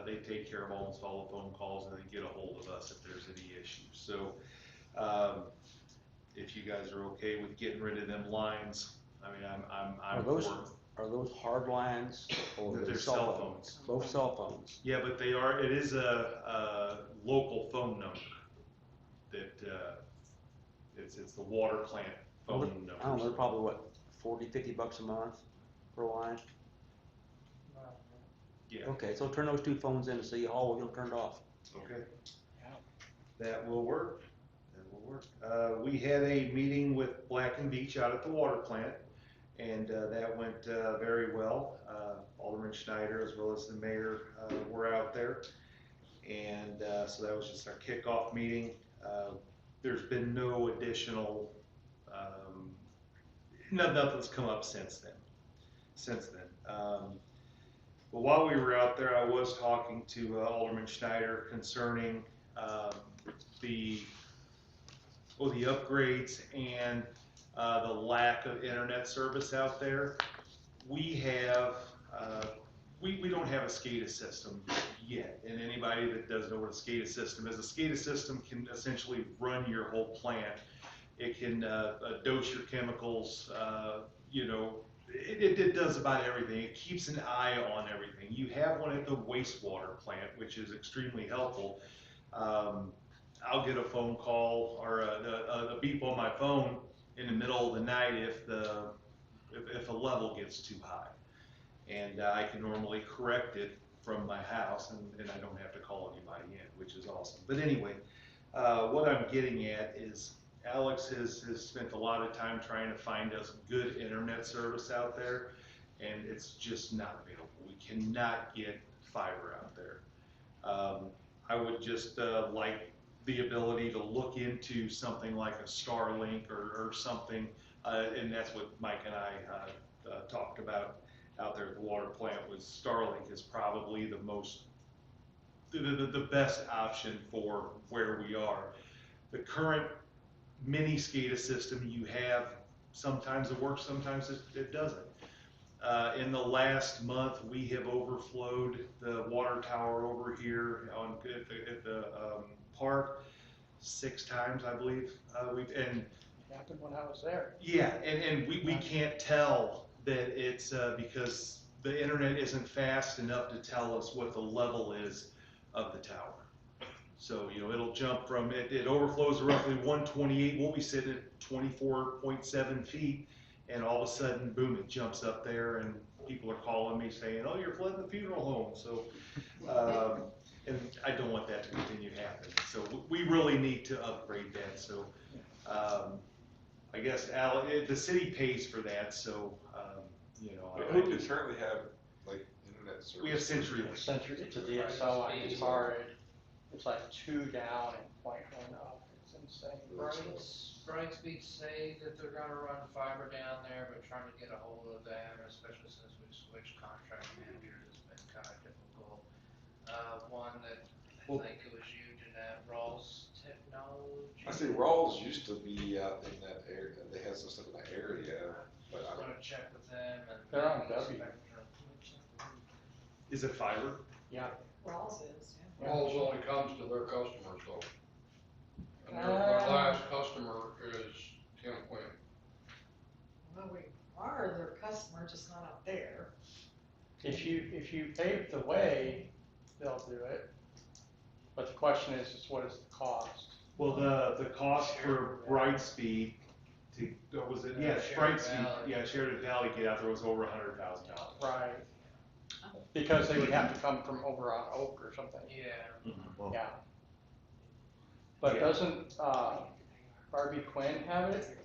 they take care of almost all the phone calls, and they get a hold of us if there's any issues. So, if you guys are okay with getting rid of them lines, I mean, I'm for it. Are those hard lines or They're cell phones? Both cell phones. Yeah, but it is a local phone number that, it's the water plant phone number. I don't know, they're probably what, $40-50 a month per line? Yeah. Okay, so turn those two phones in to City Hall, we'll get them turned off. Okay. That will work. We had a meeting with Black and Beach out at the water plant, and that went very well. Alderman Schneider, as well as the mayor, were out there, and so that was just our kickoff meeting. There's been no additional, nothing's come up since then. But while we were out there, I was talking to Alderman Schneider concerning the upgrades and the lack of internet service out there. We don't have a SCADA system yet, and anybody that doesn't know what a SCADA system is, a SCADA system can essentially run your whole plant. It can dose your chemicals, it does about everything. It keeps an eye on everything. You have one at the wastewater plant, which is extremely helpful. I'll get a phone call or a beep on my phone in the middle of the night if a level gets too high. And I can normally correct it from my house, and I don't have to call anybody in, which is awesome. But anyway, what I'm getting at is Alex has spent a lot of time trying to find us good internet service out there, and it's just not available. We cannot get fiber out there. I would just like the ability to look into something like a Starlink or something, and that's what Mike and I talked about out there at the water plant. Was Starlink is probably the best option for where we are. The current mini SCADA system you have, sometimes it works, sometimes it doesn't. In the last month, we have overflowed the water tower over here at the park 6 times, I believe. It happened when I was there. Yeah, and we can't tell that it's because the internet isn't fast enough to tell us what the level is of the tower. So, it'll jump from, it overflows roughly 128, we'll be sitting at 24.7 feet, and all of a sudden, boom, it jumps up there, and people are calling me saying, oh, you're flooding the funeral home. So, and I don't want that to continue happening. So we really need to upgrade that. So, I guess the city pays for that, so, Who do you currently have, like, internet service? We have CenturyLink. It's a DSL, it's hard. It's like 2 down and 0.1 up. It's insane. Brightspeed say that they're gonna run fiber down there, but trying to get a hold of them, especially since we switched contract managers, has been kind of difficult. One that I think it was you, Jeanette, Rawls Technology. I see Rawls used to be out in that area. They had some stuff in that area, but I'm gonna check with them and. They're on W. Is it fiber? Yeah. Rawls is, yeah. Rawls only comes to their customers though. And their last customer is Tim Quinn. Well, we are their customer, just not up there. If you pave the way, they'll do it. But the question is what is the cost? Well, the cost for Brightspeed to, was it, yeah, Brightspeed, yeah, Sheridan Valley get out there was over $100,000. Right. Because they would have to come from over on Oak or something. Yeah. Yeah. But Yeah. doesn't, Barbie Quinn have it?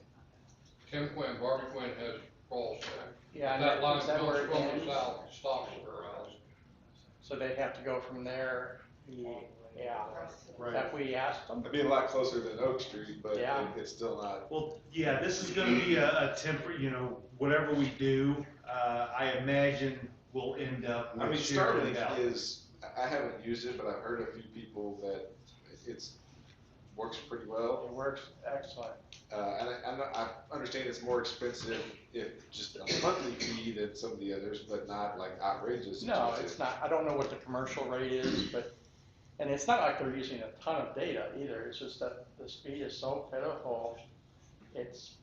Tim Quinn, Barbie Quinn has Falls Stack. Yeah, That line is that comes where it from ends? the south, stops at her house. So they'd have to go from there, yeah. Right. Have we asked them? It'd be a lot closer than Oak Street, but Yeah. it's still not. Well, yeah, this is gonna be a temporary, you know, whatever we do, I imagine we'll end up with I mean, Sheridan Starlink Valley. is, I haven't used it, but I've heard a few people that it's, works pretty well. It works excellent. I understand it's more expensive if just a monthly fee than some of the others, but not like outrageous. No, it's not. I don't know what the commercial rate is, but, and it's not like they're using a ton of data either. It's just that the speed is so pitiful, it's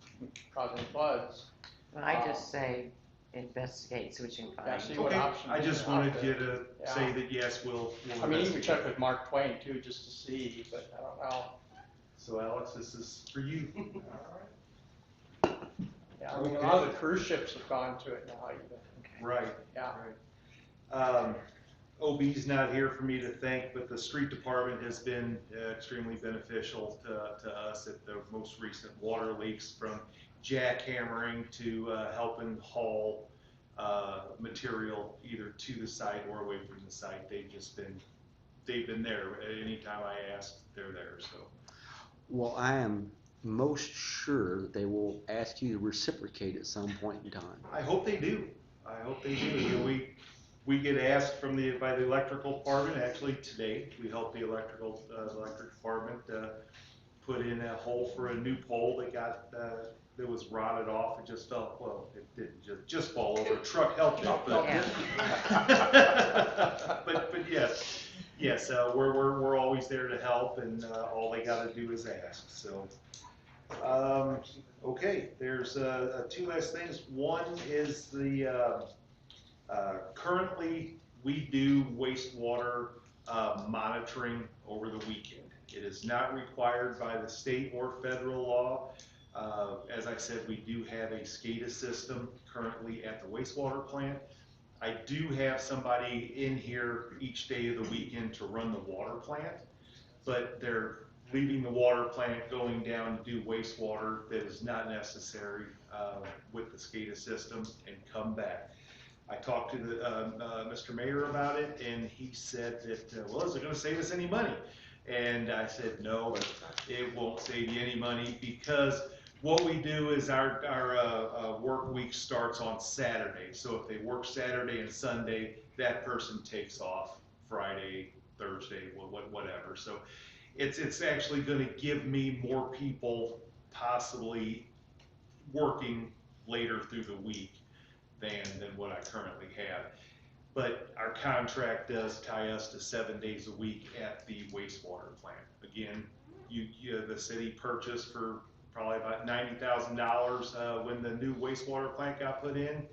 causing floods. Well, I just say investigate, see what you can Yeah, find. see what Okay, options I just are out wanted there. you to Yeah. say that yes, we'll I mean, you can investigate. check with Mark Twain too, just to see, but I don't know. So Alex, this is for you. Yeah, I mean, a lot of the cruise ships have gone to it now even. Right. Yeah. OB's not here for me to thank, but the street department has been extremely beneficial to us at the most recent water leaks, from jackhammering to helping haul material either to the site or away from the site. They've been there. Anytime I ask, they're there, so. Well, I am most sure that they will ask you to reciprocate at some point in time. I hope they do. I hope they do. You know, we get asked by the electrical department, actually today, we helped the electric department put in a hole for a new pole that was rotted off. It just fell, well, it didn't just fall over. A truck helped it. But yes, we're always there to help, and all they gotta do is ask, so. Okay, there's two last things. One is currently we do wastewater monitoring over the weekend. It is not required by the state or federal law. As I said, we do have a SCADA system currently at the wastewater plant. I do have somebody in here each day of the weekend to run the water plant, but they're leaving the water plant, going down to do wastewater that is not necessary with the SCADA system, and come back. I talked to Mr. Mayor about it, and he said that, well, is it going to save us any money? And I said, no, it won't save you any money, because what we do is our work week starts on Saturday. So if they work Saturday and Sunday, that person takes off Friday, Thursday, whatever. So it's actually going to give me more people possibly working later through the week than what I currently have. But our contract does tie us to 7 days a week at the wastewater plant. Again, the city purchased for probably about $90,000 when the new wastewater plant got put in.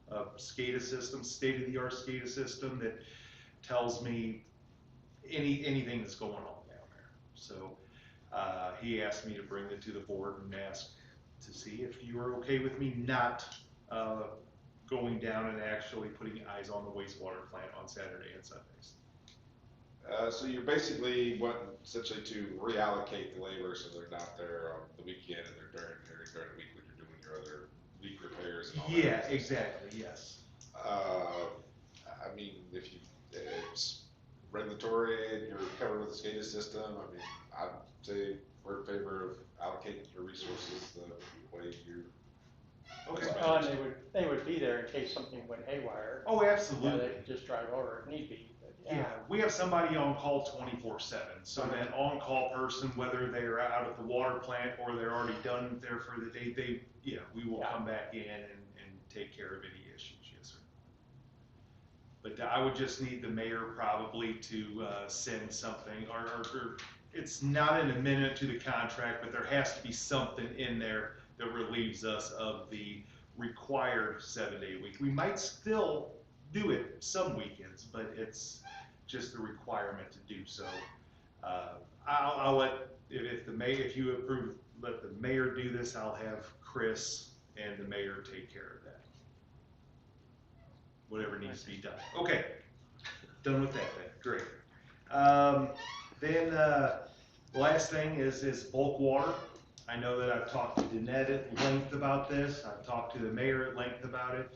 A SCADA system, state-of-the-art SCADA system that tells me anything that's going on down there. So he asked me to bring it to the board and ask to see if you were okay with me not going down and actually putting eyes on the wastewater plant on Saturday and Sundays. So you're basically wanting essentially to reallocate the labor so they're not there on the weekend and they're during the week when you're doing your other week repairs and all that. Yeah, exactly, yes. I mean, if it's regulatory and you're covered with the SCADA system, I mean, I'd say we're in favor of allocating your resources the way you. Okay. And they would be there in case something went haywire. Oh, absolutely. Yeah, they could just drive over if need be. But Yeah, we have somebody on call 24/7. So that on-call person, whether they're out at the water plant or they're already done there for the day, we will come back in and take care of any issues. Yes, sir. But I would just need the mayor probably to send something, or it's not an amendment to the contract, but there has to be something in there that relieves us of the required 7-day week. We might still do it some weekends, but it's just the requirement to do so. I'll let, if the mayor, if you approve, let the mayor do this, I'll have Chris and the mayor take care of that. Whatever needs to be done. Okay, done with that then, great. Then, the last thing is bulk water. I know that I've talked to Danette at length about this, I've talked to the mayor at length about it.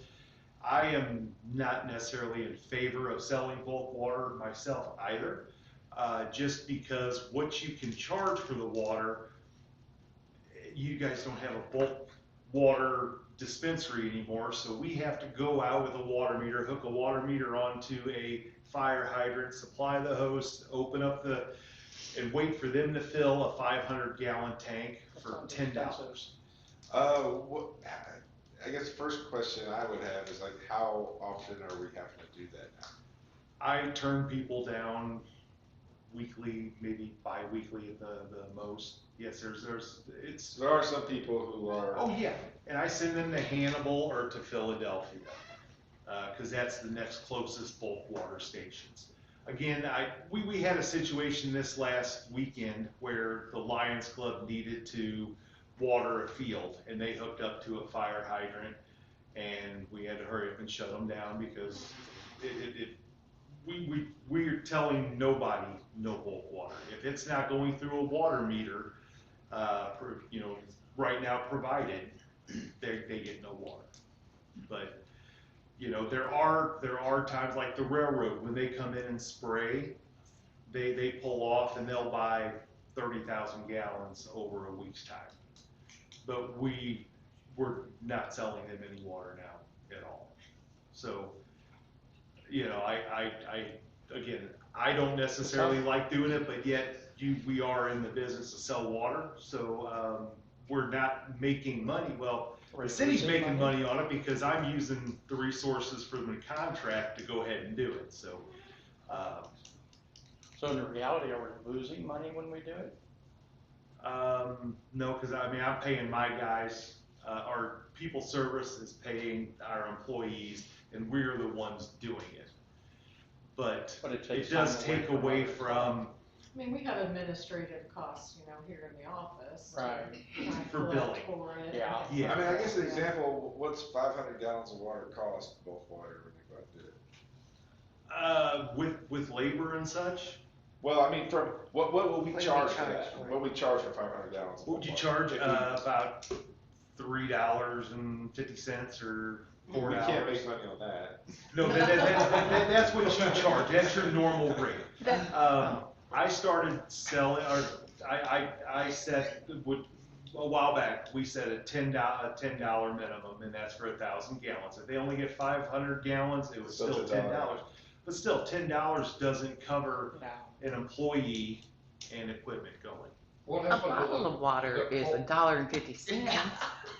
I am not necessarily in favor of selling bulk water myself either, just because what you can charge for the water, you guys don't have a bulk water dispensary anymore, so we have to go out with a water meter, hook a water meter onto a fire hydrant, supply the hose, open up and wait for them to fill a 500-gallon tank for $10. I guess the first question I would have is like, how often are we having to do that now? I turn people down weekly, maybe bi-weekly at the most. Yes, There are some people who are. Oh yeah, and I send them to Hannibal or to Philadelphia, because that's the next closest bulk water stations. Again, we had a situation this last weekend where the Lions Club needed to water a field, and they hooked up to a fire hydrant, and we had to hurry up and shut them down because we're telling nobody no bulk water. If it's not going through a water meter, right now provided, they get no water. But there are times like the railroad, when they come in and spray, they pull off and they'll buy 30,000 gallons over a week's time. But we're not selling them any water now at all. So, I don't necessarily like doing it, but yet we are in the business to sell water. So, we're not making money. Well, the city's making money on it because I'm using the resources from the contract to go ahead and do it. So, So in reality, are we losing money when we do it? no, because I'm paying my guys. Our people service is paying our employees, and we're the ones doing it. But it does take away from. I mean, we have administrative costs, here in the office. Right. For billing. For it. Yeah. Yeah. I mean, I guess an example, what's 500 gallons of water cost, bulk water, when you go out and do it? With labor and such. Well, I mean, what will we charge for that? What will we charge for 500 gallons? What would you charge? About $3.50 or $4. We can't make money on that. No, that's what you charge. That's your normal rate. I started selling, or I set, a while back, we set a $10 minimum, and that's for 1,000 gallons. If they only get 500 gallons, it was still $10. But still, $10 doesn't cover an employee and equipment going. A bottle of water is $1.50.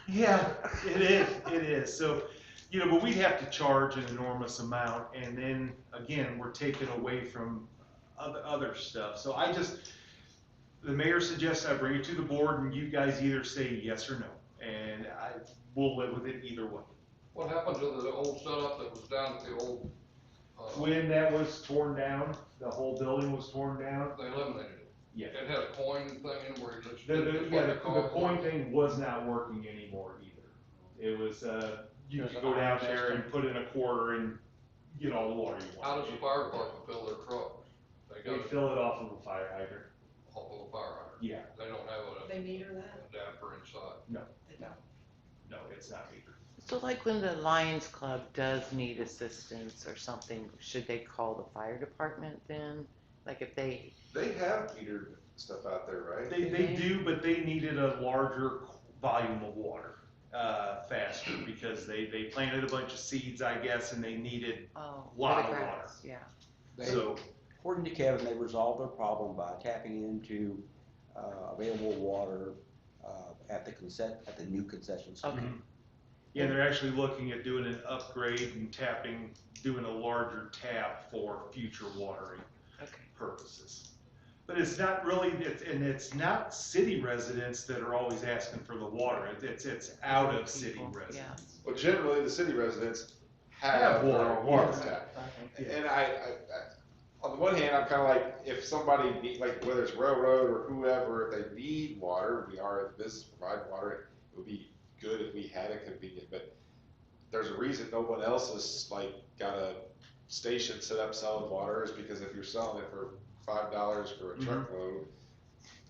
Yeah, it is. So, but we'd have to charge an enormous amount, and then, again, we're taking away from other stuff. So the mayor suggests I bring it to the board, and you guys either say yes or no, and we'll live with it either way. What happened to the old setup that was down at the old? When that was torn down, the whole building was torn down. They eliminated it. Yeah. It had a coin thing in where you just. The coin thing was not working anymore either. It was, you could go down there and put in a quarter and get all the water you want. How does the fire department fill their trucks? They fill it off of a fire hydrant. Off of a fire hydrant? Yeah. They don't have They meter that? a adapter inside? No. They don't. No, it's not metered. So like when the Lions Club does need assistance or something, should they call the fire department then? Like if they have metered stuff out there, right? They do, but they needed a larger volume of water faster because they planted a bunch of seeds, I guess, and they needed a lot of water. Yeah. So, according to Kevin, they resolved their problem by tapping into available water at the new concession stand. okay. Yeah, they're actually looking at doing an upgrade and doing a larger tap for future watering purposes. But it's not really, it's not city residents that are always asking for the water. It's out of city residents. Well, generally, the city residents have water tap. Yeah. And on the one hand, I'm kinda like, if somebody like, whether it's railroad or whoever, if they need water, we are in the business to provide water, it would be good if we had it convenient, but there's a reason no one else has like got a station set up selling water, is because if you're selling it for $5 for a truckload,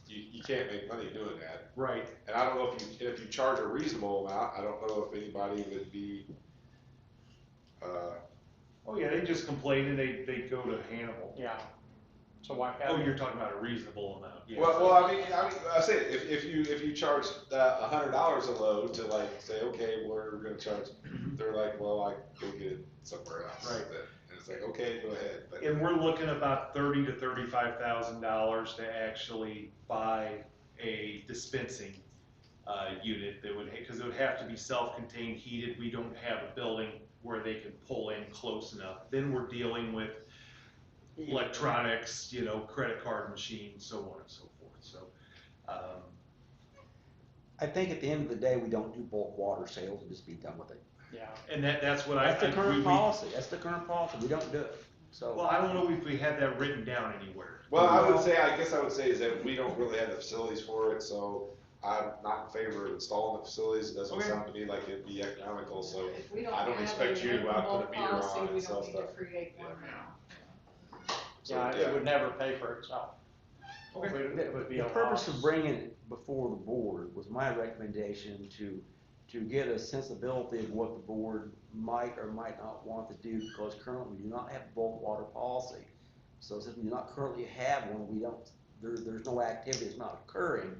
you can't make money doing that. Right. And I don't know if you charge a reasonable amount, I don't know if anybody would be, Oh, yeah, they just complain and they go to Hannibal. Yeah. So why Oh, can't? you're talking about a reasonable amount. Yeah. well, I mean, I say, if you charge $100 a load to like say, okay, we're gonna charge, they're like, well, I go get it somewhere else. Right. And it's like, okay, go ahead. But And we're looking about $30,000 to $35,000 to actually buy a dispensing unit that would, because it would have to be self-contained, heated. We don't have a building where they can pull in close enough. Then we're dealing with electronics, credit card machines, so on and so forth. So, I think at the end of the day, we don't do bulk water sales and just be done with it. Yeah. and that's what That's the current policy. we, That's the current policy. We don't do it. So. well, I don't know if we had that written down anywhere. well, I guess I would say is that we don't really have the facilities for it, so I'm not in favor of installing the facilities. It doesn't sound to me like it'd be economical, so If we don't I don't have expect you to go out and put a bulk meter policy, on we and sell don't need to stuff. create one now. Yeah, it would never pay for itself. Okay. It would be The a purpose loss. of bringing it before the board was my recommendation to get a sensibility of what the board might or might not want to do, because currently we do not have bulk water policy. So since we do not currently have one, we don't, there's no activity, it's not occurring.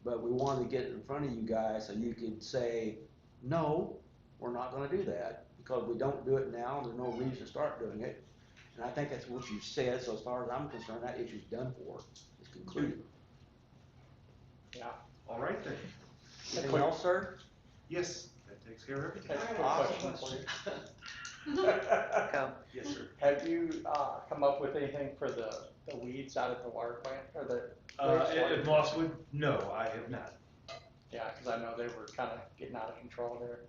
But we wanted to get it in front of you guys so you could say, no, we're not gonna do that, because we don't do it now, there's no reason to start doing it. And I think that's what you said, so as far as I'm concerned, that issue's done for, it's concluded. Yeah. All right then. Anything else, sir? Yes, that takes care of everything. That's a quick question for you. Go. Yes, sir. Have you, come up with anything for the weeds out at the water plant, or the? At Mosswood, no, I have not. Yeah, cause I know they were kinda getting out of control there.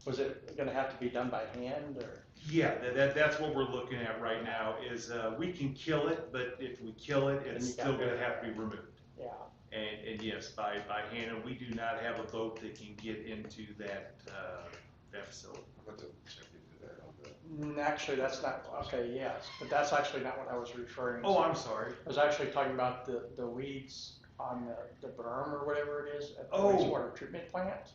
Was it gonna have to be done by hand, or? Yeah, that's what we're looking at right now, is, we can kill it, but if we kill it, Then it's you still gotta gonna go- have to be removed. Yeah. And yes, by hand, and we do not have a boat that can get into that facility. I'm going to check into that on the. Actually, that's not, okay, yes, but that's actually not what I was referring to. Oh, I'm sorry. I was actually talking about the weeds on the berm or whatever it is at the Oh. wastewater treatment plant.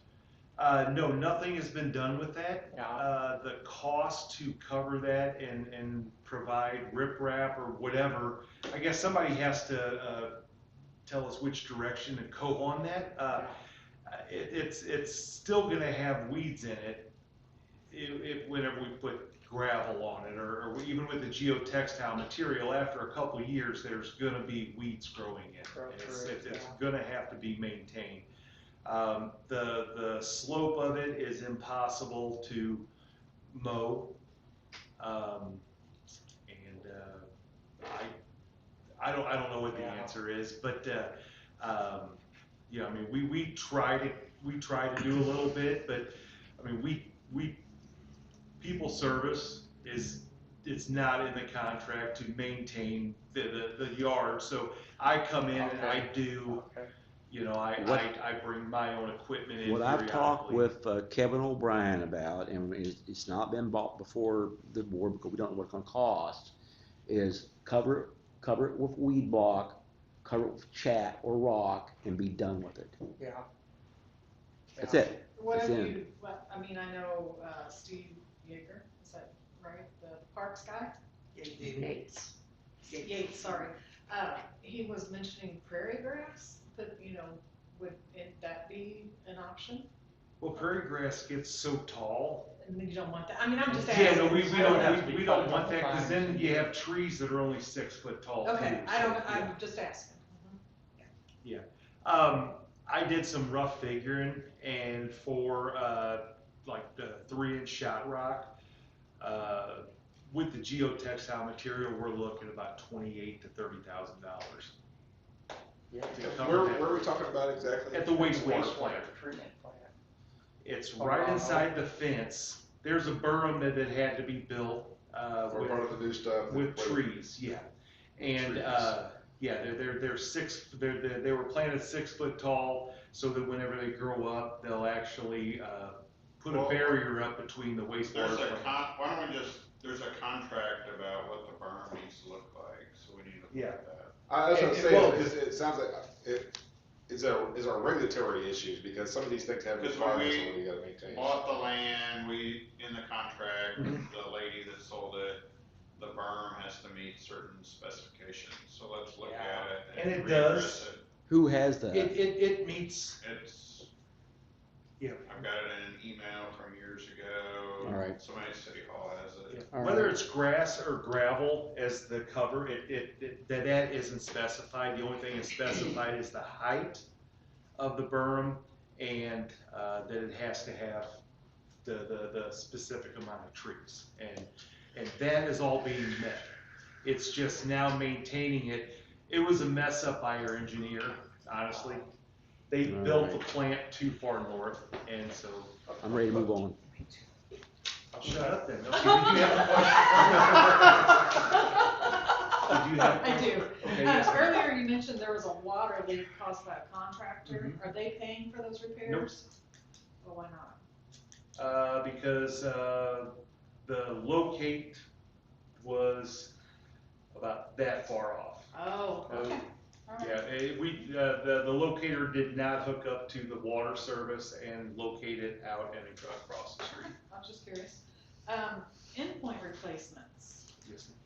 No, nothing has been done with that. Yeah. The cost to cover that and provide riprap or whatever, I guess somebody has to tell us which direction to go on that. It's still gonna have weeds in it whenever we put gravel on it, or even with the geotextile material, after a couple of years, there's gonna be weeds growing in it. It's gonna have to be maintained. The slope of it is impossible to mow. I don't know what the answer is, but, I mean, we try to do a little bit, but, I mean, people service it's not in the contract to maintain the yard, so I come in and I do, I bring my own equipment in. What I've talked periodically. with Kevin O'Brien about, and it's not been bought before the board because we don't know what it's gonna cost, is cover it with weed block, cover it with chat or rock, and be done with it. Yeah. That's it. What It's have in. you, I mean, I know, Steve Yeager, is that right, the parks guy? Yates. Yates, sorry. He was mentioning prairie grass, that, would that be an option? Well, prairie grass gets so tall. And you don't want that, I mean, I'm just asking. Yeah, no, we be don't cut want that, because then times. you have trees that are only 6 foot tall. Okay, too, I don't, so, yeah. I'm just asking. Yeah. I did some rough figuring, and for like the 3-inch shot rock, with the geotextile material, we're looking about $28,000 to $30,000. Yeah. Where are we talking about exactly? At the wastewater plant. Treatment plant. It's right inside the fence. There's a berm that had to be built. with, part of the new stuff. with trees, yeah. And, yeah, they were planted 6 foot tall, so that whenever they grow up, they'll actually, put a barrier up between the wastewater plant. Why don't we just, there's a contract about what the berm needs to look like, so we need to look at that. I was gonna And- say, well, it sounds like, is our regulatory issues, because some of these things have Because when requirements that we we gotta maintain. bought the land, in the contract, the lady that sold it, the berm has to meet certain specifications, so let's look at it. And it readdress does. it. Who has that? It meets, It's, yeah. I've got it in an email from years ago. All right. Somebody at City Hall has it. All Whether right. it's grass or gravel as the cover, that isn't specified. The only thing that's specified is the height of the berm and, that it has to have the specific amount of trees. And that is all being met. It's just now maintaining it. It was a mess up by our engineer, honestly. They All built right. the plant too far north, and so. I'm ready to move on. Shut up then. Okay, did you have a question? Did you have a I question? do. Okay, yes, ma'am. Earlier you mentioned there was a water leak caused by a contractor. Mhm. Are they paying for those repairs? Well, why not? Because, the locate was about that far off. Oh, okay. All right. Yeah, the locator did not hook up to the water service and locate it out and across the street. I was just curious. Endpoint replacements. Yes, ma'am.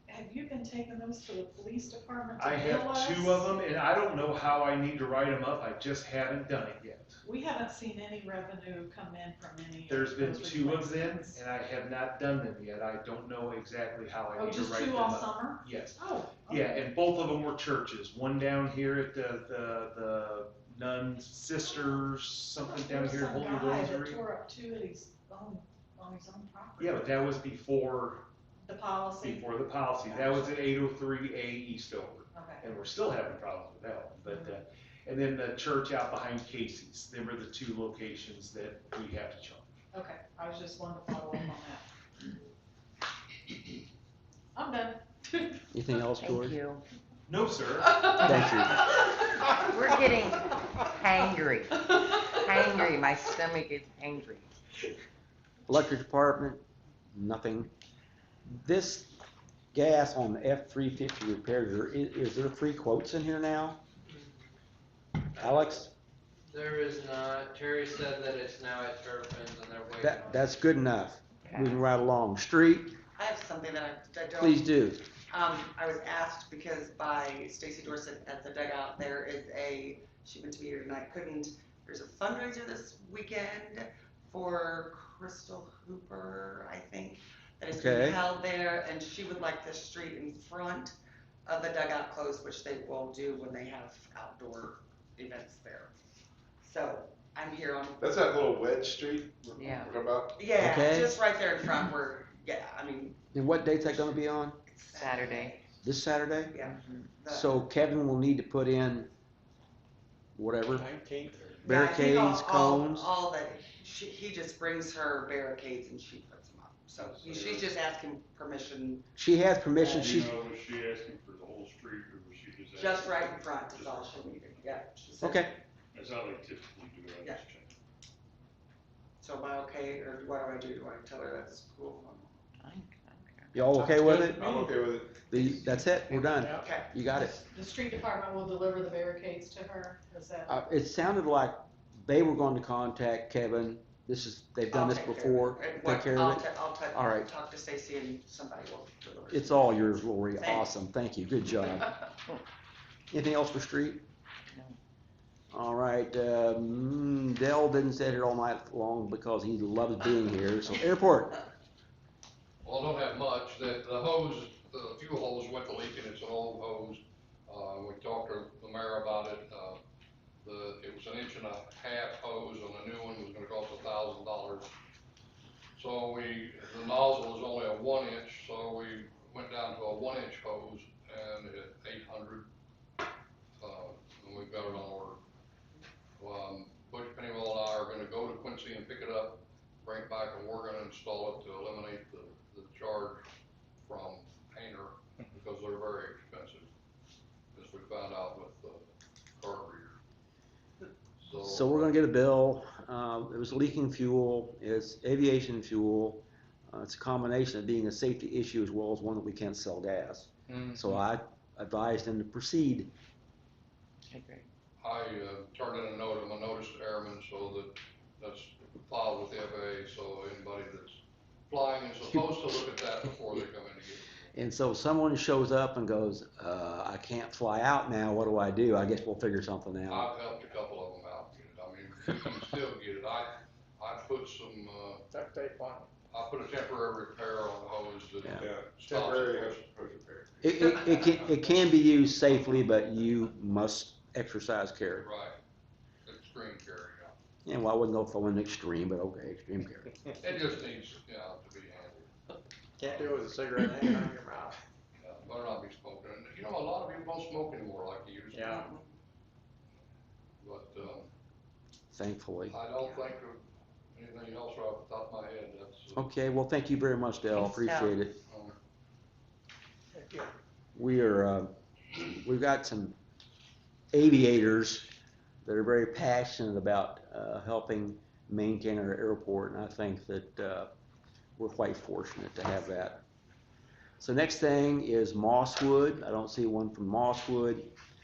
Have you been taking those to the police department to I bill have us? 2 of them, and I don't know how I need to write them up. I just haven't done it yet. We haven't seen any revenue come in from any of There's been those 2 of them, replacements. and I have not done them yet. I don't know exactly how I Oh, need to just write 2 them all up. summer? Yes. Oh. Yeah, and both of them were churches. One down here at the Nun Sisters, something down here at Holy There was some guy that Rosary. tore up 2 of his own, on his own property. Yeah, but that was before The policy? the policy. That was at 803A Eastover. Okay. And we're still having problems with that one. But, and then the church out behind Casey's. Them are the 2 locations that we have to charge. Okay, I was just wanting to follow up on that. I'm done. Anything else, George? Thank you. No, sir. Thank you. We're getting hangry. Hangry. My stomach is hangry. Electric department, nothing. This gas on the F-350 repair, is there 3 quotes in here now? Alex, There is not. Terry said that it's now at Turpin's and they're waiting on it. that's good enough. Moving right along. Street, I have something that I don't. please do. I was asked because by Stacy Dorset at the dugout, there is she went to be here tonight, there's a fundraiser this weekend for Crystal Hooper, I think, that is being Okay. held there, and she would like the street in front of the dugout closed, which they will do when they have outdoor events there. So, I'm here on. That's that little wedge street Yeah. we're talking about? Yeah, Okay. just right there in front where, I mean, And what date's that gonna be on? Saturday. This Saturday? yeah. So Kevin will need to put in whatever, 19th. Yeah, I think barricades, cones. All that, he just brings her barricades and she puts them up. So she's just asking permission, She has permission, You she, know, was she asking for the whole street, or was she just asking? just right in front is all she needed, yeah. She said- okay. That's how they typically do it, I just checked. So am I okay, or what do I do? Do I tell her that's cool? Y'all okay with it? I'm okay with it. That's it, we're done. Okay. You got it. The street department will deliver the barricades to her, is that? It sounded like they were going to contact Kevin. They've done I'll this take care of before. it. Take care of it. All right. talk to Stacy and somebody will deliver. It's all yours, Lori. Thanks. Awesome. Thank you. Good job. Anything else for street? All right, Dell didn't sit here all night long because he loves being here. So airport. Well, I don't have much. The hose, the fuel hose went to leaking. It's an old hose. We talked to the mayor about it. It was 1.5 inch hose, and the new one was gonna cost $1,000. So the nozzle is only a 1 inch, so we went down to a 1 inch hose, and at $800, and we've got it on order. Butch Pennywell and I are gonna go to Quincy and pick it up, bring it back, and we're gonna install it to eliminate the charge So we're gonna get a bill, it was leaking fuel, it's aviation fuel, it's a combination of being a safety issue as well as one that we can't sell gas. So I advised him to proceed. Okay, great. I turned in a note, I'm a notice to airmen, so that's filed with the FAA, so anybody that's flying is supposed to look at that before they come in to get it. And so if someone shows up and goes, I can't fly out now, what do I do? I guess we'll figure something out. I've helped a couple of them out get it. I mean, you can still get it. I put some, Duct tape on I put a temporary repair on the hose that Yeah. stops Temporary it. hose repair. It can be used safely, but you must exercise care. Right. Extreme care, yeah. Yeah, well, I wouldn't go for an extreme, but okay, extreme care. It just needs, you know, to be handled. Can't do it with a cigarette hanging out of your mouth. Yeah, better not be smoking. And, you know, a lot of people don't smoke anymore like they used to. Yeah. But, Thankfully. I don't think of anything else right off the top of my head. That's, Okay, well, thank you very much, Dale, Thanks, Dale. appreciate it. Thank you. We are, we've got some aviators that are very passionate about helping maintain our airport, and I think that we're quite fortunate to have that. So next thing is Mosswood. I don't see one from Mosswood.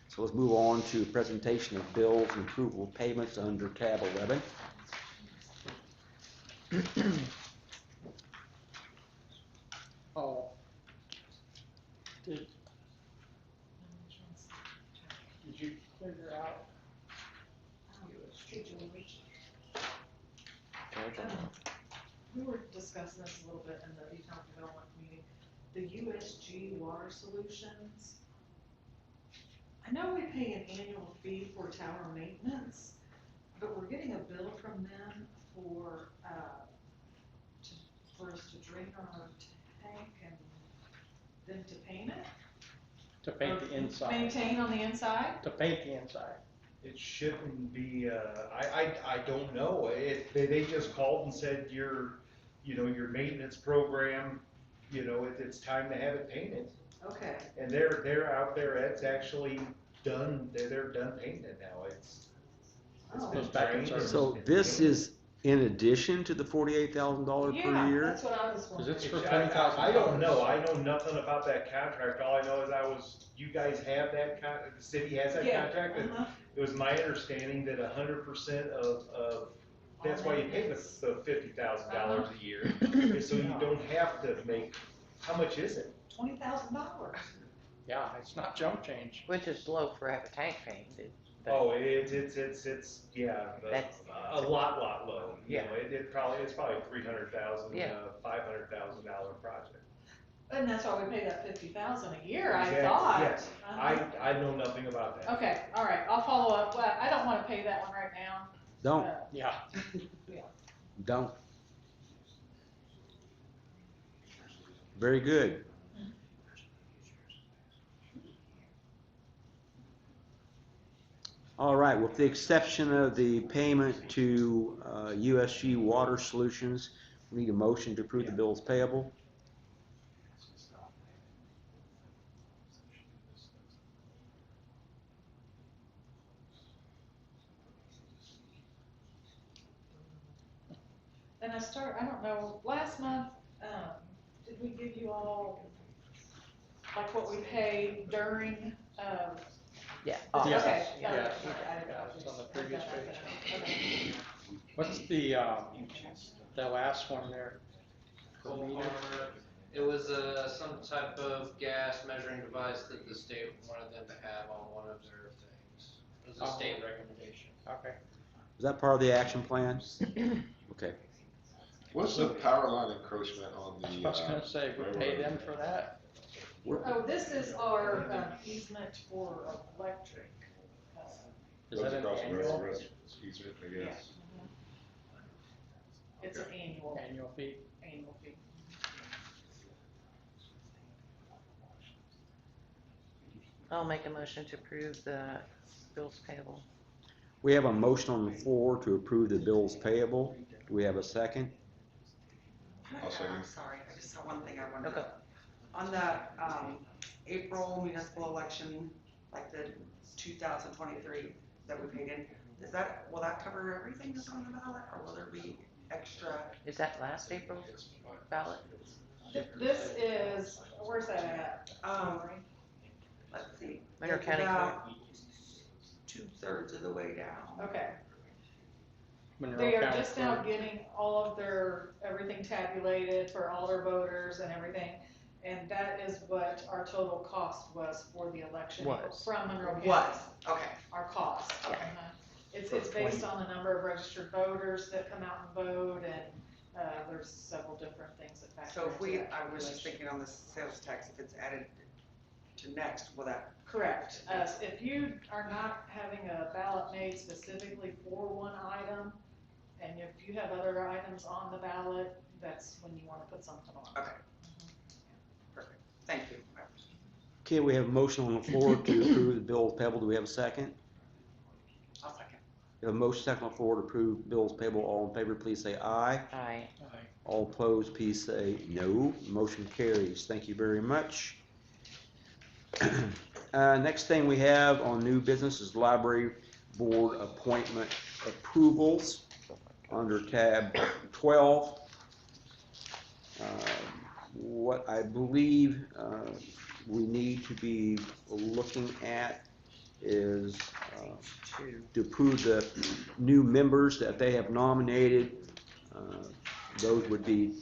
So let's move on to presentation of bills and approval of payments under tab 11. Oh. Did you figure out? We were discussing this a little bit in the economic development meeting, the USG water solutions. I know we pay an annual fee for tower maintenance, but we're getting a bill from them for us to drain our tank and then to paint it? To paint Or the inside. Maintain on the inside? To paint the inside. It shouldn't be, I don't know. They just called and said your maintenance program, it's time to have it painted. Okay. And they're out there, it's actually done, they're done painting it now. It's been drained. So this is in addition to the $48,000 per Yeah, year? that's what I was wondering. It's for $10,000. I don't know. I know nothing about that contract. All I know is you guys have that the city has that contract. And it was my understanding that 100% of that's why you pay the $50,000 a year, is so you don't have to make. How much is it? $20,000. Yeah, it's not jump change. Which is low for have a tank painted. Oh, it's yeah, That's- a lot low. You Yeah. know, it's probably $300,000, Yeah. $500,000 project. And that's why we pay that $50,000 a year, I Exactly, thought. yes. I know nothing about that. Okay, all right, I'll follow up. Well, I don't want to pay that one right now. Don't, Yeah. don't. Very good. All right, with the exception of the payment to USG Water Solutions, we need a motion to approve the bills payable. And I don't know, last month, did we give you all, like what we pay during, Yeah. Yes, okay. yes, Okay. yeah, it's on the previous page. Okay. What's the last one there? The meter? It was some type of gas measuring device that the state wanted them to have on one of their things. It was a state recommendation. Okay. Is that part of the action plan? Okay. What's the power line encroachment on the? I was gonna say, we pay them for that? Oh, this is our easement for electric. Is that an annual? Easement, I guess. It's an annual fee? Annual fee. I'll make a motion to approve the bills payable. We have a motion on the floor to approve the bills payable. Do we have a second? I'll second. I'm sorry, I just have one thing I wanted Okay. to. On the, April municipal election, like the 2023 that we paid in, will that cover everything that's on the ballot, or will there be extra? Is that last April ballot? This is, where's that at? Let's see. Monroe It's County about 2/3 of the way down. Okay. Monroe They are County just now Clerk. getting all of everything tabulated for all their voters and everything. And that is what our total cost was for the election from Monroe County. Was, okay. Our cost. Okay. It's based on the number of registered voters that come out and vote, and there's several different things that factor So if into that I was just calculation. thinking on the sales tax, if it's added to next, will that? Correct. If you are not having a ballot made specifically for one item, and if you have other items on the ballot, that's when you want to put something on. Okay. Perfect. Thank you. Okay, we have a motion on the floor to approve the bills payable. Do we have a second? I'll second. We have a motion second on the floor to approve bills payable. All in favor, please say aye. Aye. All opposed, please say no. Motion carries. Thank you very much. Next thing we have on new business is library board appointment approvals under tab 12. What I believe we need to be looking at is to approve the new members that they have nominated. Those would be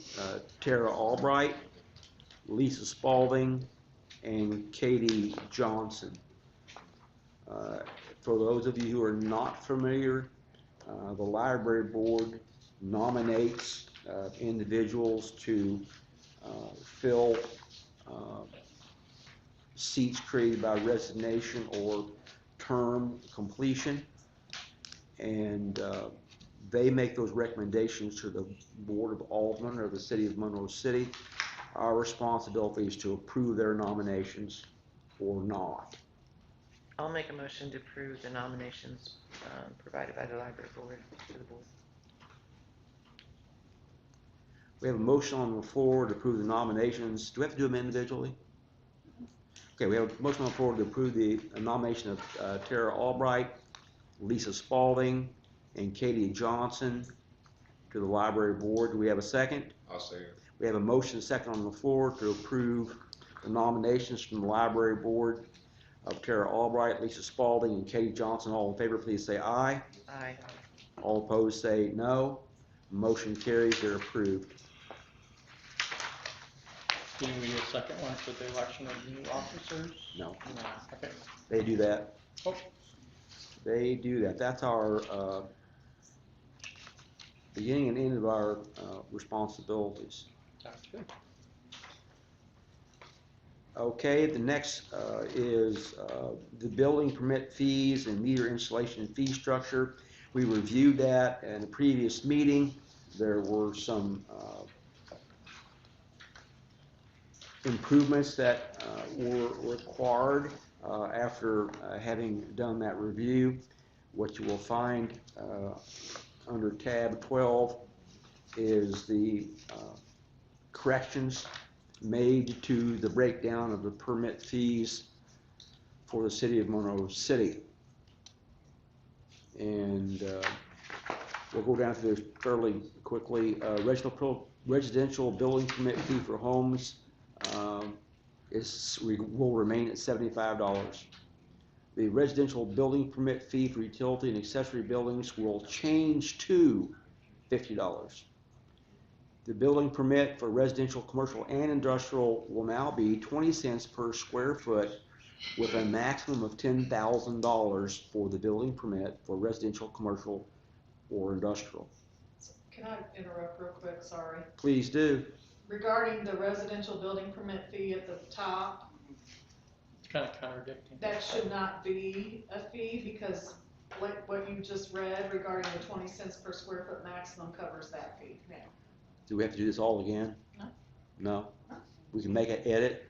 Tara Albright, Lisa Spalding, and Katie Johnson. For those of you who are not familiar, the library board nominates individuals to fill seats created by resignation or term completion, and they make those recommendations to the Board of Aldermen or the City of Monroe City. Our responsibility is to approve their nominations or not. I'll make a motion to approve the nominations provided by the library board to the board. We have a motion on the floor to approve the nominations. Do we have to do them individually? Okay, we have a motion on the floor to approve the nomination of Tara Albright, Lisa Spalding, and Katie Johnson to the library board. Do we have a second? I'll say it. We have a motion second on the floor to approve the nominations from the library board of Tara Albright, Lisa Spalding, and Katie Johnson. All in favor, please say aye. Aye. All opposed, say no. Motion carries. They're approved. Do we need a second one for the election of new officers? No. No. Okay. They do that. Oh. They do that. That's our beginning and end of our responsibilities. Sounds good. Okay, the next is the building permit fees and meter installation fee structure. We reviewed that in a previous meeting. There were some improvements that were required after having done that review. What you will find under tab 12 is the corrections made to the breakdown of the permit fees for the City of Monroe City. And we'll go down through this fairly quickly. Residential building permit fee for homes will remain at $75. The residential building permit fee for utility and accessory buildings will change to $50. The building permit for residential, commercial, and industrial will now be 20 cents per square foot with a maximum of $10,000 for the building permit for residential, commercial, or industrial. Can I interrupt real quick? Sorry. Please do. Regarding the residential building permit fee at the top, It's kind of contradicting. that should not be a fee because like what you just read regarding the 20 cents per square foot maximum covers that fee now. Do we have to do this all again? No. No? We can make an edit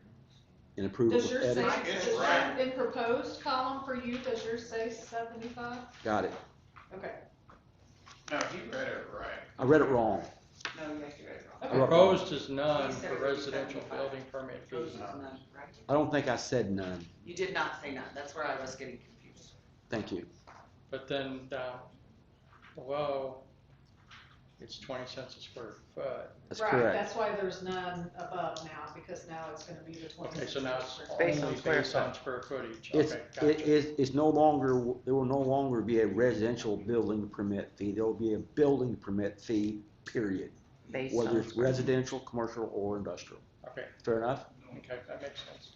and approve it Does with yours say, edits? does your, in proposed column for you, does yours say 75? Got it. Okay. No, he read it right. I read it wrong. No, you have to read it wrong. I wrote it wrong. Proposed is none He said for it was residential 75. building permit Proposed fees. is none, right? I don't think I said none. You did not say none. That's where I was getting confused. Thank you. but then down below, it's 20 cents a square foot. That's Right, correct. that's why there's none above now, because now it's gonna be the 20 Okay, so cents now per it's square foot. Based only on square based on foot. square footage. It's, Okay, it gotcha. is, it's no longer, there will no longer be a residential building permit fee. There will be a building permit fee, period. Based Whether on it's square. residential, commercial, or industrial. Okay, Fair enough? okay, that makes sense.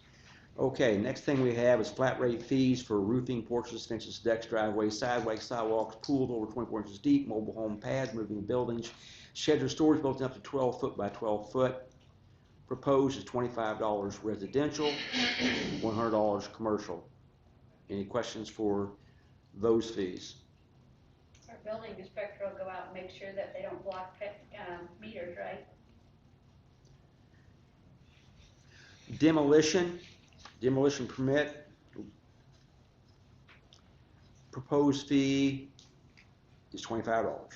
Okay, next thing we have is flat rate fees for roofing, porches, fences, decks, driveways, sidewalks, pools over 24 inches deep, mobile home pads, moving buildings, sheds or storage buildings up to 12 foot by 12 foot. Proposed is $25 residential, $100 commercial. Any questions for those fees? Our building inspector will go out and make sure that they don't block meters, right? Demolition permit, proposed fee is $25.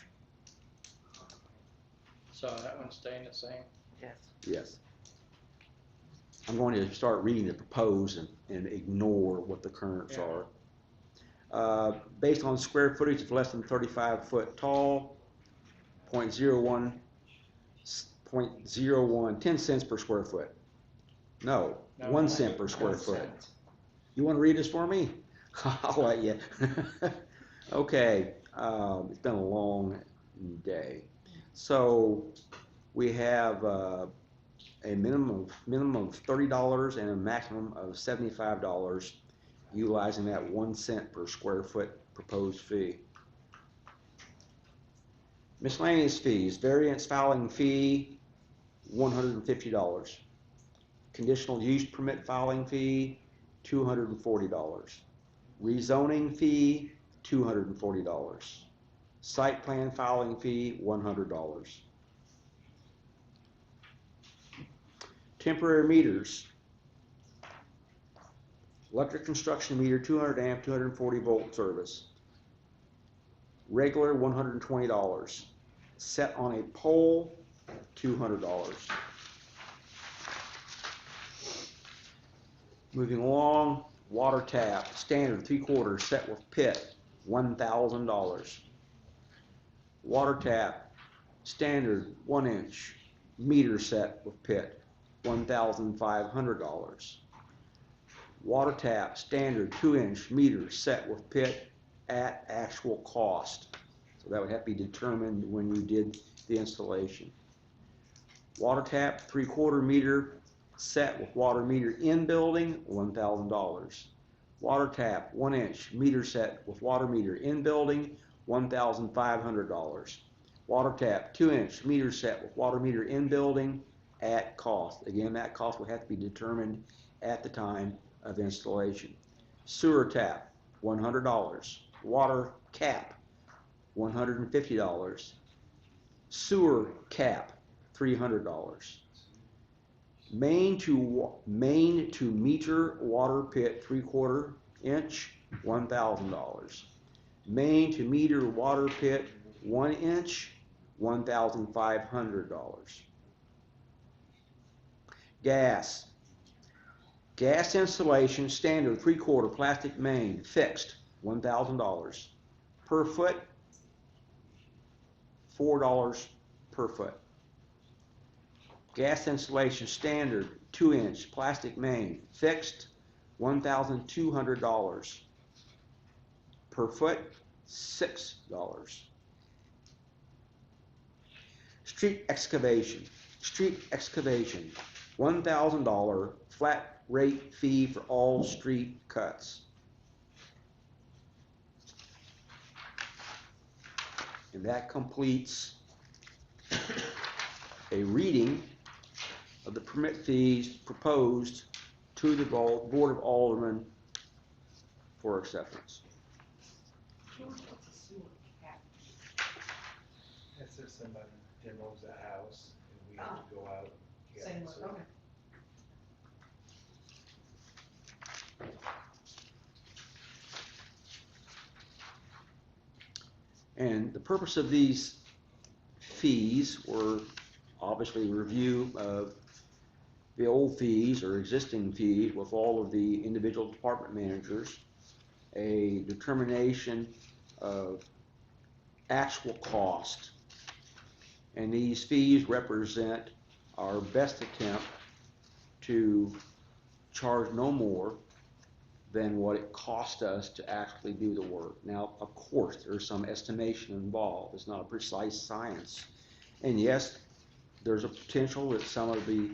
So that one's staying the same? Yes. Yes. I'm going to start reading the proposed and ignore what the currents Yeah. are. Based on square footage of less than 35 foot tall, 0.01, 10 cents per square foot. No, No, 1 no. cent per square 1 foot. cent. You want to read this for me? I'll let you. Okay, it's been a long day. So we have a minimum of $30 and a maximum of $75, utilizing that 1 cent per square foot proposed fee. Miscellaneous fees, variance filing fee, $150. Conditional use permit filing fee, $240. Rezoning fee, $240. Site plan filing fee, $100. Temporary meters. Electric construction meter, 200 amp, 240 volt service. Regular, $120. Set on a pole, $200. Moving along, water tap, standard 3/4 set with pit, $1,000. Water tap, standard 1 inch, meter set with pit, $1,500. Water tap, standard 2 inch, meter set with pit at actual cost. So that would have to be determined when you did the installation. Water tap, 3/4 meter, set with water meter in building, $1,000. Water tap, 1 inch, meter set with water meter in building, $1,500. Water tap, 2 inch, meter set with water meter in building at cost. Again, that cost will have to be determined at the time of installation. Sewer tap, $100. Water cap, $150. Sewer cap, $300. Main to meter water pit 3/4 inch, $1,000. Main to meter water pit 1 inch, $1,500. Gas. Gas installation, standard 3/4 plastic main, fixed, $1,000. Per foot, $4 per foot. Gas installation, standard 2 inch plastic main, fixed, $1,200. Per foot, $6. Street excavation, $1,000 flat rate fee for all street cuts. And that completes a reading of the permit fees proposed to the Board of Aldermen for acceptance. That's if somebody demos a house and we have to go out and get Same it. with, So okay. And the purpose of these fees were obviously review of the old fees or existing fees with all of the individual department managers, a determination of actual cost. And these fees represent our best attempt to charge no more than what it cost us to actually do the work. Now, of course, there's some estimation involved. It's not a precise science. And yes, there's a potential that some of the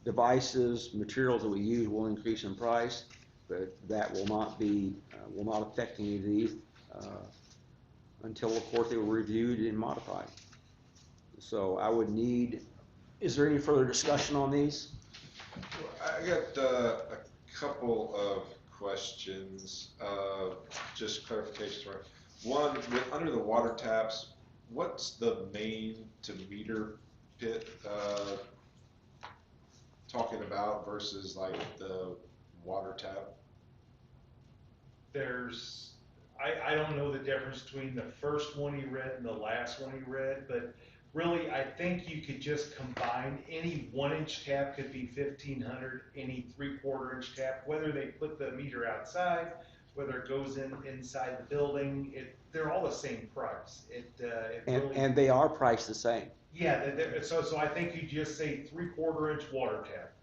devices, materials that we use will increase in price, but that will not affect any of these until, of course, they were reviewed and modified. So I would need, is there any further discussion on these? I got a couple of questions, just clarifications. Right? One, under the water taps, what's the main to meter pit talking about versus like the water tap? I don't know the difference between the first one he read and the last one he read, but really, I think you could just combine any 1-inch tap could be 1,500, any 3/4 inch tap, whether they put the meter outside, whether it goes inside the building, they're all the same price. And they are priced the same. Yeah, so I think you just say 3/4 inch water tap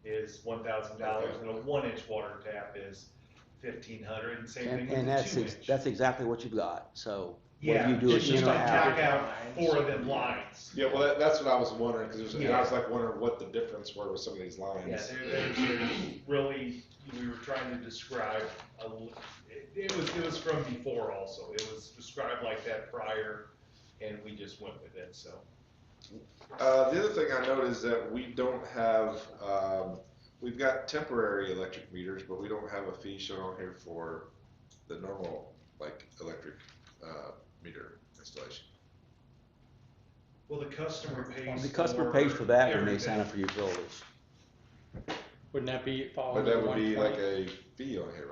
is $1,000, and a 1-inch water tap is 1,500, and same thing with And the 2-inch. that's exactly what you've got. So Yeah, whether you do it just in or knock out. out 4 of them lines. Yeah, well, that's what I was wondering, because Yeah. I was like wondering what the difference were with some of these lines. Yeah, there's really, we were trying to describe, it was from before also. It was described like that prior, and we just went with it, so. The other thing I noticed is that we don't have, we've got temporary electric meters, but we don't have a fee shown on here for the normal, like, electric meter installation. Well, the customer pays. The customer pays for that when they everything. sign up for utilities. Wouldn't that be fall But under that would be 120? like a fee on here,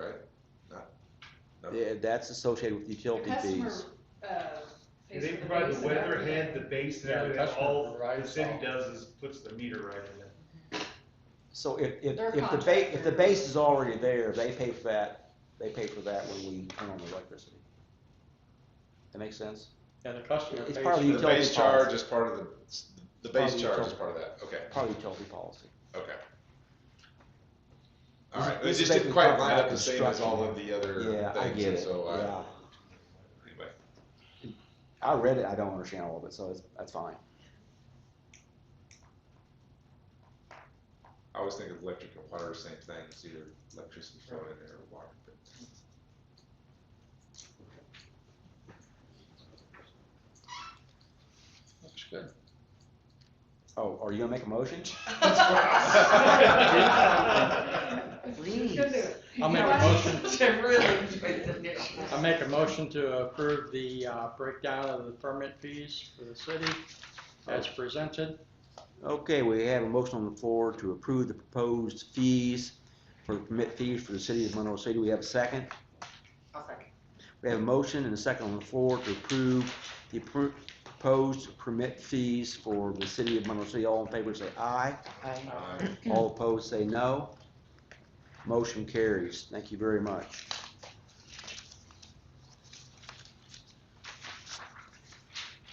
right? No. Yeah, that's associated with utility Customer, fees. pays They for the provide base the and weather everything. head, the base and Yeah, the everything, customer all the provides city all. does is puts the meter right in it. So if They're the contracted. base is already there, they pay for that when we turn on the electricity. That makes sense? Yeah, the customer It's pays part of the for The utility base charge policy. is part of the Part of base the charge is utility- part of that, okay, Part of the utility policy. okay. All right, it This is just didn't basically quite talking line about up the same as all of construction. the other Yeah, I things, get and it, so yeah. anyway. I read it, I don't understand all of it, so that's fine. I always think of electric and water, same thing, it's either electricity flowing in there or water. But Looks good. Oh, are you gonna make a motion? Please. I'll make a motion. I really enjoyed the initiative. I make a motion to approve the breakdown of the permit fees for the city as presented. Okay, we have a motion on the floor to approve the proposed fees for the permit fees for the city of Monroe City. We have a second. I'll second. We have a motion and a second on the floor to approve the proposed permit fees for the city of Monroe City. All in favor say aye. Aye. All opposed say no. Motion carries. Thank you very much.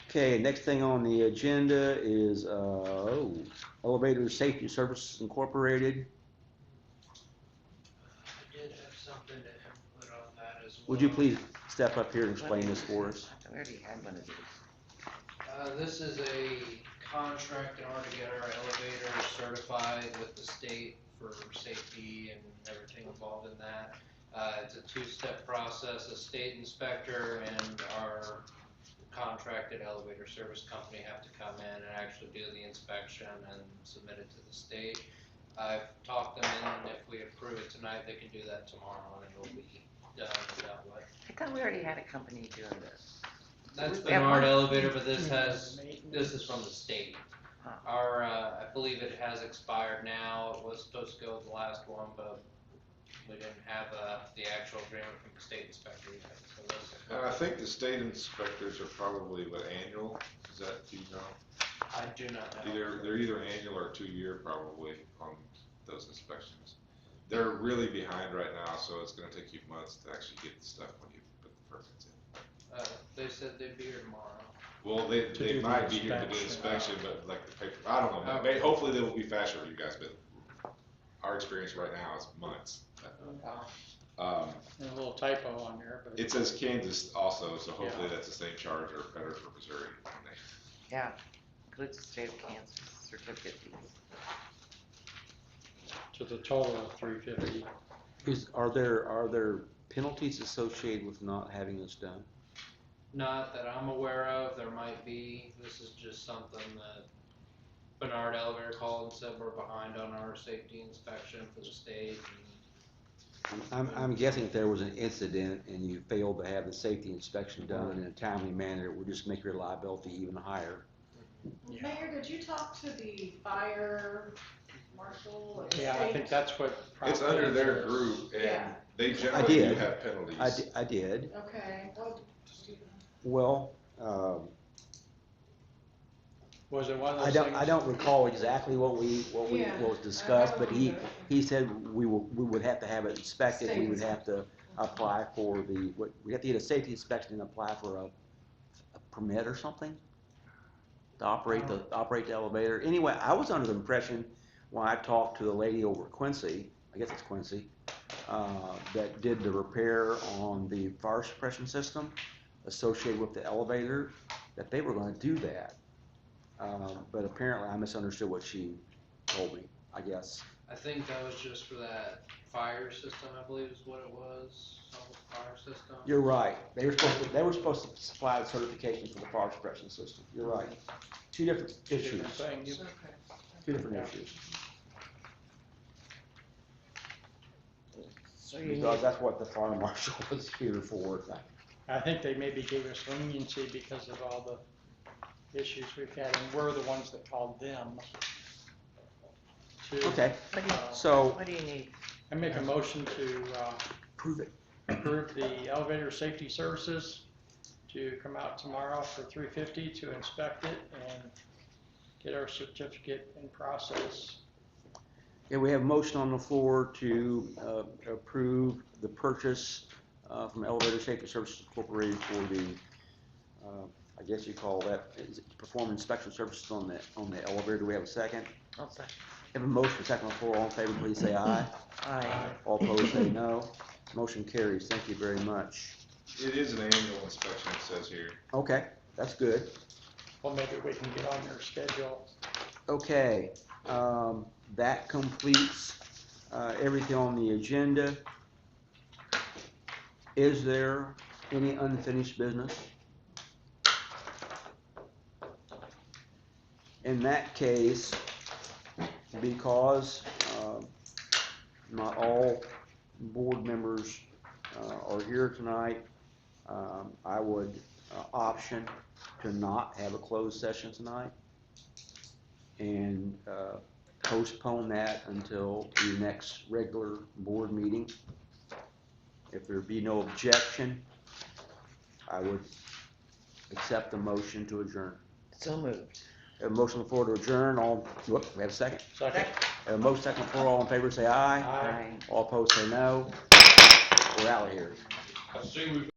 Okay, next thing on the agenda is, Elevator Safety Services Incorporated. I did have something to put on that as well. Would you please step up here and explain this for us? I already had one of these. This is a contract in order to get our elevator certified with the state for safety and everything involved in that. It's a 2-step process. A state inspector and our contracted elevator service company have to come in and actually do the inspection and submit it to the state. I've talked them in, and if we approve it tonight, they can do that tomorrow, and it'll be done and dealt with. I thought we already had a company doing this. That's We have Bernard one. Elevator, but this is from the state. Huh. Our, I believe it has expired now. It was supposed to go with the last one, but we didn't have the actual agreement from the state inspector yet. So this I think the state inspectors are probably annual, is that, do you know? I do not know. They're either annual or 2-year probably on those inspections. they're really behind right now, so it's gonna take you months to actually get the stuff when you put the permits in. They said they'd be here tomorrow. Well, they do the might be here to do the inspection, but like the paper, I don't know, hopefully they will be faster for you guys, but our experience right now is months. And a little typo on there, but. It says Kansas also, so hopefully Yeah. that's the same charge or better for Missouri. Yeah, includes the state of Kansas certificate fees. To the total of $350. Are there penalties associated with not having this done? Not that I'm aware of, there might be, this is just something that Bernard Elevator called and said we're behind on our safety inspection for the state. I'm guessing if there was an incident and you failed to have the safety inspection done in a timely manner, it would just make your liability even higher. Yeah. Mayor, did you talk to the fire marshal or the Yeah, I state? think that's what. It's under their group, and Yeah. they I generally do did. have penalties. I did. Okay, what? Well, Was it one of I those don't, things? I don't recall exactly what Yeah, was discussed, I but don't he, either. he said we would have to have it inspected, we State would have to apply for we have to get a safety inspection and apply for a permit or something to operate the elevator. Anyway, I was under the impression when I talked to the lady over at Quincy, I guess it's Quincy, that did the repair on the fire suppression system associated with the elevator, that they were gonna do that. But apparently I misunderstood what she told me, I guess. I think that was just for that fire system, I believe is what it was, some fire system. You're right. They were supposed to supply the certification for the fire suppression system. You're right. Two different issues. Different things. Two different issues. So you Because need, that's what the fire marshal was here for. I think they maybe gave us leniency because of all the issues we've had, and we're the ones that called them. Okay, what do you, so what do you need? I make a motion to prove it. approve the elevator safety services to come out tomorrow for $350 to inspect it and get our certificate in process. Yeah, we have a motion on the floor to approve the purchase from Elevator Safety Services Incorporated for the, I guess you call that, is it to perform inspection services on the elevator. Do we have a second? I'll second. Have a motion, second on the floor. All in favor, please say aye. Aye. All opposed, say no. Motion carries. Thank you very much. It is an annual inspection, it says here. Okay, that's good. Well, maybe we can get on their schedule. Okay, that completes everything on the agenda. Is there any unfinished business? In that case, because not all board members are here tonight, I would option to not have a closed session tonight and postpone that until the next regular board meeting. If there be no objection, I would accept the motion to adjourn. So moved. A motion on the floor to adjourn, we have a second? Second. A motion second on the floor, all in favor say aye. Aye. All opposed say no. We're out of here. I see we've